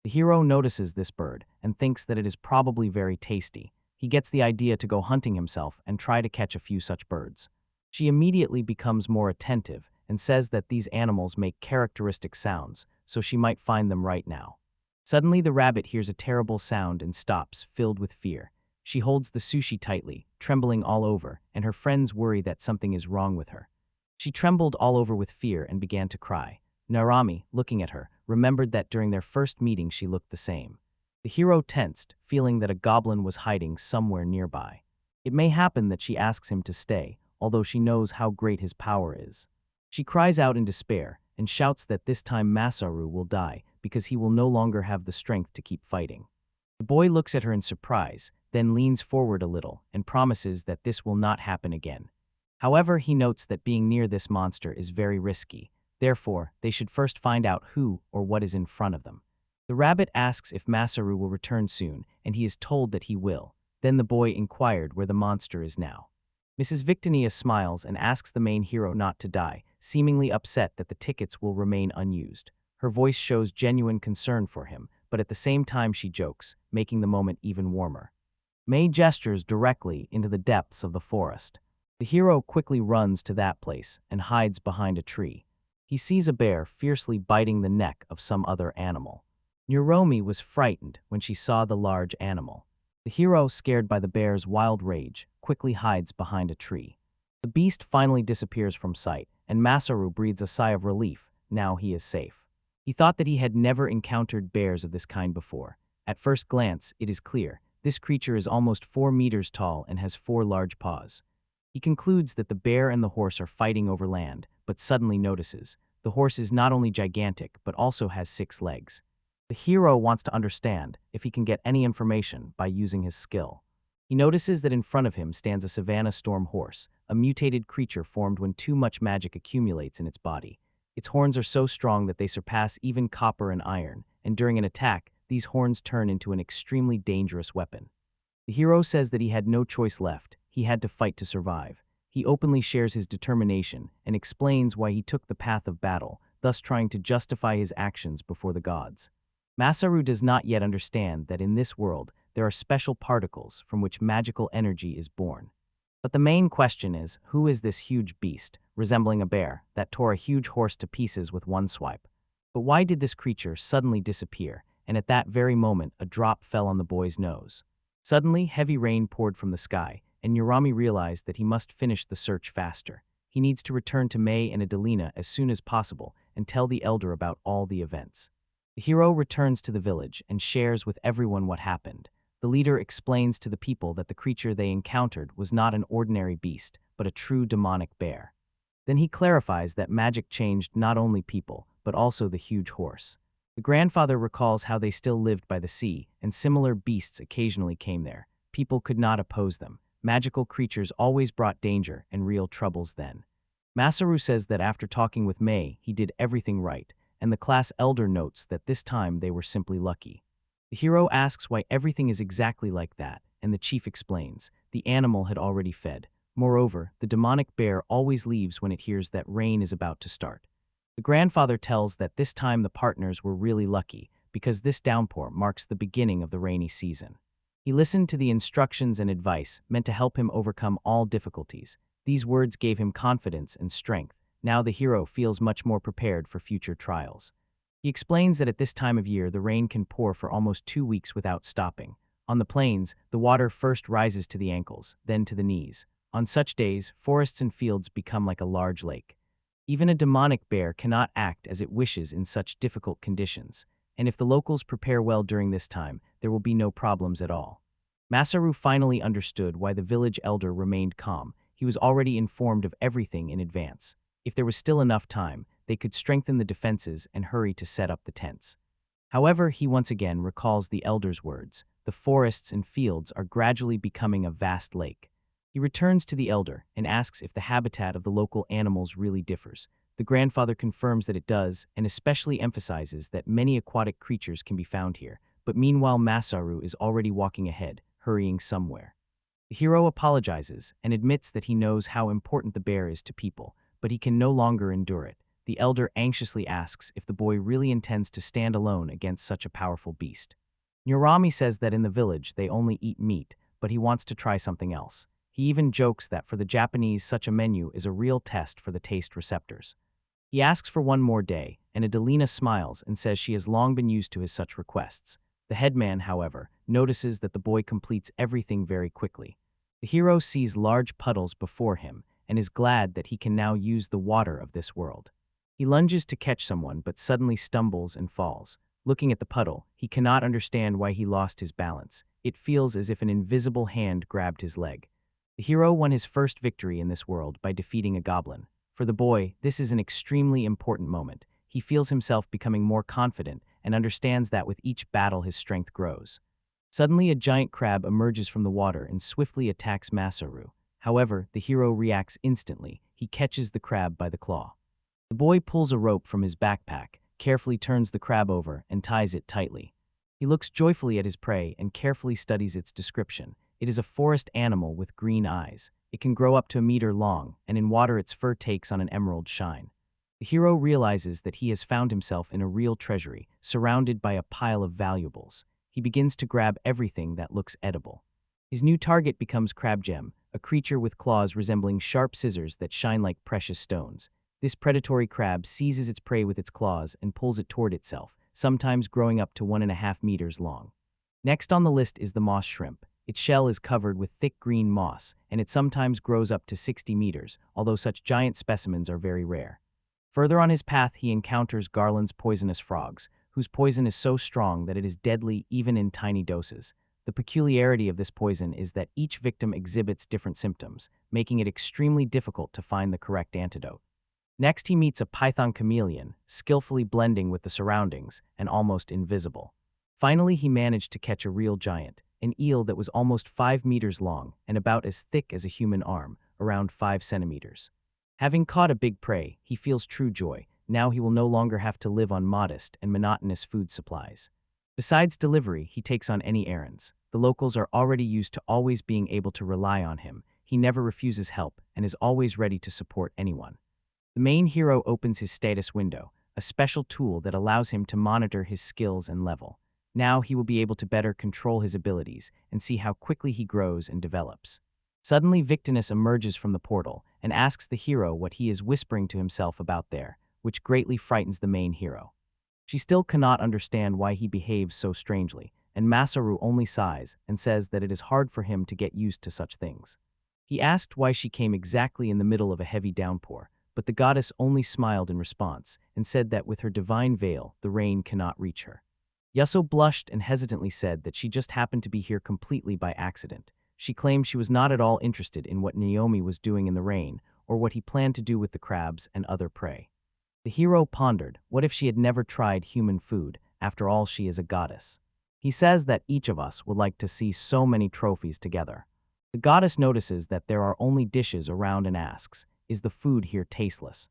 S1: The hero notices this bird and thinks that it is probably very tasty. He gets the idea to go hunting himself and try to catch a few such birds. She immediately becomes more attentive and says that these animals make characteristic sounds, so she might find them right now. Suddenly the rabbit hears a terrible sound and stops, filled with fear. She holds the sushi tightly, trembling all over, and her friends worry that something is wrong with her. She trembled all over with fear and began to cry. Narami, looking at her, remembered that during their first meeting she looked the same. The hero tensed, feeling that a goblin was hiding somewhere nearby. It may happen that she asks him to stay, although she knows how great his power is. She cries out in despair and shouts that this time Masaru will die because he will no longer have the strength to keep fighting. The boy looks at her in surprise, then leans forward a little and promises that this will not happen again. However, he notes that being near this monster is very risky. Therefore, they should first find out who or what is in front of them. The rabbit asks if Masaru will return soon, and he is told that he will. Then the boy inquired where the monster is now. Mrs. Victinia smiles and asks the main hero not to die, seemingly upset that the tickets will remain unused. Her voice shows genuine concern for him, but at the same time she jokes, making the moment even warmer. May gestures directly into the depths of the forest. The hero quickly runs to that place and hides behind a tree. He sees a bear fiercely biting the neck of some other animal. Neuromi was frightened when she saw the large animal. The hero, scared by the bear's wild rage, quickly hides behind a tree. The beast finally disappears from sight, and Masaru breathes a sigh of relief. Now he is safe. He thought that he had never encountered bears of this kind before. At first glance, it is clear. This creature is almost 4 meters tall and has 4 large paws. He concludes that the bear and the horse are fighting over land, but suddenly notices the horse is not only gigantic but also has 6 legs. The hero wants to understand if he can get any information by using his skill. He notices that in front of him stands a savanna storm horse, a mutated creature formed when too much magic accumulates in its body. Its horns are so strong that they surpass even copper and iron, and during an attack, these horns turn into an extremely dangerous weapon. The hero says that he had no choice left. He had to fight to survive. He openly shares his determination and explains why he took the path of battle, thus trying to justify his actions before the gods. Masaru does not yet understand that in this world there are special particles from which magical energy is born. But the main question is, who is this huge beast, resembling a bear, that tore a huge horse to pieces with one swipe? But why did this creature suddenly disappear, and at that very moment a drop fell on the boy's nose? Suddenly, heavy rain poured from the sky, and Urami realized that he must finish the search faster. He needs to return to May and Adelina as soon as possible and tell the elder about all the events. The hero returns to the village and shares with everyone what happened. The leader explains to the people that the creature they encountered was not an ordinary beast, but a true demonic bear. Then he clarifies that magic changed not only people, but also the huge horse. The grandfather recalls how they still lived by the sea, and similar beasts occasionally came there. People could not oppose them. Magical creatures always brought danger and real troubles then. Masaru says that after talking with Mei, he did everything right, and the class elder notes that this time they were simply lucky. The hero asks why everything is exactly like that, and the chief explains, the animal had already fed. Moreover, the demonic bear always leaves when it hears that rain is about to start. The grandfather tells that this time the partners were really lucky, because this downpour marks the beginning of the rainy season. He listened to the instructions and advice meant to help him overcome all difficulties. These words gave him confidence and strength. Now the hero feels much more prepared for future trials. He explains that at this time of year the rain can pour for almost 2 weeks without stopping. On the plains, the water first rises to the ankles, then to the knees. On such days, forests and fields become like a large lake. Even a demonic bear cannot act as it wishes in such difficult conditions, and if the locals prepare well during this time, there will be no problems at all. Masaru finally understood why the village elder remained calm. He was already informed of everything in advance. If there was still enough time, they could strengthen the defenses and hurry to set up the tents. However, he once again recalls the elder's words, the forests and fields are gradually becoming a vast lake. He returns to the elder and asks if the habitat of the local animals really differs. The grandfather confirms that it does, and especially emphasizes that many aquatic creatures can be found here, but meanwhile Masaru is already walking ahead, hurrying somewhere. The hero apologizes and admits that he knows how important the bear is to people, but he can no longer endure it. The elder anxiously asks if the boy really intends to stand alone against such a powerful beast. Urami says that in the village they only eat meat, but he wants to try something else. He even jokes that for the Japanese such a menu is a real test for the taste receptors. He asks for one more day, and Adelina smiles and says she has long been used to his such requests. The headman, however, notices that the boy completes everything very quickly. The hero sees large puddles before him and is glad that he can now use the water of this world. He lunges to catch someone but suddenly stumbles and falls. Looking at the puddle, he cannot understand why he lost his balance. It feels as if an invisible hand grabbed his leg. The hero won his first victory in this world by defeating a goblin. For the boy, this is an extremely important moment. He feels himself becoming more confident and understands that with each battle his strength grows. Suddenly a giant crab emerges from the water and swiftly attacks Masaru. However, the hero reacts instantly. He catches the crab by the claw. The boy pulls a rope from his backpack, carefully turns the crab over, and ties it tightly. He looks joyfully at his prey and carefully studies its description. It is a forest animal with green eyes. It can grow up to a meter long, and in water its fur takes on an emerald shine. The hero realizes that he has found himself in a real treasury, surrounded by a pile of valuables. He begins to grab everything that looks edible. His new target becomes Crabgem, a creature with claws resembling sharp scissors that shine like precious stones. This predatory crab seizes its prey with its claws and pulls it toward itself, sometimes growing up to 1.5 meters long. Next on the list is the moss shrimp. Its shell is covered with thick green moss, and it sometimes grows up to 60 meters, although such giant specimens are very rare. Further on his path he encounters Garland's poisonous frogs, whose poison is so strong that it is deadly even in tiny doses. The peculiarity of this poison is that each victim exhibits different symptoms, making it extremely difficult to find the correct antidote. Next he meets a python chameleon, skillfully blending with the surroundings and almost invisible. Finally he managed to catch a real giant, an eel that was almost 5 meters long and about as thick as a human arm, around 5 centimeters. Having caught a big prey, he feels true joy. Now he will no longer have to live on modest and monotonous food supplies. Besides delivery, he takes on any errands. The locals are already used to always being able to rely on him. He never refuses help and is always ready to support anyone. The main hero opens his status window, a special tool that allows him to monitor his skills and level. Now he will be able to better control his abilities and see how quickly he grows and develops. Suddenly, Victinus emerges from the portal and asks the hero what he is whispering to himself about there, which greatly frightens the main hero. She still cannot understand why he behaves so strangely, and Masaru only sighs and says that it is hard for him to get used to such things. He asked why she came exactly in the middle of a heavy downpour, but the goddess only smiled in response and said that with her divine veil, the rain cannot reach her. Yuso blushed and hesitantly said that she just happened to be here completely by accident. She claimed she was not at all interested in what Naomi was doing in the rain or what he planned to do with the crabs and other prey. The hero pondered, what if she had never tried human food? After all, she is a goddess. He says that each of us would like to see so many trophies together. The goddess notices that there are only dishes around and asks, is the food here tasteless?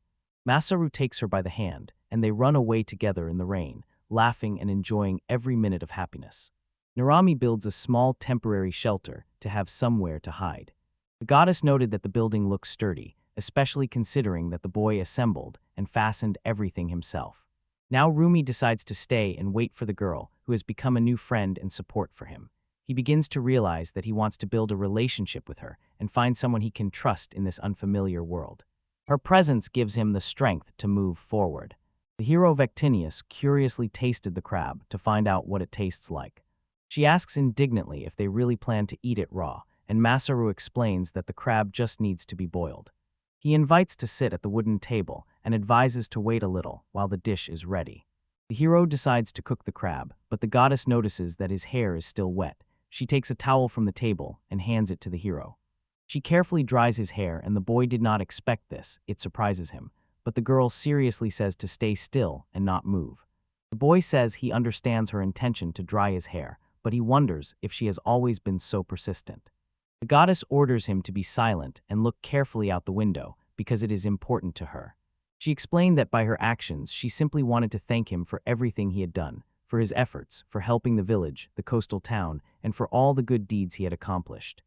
S1: Masaru takes her by the hand, and they run away together in the rain, laughing and enjoying every minute of happiness. Narami builds a small temporary shelter to have somewhere to hide. The goddess noted that the building looks sturdy, especially considering that the boy assembled and fastened everything himself. Now Rumi decides to stay and wait for the girl, who has become a new friend and support for him. He begins to realize that he wants to build a relationship with her and find someone he can trust in this unfamiliar world. Her presence gives him the strength to move forward. The hero Victinius curiously tasted the crab to find out what it tastes like. She asks indignantly if they really plan to eat it raw, and Masaru explains that the crab just needs to be boiled. He invites to sit at the wooden table and advises to wait a little while the dish is ready. The hero decides to cook the crab, but the goddess notices that his hair is still wet. She takes a towel from the table and hands it to the hero. She carefully dries his hair, and the boy did not expect this. It surprises him, but the girl seriously says to stay still and not move. The boy says he understands her intention to dry his hair, but he wonders if she has always been so persistent. The goddess orders him to be silent and look carefully out the window because it is important to her. She explained that by her actions, she simply wanted to thank him for everything he had done, for his efforts, for helping the village, the coastal town, and for all the good deeds he had accomplished.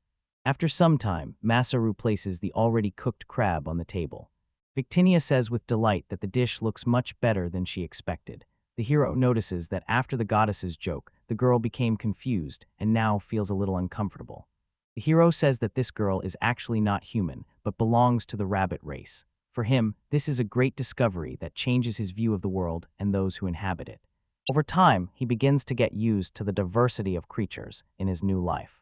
S1: After some time, Masaru places the already cooked crab on the table. Victinia says with delight that the dish looks much better than she expected. The hero notices that after the goddess's joke, the girl became confused and now feels a little uncomfortable. The hero says that this girl is actually not human, but belongs to the rabbit race. For him, this is a great discovery that changes his view of the world and those who inhabit it. Over time, he begins to get used to the diversity of creatures in his new life.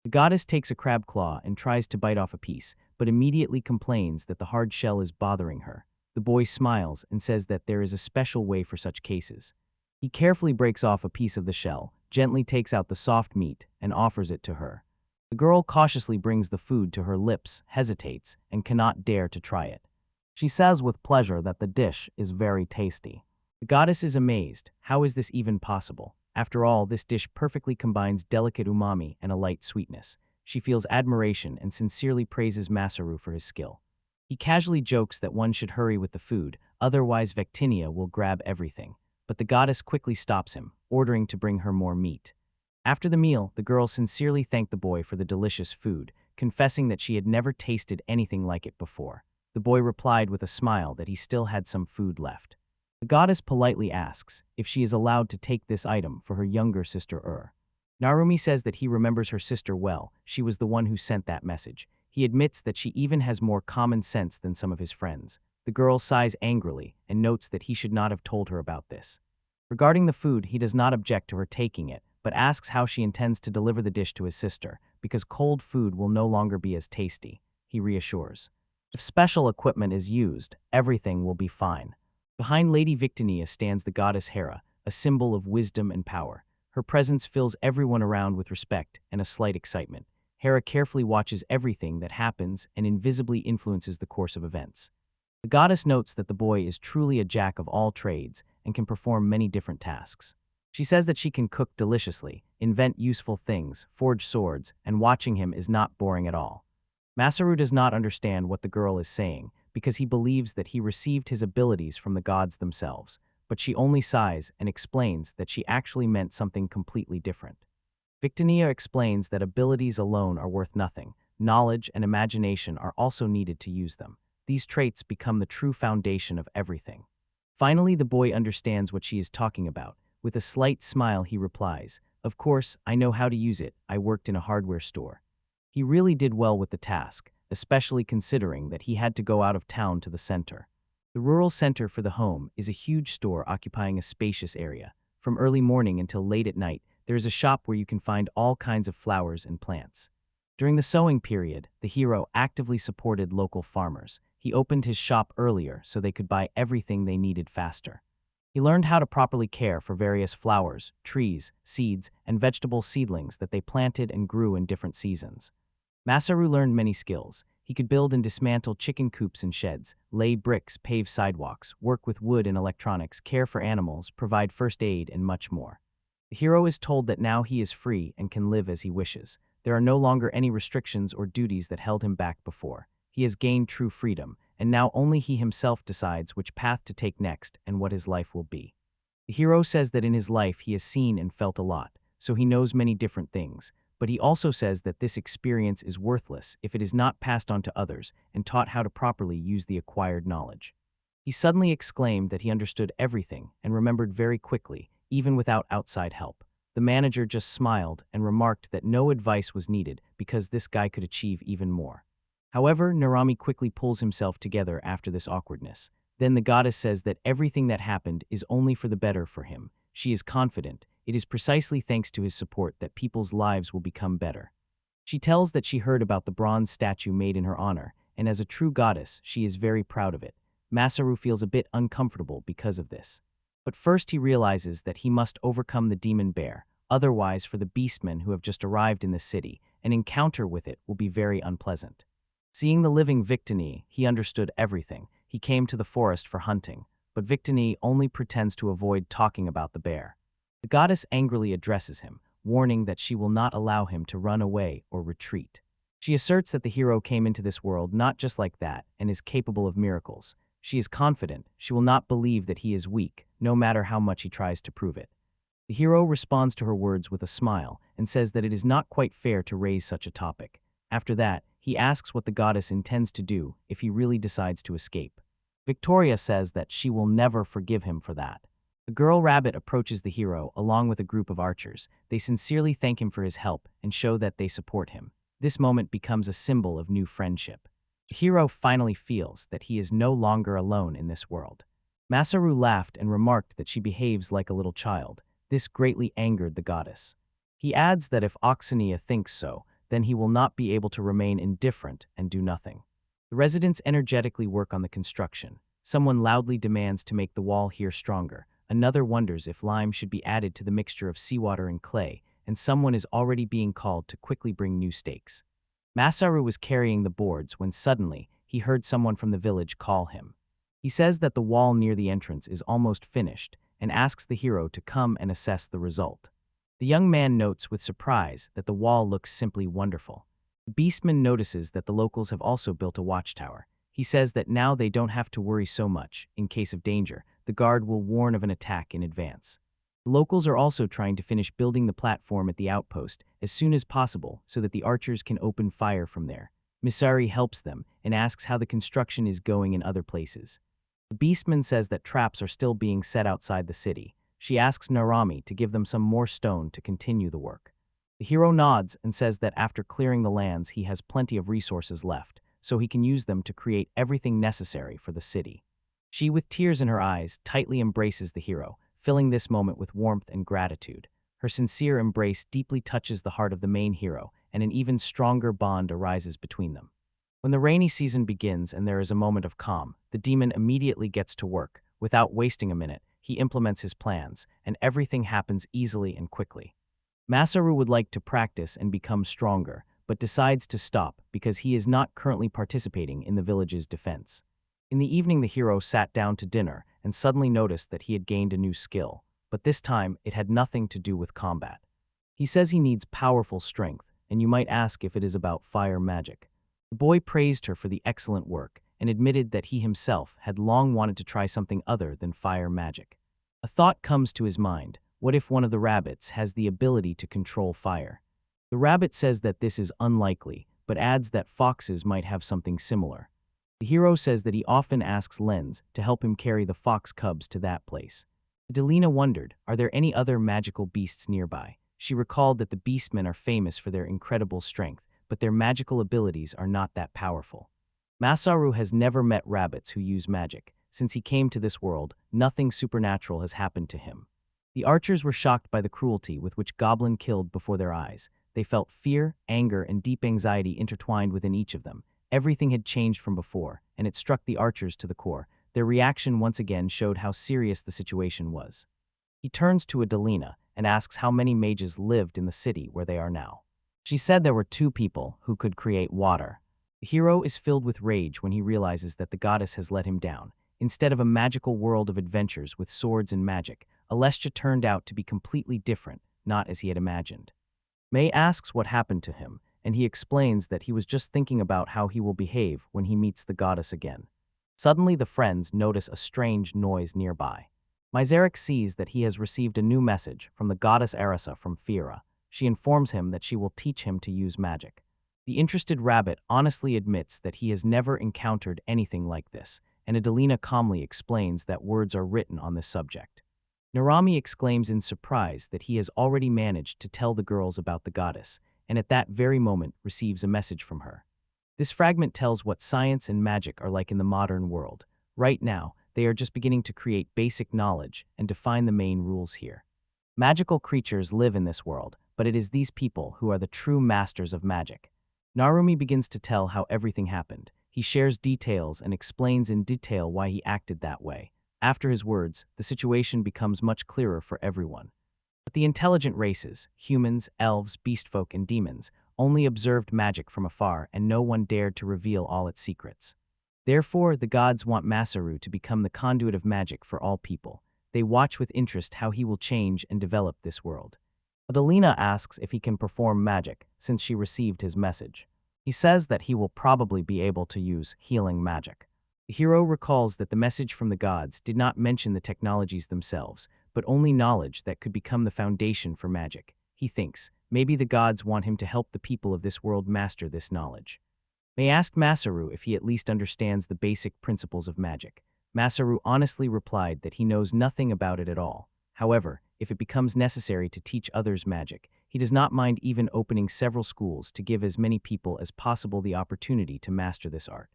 S1: The goddess takes a crab claw and tries to bite off a piece, but immediately complains that the hard shell is bothering her. The boy smiles and says that there is a special way for such cases. He carefully breaks off a piece of the shell, gently takes out the soft meat, and offers it to her. The girl cautiously brings the food to her lips, hesitates, and cannot dare to try it. She says with pleasure that the dish is very tasty. The goddess is amazed. How is this even possible? After all, this dish perfectly combines delicate umami and a light sweetness. She feels admiration and sincerely praises Masaru for his skill. He casually jokes that one should hurry with the food, otherwise Victinia will grab everything. But the goddess quickly stops him, ordering to bring her more meat. After the meal, the girl sincerely thanked the boy for the delicious food, confessing that she had never tasted anything like it before. The boy replied with a smile that he still had some food left. The goddess politely asks if she is allowed to take this item for her younger sister Narumi says that he remembers her sister well. She was the one who sent that message. He admits that she even has more common sense than some of his friends. The girl sighs angrily and notes that he should not have told her about this. Regarding the food, he does not object to her taking it, but asks how she intends to deliver the dish to his sister, because cold food will no longer be as tasty. He reassures. If special equipment is used, everything will be fine. Behind Lady Victinia stands the goddess Hera, a symbol of wisdom and power. Her presence fills everyone around with respect and a slight excitement. Hera carefully watches everything that happens and invisibly influences the course of events. The goddess notes that the boy is truly a jack of all trades and can perform many different tasks. She says that she can cook deliciously, invent useful things, forge swords, and watching him is not boring at all. Masaru does not understand what the girl is saying because he believes that he received his abilities from the gods themselves, but she only sighs and explains that she actually meant something completely different. Victinia explains that abilities alone are worth nothing. Knowledge and imagination are also needed to use them. These traits become the true foundation of everything. Finally, the boy understands what she is talking about. With a slight smile, he replies, "Of course, I know how to use it. I worked in a hardware store." He really did well with the task, especially considering that he had to go out of town to the center. The rural center for the home is a huge store occupying a spacious area. From early morning until late at night, there is a shop where you can find all kinds of flowers and plants. During the sowing period, the hero actively supported local farmers. He opened his shop earlier so they could buy everything they needed faster. He learned how to properly care for various flowers, trees, seeds, and vegetable seedlings that they planted and grew in different seasons. Masaru learned many skills. He could build and dismantle chicken coops and sheds, lay bricks, pave sidewalks, work with wood and electronics, care for animals, provide first aid, and much more. The hero is told that now he is free and can live as he wishes. There are no longer any restrictions or duties that held him back before. He has gained true freedom, and now only he himself decides which path to take next and what his life will be. The hero says that in his life he has seen and felt a lot, so he knows many different things, but he also says that this experience is worthless if it is not passed on to others and taught how to properly use the acquired knowledge. He suddenly exclaimed that he understood everything and remembered very quickly, even without outside help. The manager just smiled and remarked that no advice was needed because this guy could achieve even more. However, Narami quickly pulls himself together after this awkwardness. Then the goddess says that everything that happened is only for the better for him. She is confident. It is precisely thanks to his support that people's lives will become better. She tells that she heard about the bronze statue made in her honor, and as a true goddess, she is very proud of it. Masaru feels a bit uncomfortable because of this. But first he realizes that he must overcome the demon bear. Otherwise, for the beastmen who have just arrived in the city, an encounter with it will be very unpleasant. Seeing the living Victini, he understood everything. He came to the forest for hunting, but Victini only pretends to avoid talking about the bear. The goddess angrily addresses him, warning that she will not allow him to run away or retreat. She asserts that the hero came into this world not just like that and is capable of miracles. She is confident she will not believe that he is weak, no matter how much he tries to prove it. The hero responds to her words with a smile and says that it is not quite fair to raise such a topic. After that, he asks what the goddess intends to do if he really decides to escape. Victoria says that she will never forgive him for that. The girl rabbit approaches the hero along with a group of archers. They sincerely thank him for his help and show that they support him. This moment becomes a symbol of new friendship. The hero finally feels that he is no longer alone in this world. Masaru laughed and remarked that she behaves like a little child. This greatly angered the goddess. He adds that if Oxenia thinks so, then he will not be able to remain indifferent and do nothing. The residents energetically work on the construction. Someone loudly demands to make the wall here stronger. Another wonders if lime should be added to the mixture of seawater and clay, and someone is already being called to quickly bring new stakes. Masaru was carrying the boards when suddenly he heard someone from the village call him. He says that the wall near the entrance is almost finished and asks the hero to come and assess the result. The young man notes with surprise that the wall looks simply wonderful. The beastman notices that the locals have also built a watchtower. He says that now they don't have to worry so much. In case of danger, the guard will warn of an attack in advance. The locals are also trying to finish building the platform at the outpost as soon as possible so that the archers can open fire from there. Misari helps them and asks how the construction is going in other places. The beastman says that traps are still being set outside the city. She asks Narami to give them some more stone to continue the work. The hero nods and says that after clearing the lands he has plenty of resources left, so he can use them to create everything necessary for the city. She, with tears in her eyes, tightly embraces the hero, filling this moment with warmth and gratitude. Her sincere embrace deeply touches the heart of the main hero, and an even stronger bond arises between them. When the rainy season begins and there is a moment of calm, the demon immediately gets to work. Without wasting a minute, he implements his plans, and everything happens easily and quickly. Masaru would like to practice and become stronger, but decides to stop because he is not currently participating in the village's defense. In the evening, the hero sat down to dinner and suddenly noticed that he had gained a new skill, but this time it had nothing to do with combat. He says he needs powerful strength, and you might ask if it is about fire magic. The boy praised her for the excellent work and admitted that he himself had long wanted to try something other than fire magic. A thought comes to his mind: what if one of the rabbits has the ability to control fire? The rabbit says that this is unlikely, but adds that foxes might have something similar. The hero says that he often asks Lens to help him carry the fox cubs to that place. Delina wondered, are there any other magical beasts nearby? She recalled that the beastmen are famous for their incredible strength, but their magical abilities are not that powerful. Masaru has never met rabbits who use magic. Since he came to this world, nothing supernatural has happened to him. The archers were shocked by the cruelty with which Goblin killed before their eyes. They felt fear, anger, and deep anxiety intertwined within each of them. Everything had changed from before, and it struck the archers to the core. Their reaction once again showed how serious the situation was. He turns to Adelina and asks how many mages lived in the city where they are now. She said there were 2 people who could create water. The hero is filled with rage when he realizes that the goddess has let him down. Instead of a magical world of adventures with swords and magic, Alessia turned out to be completely different, not as he had imagined. May asks what happened to him, and he explains that he was just thinking about how he will behave when he meets the goddess again. Suddenly the friends notice a strange noise nearby. Mizeric sees that he has received a new message from the goddess Arisa from Fira. She informs him that she will teach him to use magic. The interested rabbit honestly admits that he has never encountered anything like this, and Adelina calmly explains that words are written on this subject. Narami exclaims in surprise that he has already managed to tell the girls about the goddess, and at that very moment receives a message from her. This fragment tells what science and magic are like in the modern world. Right now, they are just beginning to create basic knowledge and define the main rules here. Magical creatures live in this world, but it is these people who are the true masters of magic. Narumi begins to tell how everything happened. He shares details and explains in detail why he acted that way. After his words, the situation becomes much clearer for everyone. But the intelligent races, humans, elves, beastfolk, and demons, only observed magic from afar, and no one dared to reveal all its secrets. Therefore, the gods want Masaru to become the conduit of magic for all people. They watch with interest how he will change and develop this world. Adelina asks if he can perform magic, since she received his message. He says that he will probably be able to use healing magic. The hero recalls that the message from the gods did not mention the technologies themselves, but only knowledge that could become the foundation for magic. He thinks, maybe the gods want him to help the people of this world master this knowledge. May asked Masaru if he at least understands the basic principles of magic. Masaru honestly replied that he knows nothing about it at all. However, if it becomes necessary to teach others magic, he does not mind even opening several schools to give as many people as possible the opportunity to master this art.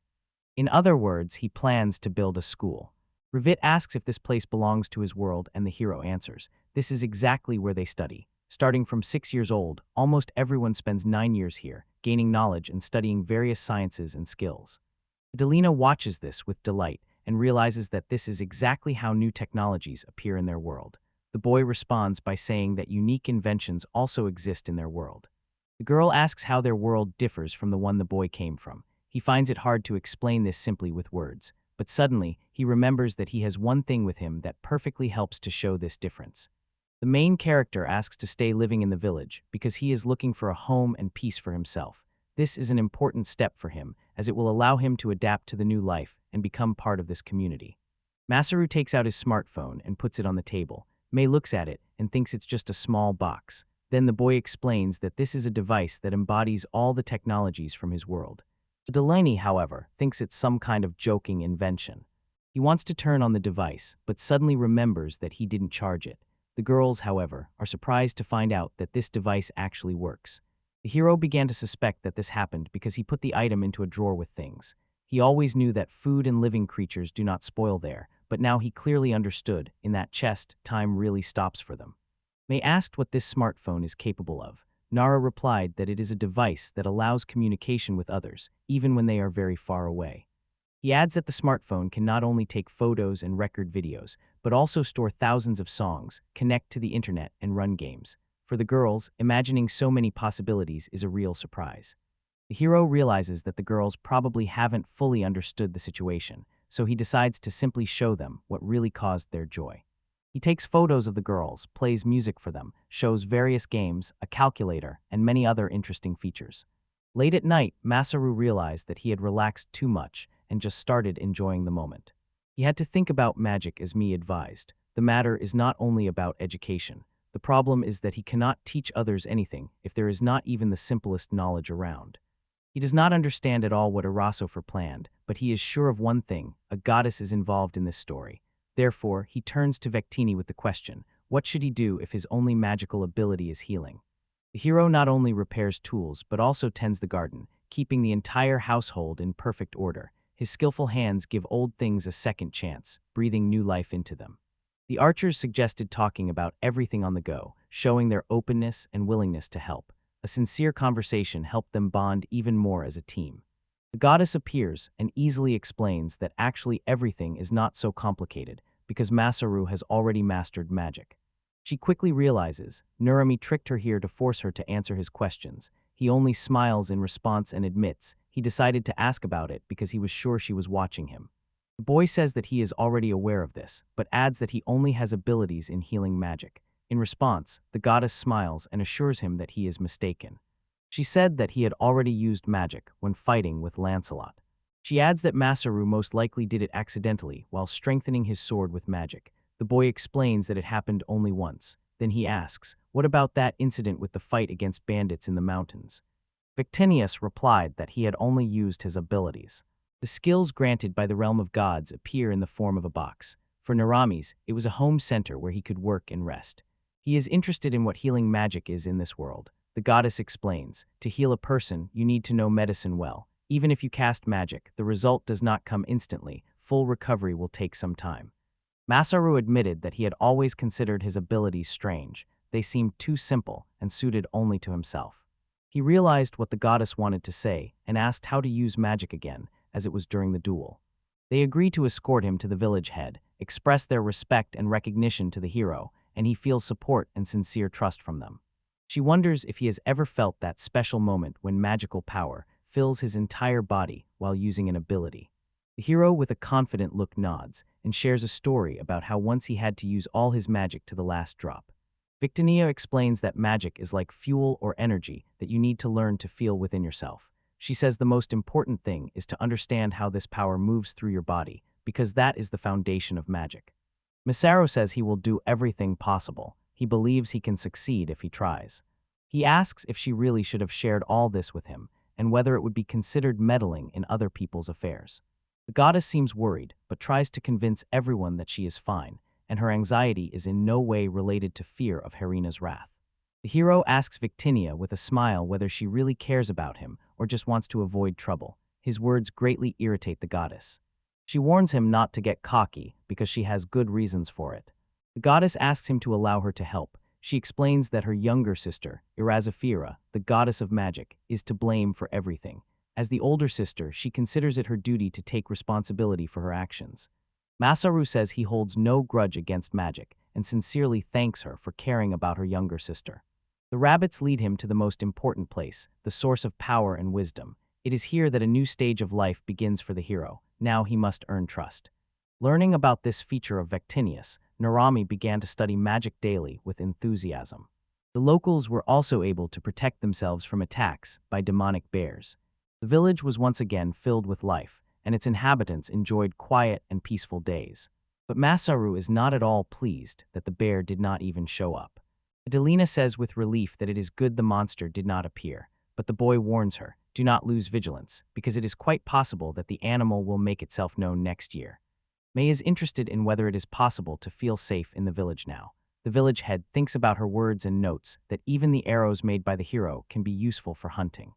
S1: In other words, he plans to build a school. Revit asks if this place belongs to his world, and the hero answers, this is exactly where they study. Starting from 6 years old, almost everyone spends 9 years here, gaining knowledge and studying various sciences and skills. Adelina watches this with delight and realizes that this is exactly how new technologies appear in their world. The boy responds by saying that unique inventions also exist in their world. The girl asks how their world differs from the one the boy came from. He finds it hard to explain this simply with words, but suddenly he remembers that he has one thing with him that perfectly helps to show this difference. The main character asks to stay living in the village because he is looking for a home and peace for himself. This is an important step for him, as it will allow him to adapt to the new life and become part of this community. Masaru takes out his smartphone and puts it on the table. May looks at it and thinks it's just a small box. Then the boy explains that this is a device that embodies all the technologies from his world. Delaney, however, thinks it's some kind of joking invention. He wants to turn on the device, but suddenly remembers that he didn't charge it. The girls, however, are surprised to find out that this device actually works. The hero began to suspect that this happened because he put the item into a drawer with things. He always knew that food and living creatures do not spoil there, but now he clearly understood, in that chest, time really stops for them. May asked what this smartphone is capable of. Nara replied that it is a device that allows communication with others, even when they are very far away. He adds that the smartphone can not only take photos and record videos, but also store thousands of songs, connect to the internet, and run games. For the girls, imagining so many possibilities is a real surprise. The hero realizes that the girls probably haven't fully understood the situation, so he decides to simply show them what really caused their joy. He takes photos of the girls, plays music for them, shows various games, a calculator, and many other interesting features. Late at night, Masaru realized that he had relaxed too much and just started enjoying the moment. He had to think about magic as me advised. The matter is not only about education. The problem is that he cannot teach others anything if there is not even the simplest knowledge around. He does not understand at all what Arasofer planned, but he is sure of one thing: a goddess is involved in this story. Therefore, he turns to Vectini with the question, what should he do if his only magical ability is healing? The hero not only repairs tools but also tends the garden, keeping the entire household in perfect order. His skillful hands give old things a second chance, breathing new life into them. The archers suggested talking about everything on the go, showing their openness and willingness to help. A sincere conversation helped them bond even more as a team. The goddess appears and easily explains that actually everything is not so complicated because Masaru has already mastered magic. She quickly realizes Narumi tricked her here to force her to answer his questions. He only smiles in response and admits he decided to ask about it because he was sure she was watching him. The boy says that he is already aware of this, but adds that he only has abilities in healing magic. In response, the goddess smiles and assures him that he is mistaken. She said that he had already used magic when fighting with Lancelot. She adds that Masaru most likely did it accidentally while strengthening his sword with magic. The boy explains that it happened only once. Then he asks, what about that incident with the fight against bandits in the mountains? Victinius replied that he had only used his abilities. The skills granted by the realm of gods appear in the form of a box. For Naramis, it was a home center where he could work and rest. He is interested in what healing magic is in this world. The goddess explains, to heal a person, you need to know medicine well. Even if you cast magic, the result does not come instantly. Full recovery will take some time. Masaru admitted that he had always considered his abilities strange. They seemed too simple and suited only to himself. He realized what the goddess wanted to say and asked how to use magic again, as it was during the duel. They agree to escort him to the village head, express their respect and recognition to the hero, and he feels support and sincere trust from them. She wonders if he has ever felt that special moment when magical power fills his entire body while using an ability. The hero with a confident look nods and shares a story about how once he had to use all his magic to the last drop. Victinia explains that magic is like fuel or energy that you need to learn to feel within yourself. She says the most important thing is to understand how this power moves through your body, because that is the foundation of magic. Masaru says he will do everything possible. He believes he can succeed if he tries. He asks if she really should have shared all this with him, and whether it would be considered meddling in other people's affairs. The goddess seems worried, but tries to convince everyone that she is fine, and her anxiety is in no way related to fear of Harina's wrath. The hero asks Victinia with a smile whether she really cares about him or just wants to avoid trouble. His words greatly irritate the goddess. She warns him not to get cocky because she has good reasons for it. The goddess asks him to allow her to help. She explains that her younger sister, Irazafira, the goddess of magic, is to blame for everything. As the older sister, she considers it her duty to take responsibility for her actions. Masaru says he holds no grudge against magic and sincerely thanks her for caring about her younger sister. The rabbits lead him to the most important place, the source of power and wisdom. It is here that a new stage of life begins for the hero. Now he must earn trust. Learning about this feature of Victinius, Narami began to study magic daily with enthusiasm. The locals were also able to protect themselves from attacks by demonic bears. The village was once again filled with life, and its inhabitants enjoyed quiet and peaceful days. But Masaru is not at all pleased that the bear did not even show up. Adelina says with relief that it is good the monster did not appear, but the boy warns her, do not lose vigilance, because it is quite possible that the animal will make itself known next year. May is interested in whether it is possible to feel safe in the village now. The village head thinks about her words and notes that even the arrows made by the hero can be useful for hunting.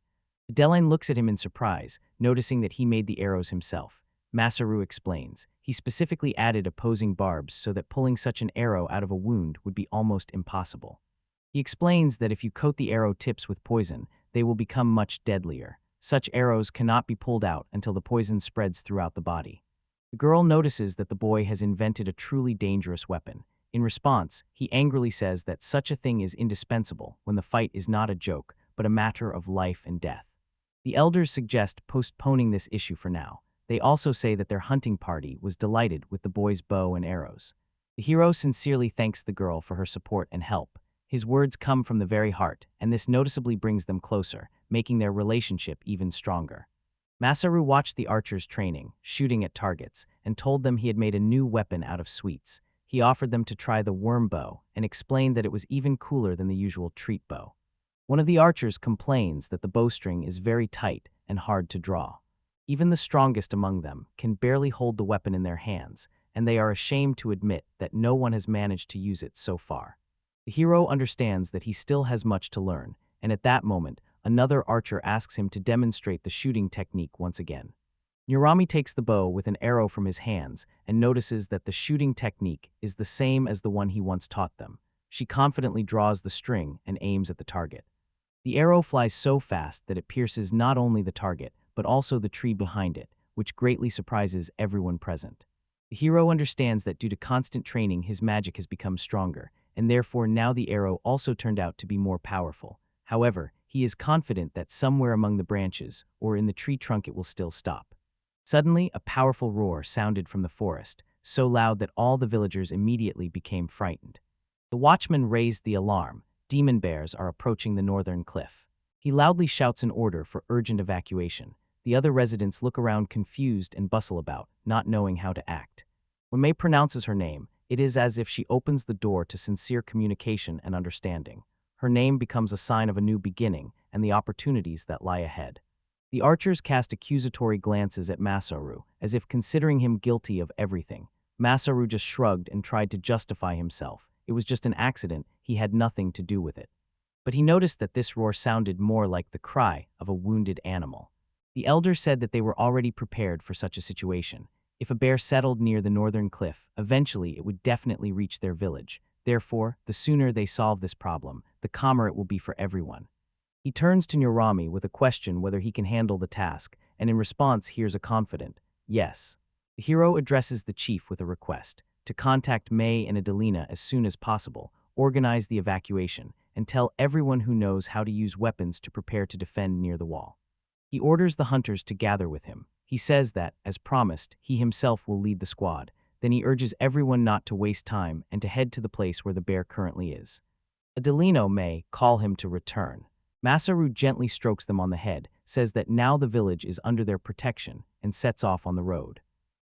S1: Adeline looks at him in surprise, noticing that he made the arrows himself. Masaru explains, he specifically added opposing barbs so that pulling such an arrow out of a wound would be almost impossible. He explains that if you coat the arrow tips with poison, they will become much deadlier. Such arrows cannot be pulled out until the poison spreads throughout the body. The girl notices that the boy has invented a truly dangerous weapon. In response, he angrily says that such a thing is indispensable when the fight is not a joke, but a matter of life and death. The elders suggest postponing this issue for now. They also say that their hunting party was delighted with the boy's bow and arrows. The hero sincerely thanks the girl for her support and help. His words come from the very heart, and this noticeably brings them closer, making their relationship even stronger. Masaru watched the archers training, shooting at targets, and told them he had made a new weapon out of sweets. He offered them to try the worm bow and explained that it was even cooler than the usual treat bow. One of the archers complains that the bowstring is very tight and hard to draw. Even the strongest among them can barely hold the weapon in their hands, and they are ashamed to admit that no one has managed to use it so far. The The hero understands that he still has much to learn, and at that moment, another archer asks him to demonstrate the shooting technique once again. Narami takes the bow with an arrow from his hands and notices that the shooting technique is the same as the one he once taught them. She confidently draws the string and aims at the target. The arrow flies so fast that it pierces not only the target, but also the tree behind it, which greatly surprises everyone present. The hero understands that due to constant training, his magic has become stronger, and therefore now the arrow also turned out to be more powerful. However, he is confident that somewhere among the branches or in the tree trunk it will still stop. Suddenly, a powerful roar sounded from the forest, so loud that all the villagers immediately became frightened. The watchman raised the alarm. Demon bears are approaching the northern cliff. He loudly shouts an order for urgent evacuation. The other residents look around confused and bustle about, not knowing how to act. When May pronounces her name, it is as if she opens the door to sincere communication and understanding. Her name becomes a sign of a new beginning and the opportunities that lie ahead. The archers cast accusatory glances at Masaru, as if considering him guilty of everything. Masaru just shrugged and tried to justify himself. It was just an accident, he had nothing to do with it. But he noticed that this roar sounded more like the cry of a wounded animal. The elder said that they were already prepared for such a situation. If a bear settled near the northern cliff, eventually it would definitely reach their village. Therefore, the sooner they solve this problem, the calmer it will be for everyone. He turns to Narami with a question whether he can handle the task, and in response hears a confident, yes. The hero addresses the chief with a request to contact May and Adelina as soon as possible, organize the evacuation, and tell everyone who knows how to use weapons to prepare to defend near the wall. He orders the hunters to gather with him. He says that, as promised, he himself will lead the squad. Then he urges everyone not to waste time and to head to the place where the bear currently is. Adelino may call him to return. Masaru gently strokes them on the head, says that now the village is under their protection, and sets off on the road.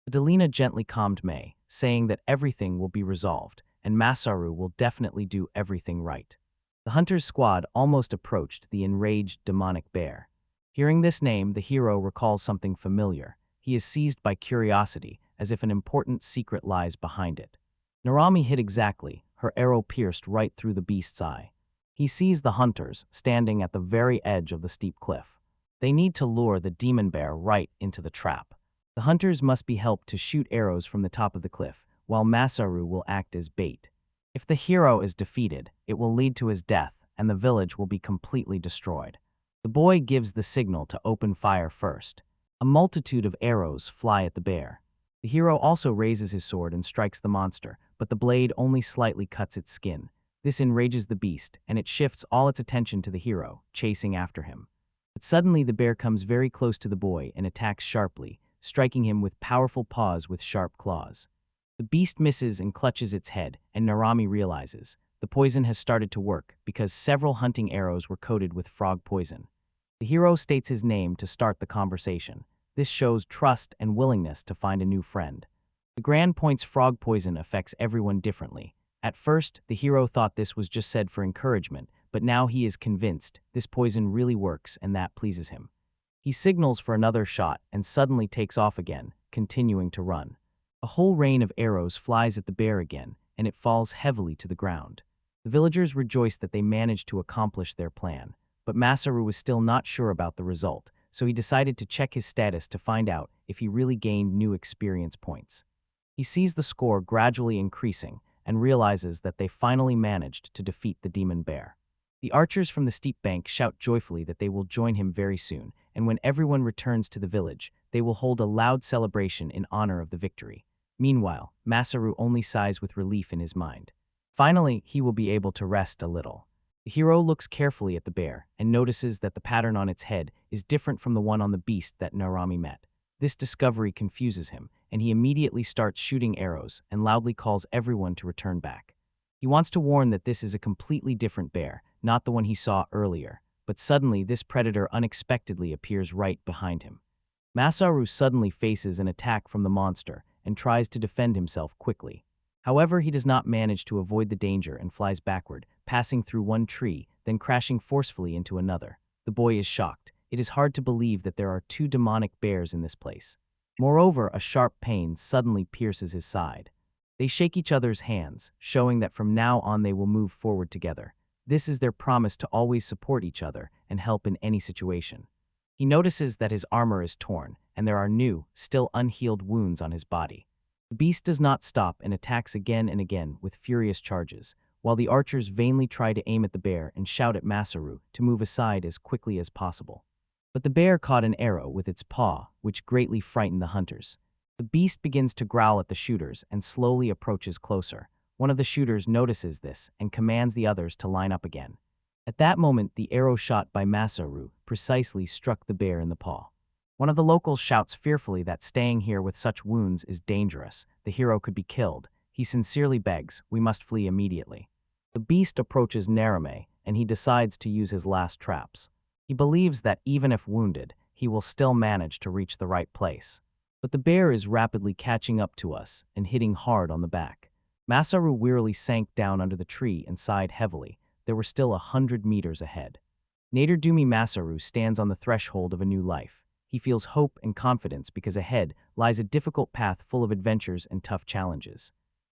S1: Adelina gently calmed May, saying that everything will be resolved, and Masaru will definitely do everything right. The hunter's squad almost approached the enraged demonic bear. Hearing this name, the hero recalls something familiar. He is seized by curiosity, as if an important secret lies behind it. Narami hit exactly, her arrow pierced right through the beast's eye. He sees the hunters, standing at the very edge of the steep cliff. They need to lure the demon bear right into the trap. The hunters must be helped to shoot arrows from the top of the cliff, while Masaru will act as bait. If the hero is defeated, it will lead to his death, and the village will be completely destroyed. The boy gives the signal to open fire first. A multitude of arrows fly at the bear. The hero also raises his sword and strikes the monster, but the blade only slightly cuts its skin. This enrages the beast, and it shifts all its attention to the hero, chasing after him. But suddenly the bear comes very close to the boy and attacks sharply, striking him with powerful paws with sharp claws. The beast misses and clutches its head, and Narami realizes the poison has started to work because several hunting arrows were coated with frog poison. The hero states his name to start the conversation. This shows trust and willingness to find a new friend. The Grand Point's frog poison affects everyone differently. At first, the hero thought this was just said for encouragement, but now he is convinced this poison really works and that pleases him. He signals for another shot and suddenly takes off again, continuing to run. A whole rain of arrows flies at the bear again, and it falls heavily to the ground. The villagers rejoice that they managed to accomplish their plan, but Masaru was still not sure about the result, so he decided to check his status to find out if he really gained new experience points. He sees the score gradually increasing, and realizes that they finally managed to defeat the demon bear. The archers from the steep bank shout joyfully that they will join him very soon, and when everyone returns to the village, they will hold a loud celebration in honor of the victory. Meanwhile, Masaru only sighs with relief in his mind. Finally, he will be able to rest a little. The hero looks carefully at the bear and notices that the pattern on its head is different from the one on the beast that Narami met. This discovery confuses him, and he immediately starts shooting arrows and loudly calls everyone to return back. He wants to warn that this is a completely different bear, not the one he saw earlier, but suddenly this predator unexpectedly appears right behind him. Masaru suddenly faces an attack from the monster and tries to defend himself quickly. However, he does not manage to avoid the danger and flies backward, passing through one tree, then crashing forcefully into another. The boy is shocked. It is hard to believe that there are two demonic bears in this place. Moreover, a sharp pain suddenly pierces his side. They shake each other's hands, showing that from now on they will move forward together. This is their promise to always support each other and help in any situation. He notices that his armor is torn, and there are new, still unhealed wounds on his body. The beast does not stop and attacks again and again with furious charges, while the archers vainly try to aim at the bear and shout at Masaru to move aside as quickly as possible. But the bear caught an arrow with its paw, which greatly frightened the hunters. The beast begins to growl at the shooters and slowly approaches closer. One of the shooters notices this and commands the others to line up again. At that moment, the arrow shot by Masaru precisely struck the bear in the paw. One of the locals shouts fearfully that staying here with such wounds is dangerous. The hero could be killed. He sincerely begs, "We must flee immediately." The beast approaches Narame, and he decides to use his last traps. He believes that even if wounded, he will still manage to reach the right place. But the bear is rapidly catching up to us and hitting hard on the back. Masaru wearily sank down under the tree and sighed heavily. There were still 100 meters ahead. Naderdumi Masaru stands on the threshold of a new life. He feels hope and confidence because ahead lies a difficult path full of adventures and tough challenges.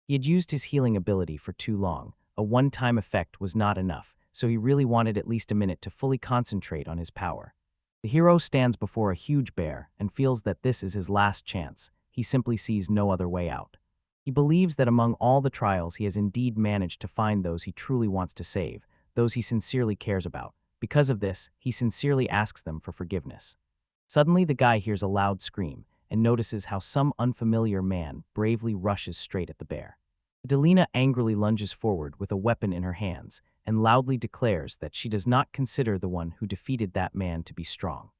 S1: He had used his healing ability for too long. A one-time effect was not enough, so he really wanted at least a minute to fully concentrate on his power. The hero stands before a huge bear and feels that this is his last chance. He simply sees no other way out. He believes that among all the trials he has indeed managed to find those he truly wants to save, those he sincerely cares about. Because of this, he sincerely asks them for forgiveness. Suddenly the guy hears a loud scream and notices how some unfamiliar man bravely rushes straight at the bear. Adelina angrily lunges forward with a weapon in her hands and loudly declares that she does not consider the one who defeated that man to be strong.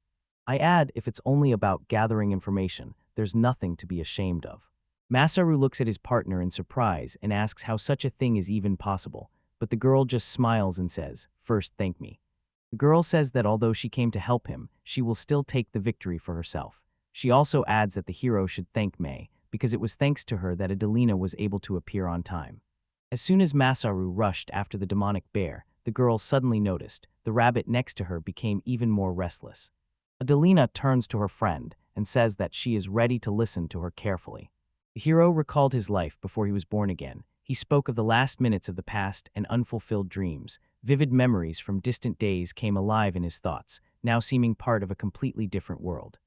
S1: I add, if it's only about gathering information, there's nothing to be ashamed of. Masaru looks at his partner in surprise and asks how such a thing is even possible, but the girl just smiles and says, "First, thank me." The girl says that although she came to help him, she will still take the victory for herself. She also adds that the hero should thank May, because it was thanks to her that Adelina was able to appear on time. As soon as Masaru rushed after the demonic bear, the girl suddenly noticed the rabbit next to her became even more restless. Adelina turns to her friend and says that she is ready to listen to her carefully. The hero recalled his life before he was born again. He spoke of the last minutes of the past and unfulfilled dreams. Vivid memories from distant days came alive in his thoughts, now seeming part of a completely different world.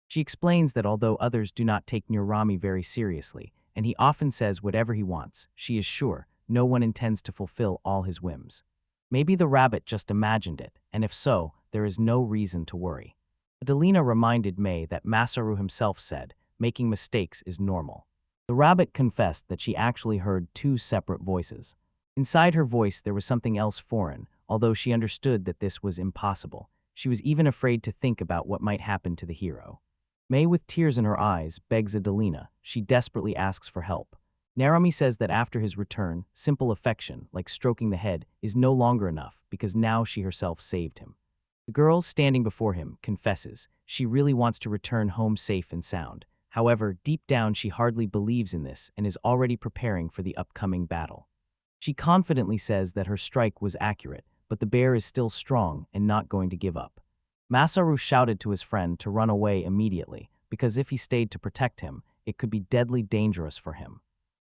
S1: She explains that although others do not take Nurami very seriously, and he often says whatever he wants, she is sure no one intends to fulfill all his whims. Maybe the rabbit just imagined it, and if so, there is no reason to worry. Adelina reminded May that Masaru himself said, "Making mistakes is normal." The rabbit confessed that she actually heard two separate voices. Inside her voice there was something else foreign, although she understood that this was impossible. She was even afraid to think about what might happen to the hero. May, with tears in her eyes, begs Adelina. She desperately asks for help. Narami says that after his return, simple affection, like stroking the head, is no longer enough because now she herself saved him. The girl, standing before him, confesses she really wants to return home safe and sound. However, deep down she hardly believes in this and is already preparing for the upcoming battle. She confidently says that her strike was accurate, but the bear is still strong and not going to give up. Masaru shouted to his friend to run away immediately, because if he stayed to protect him, it could be deadly dangerous for him.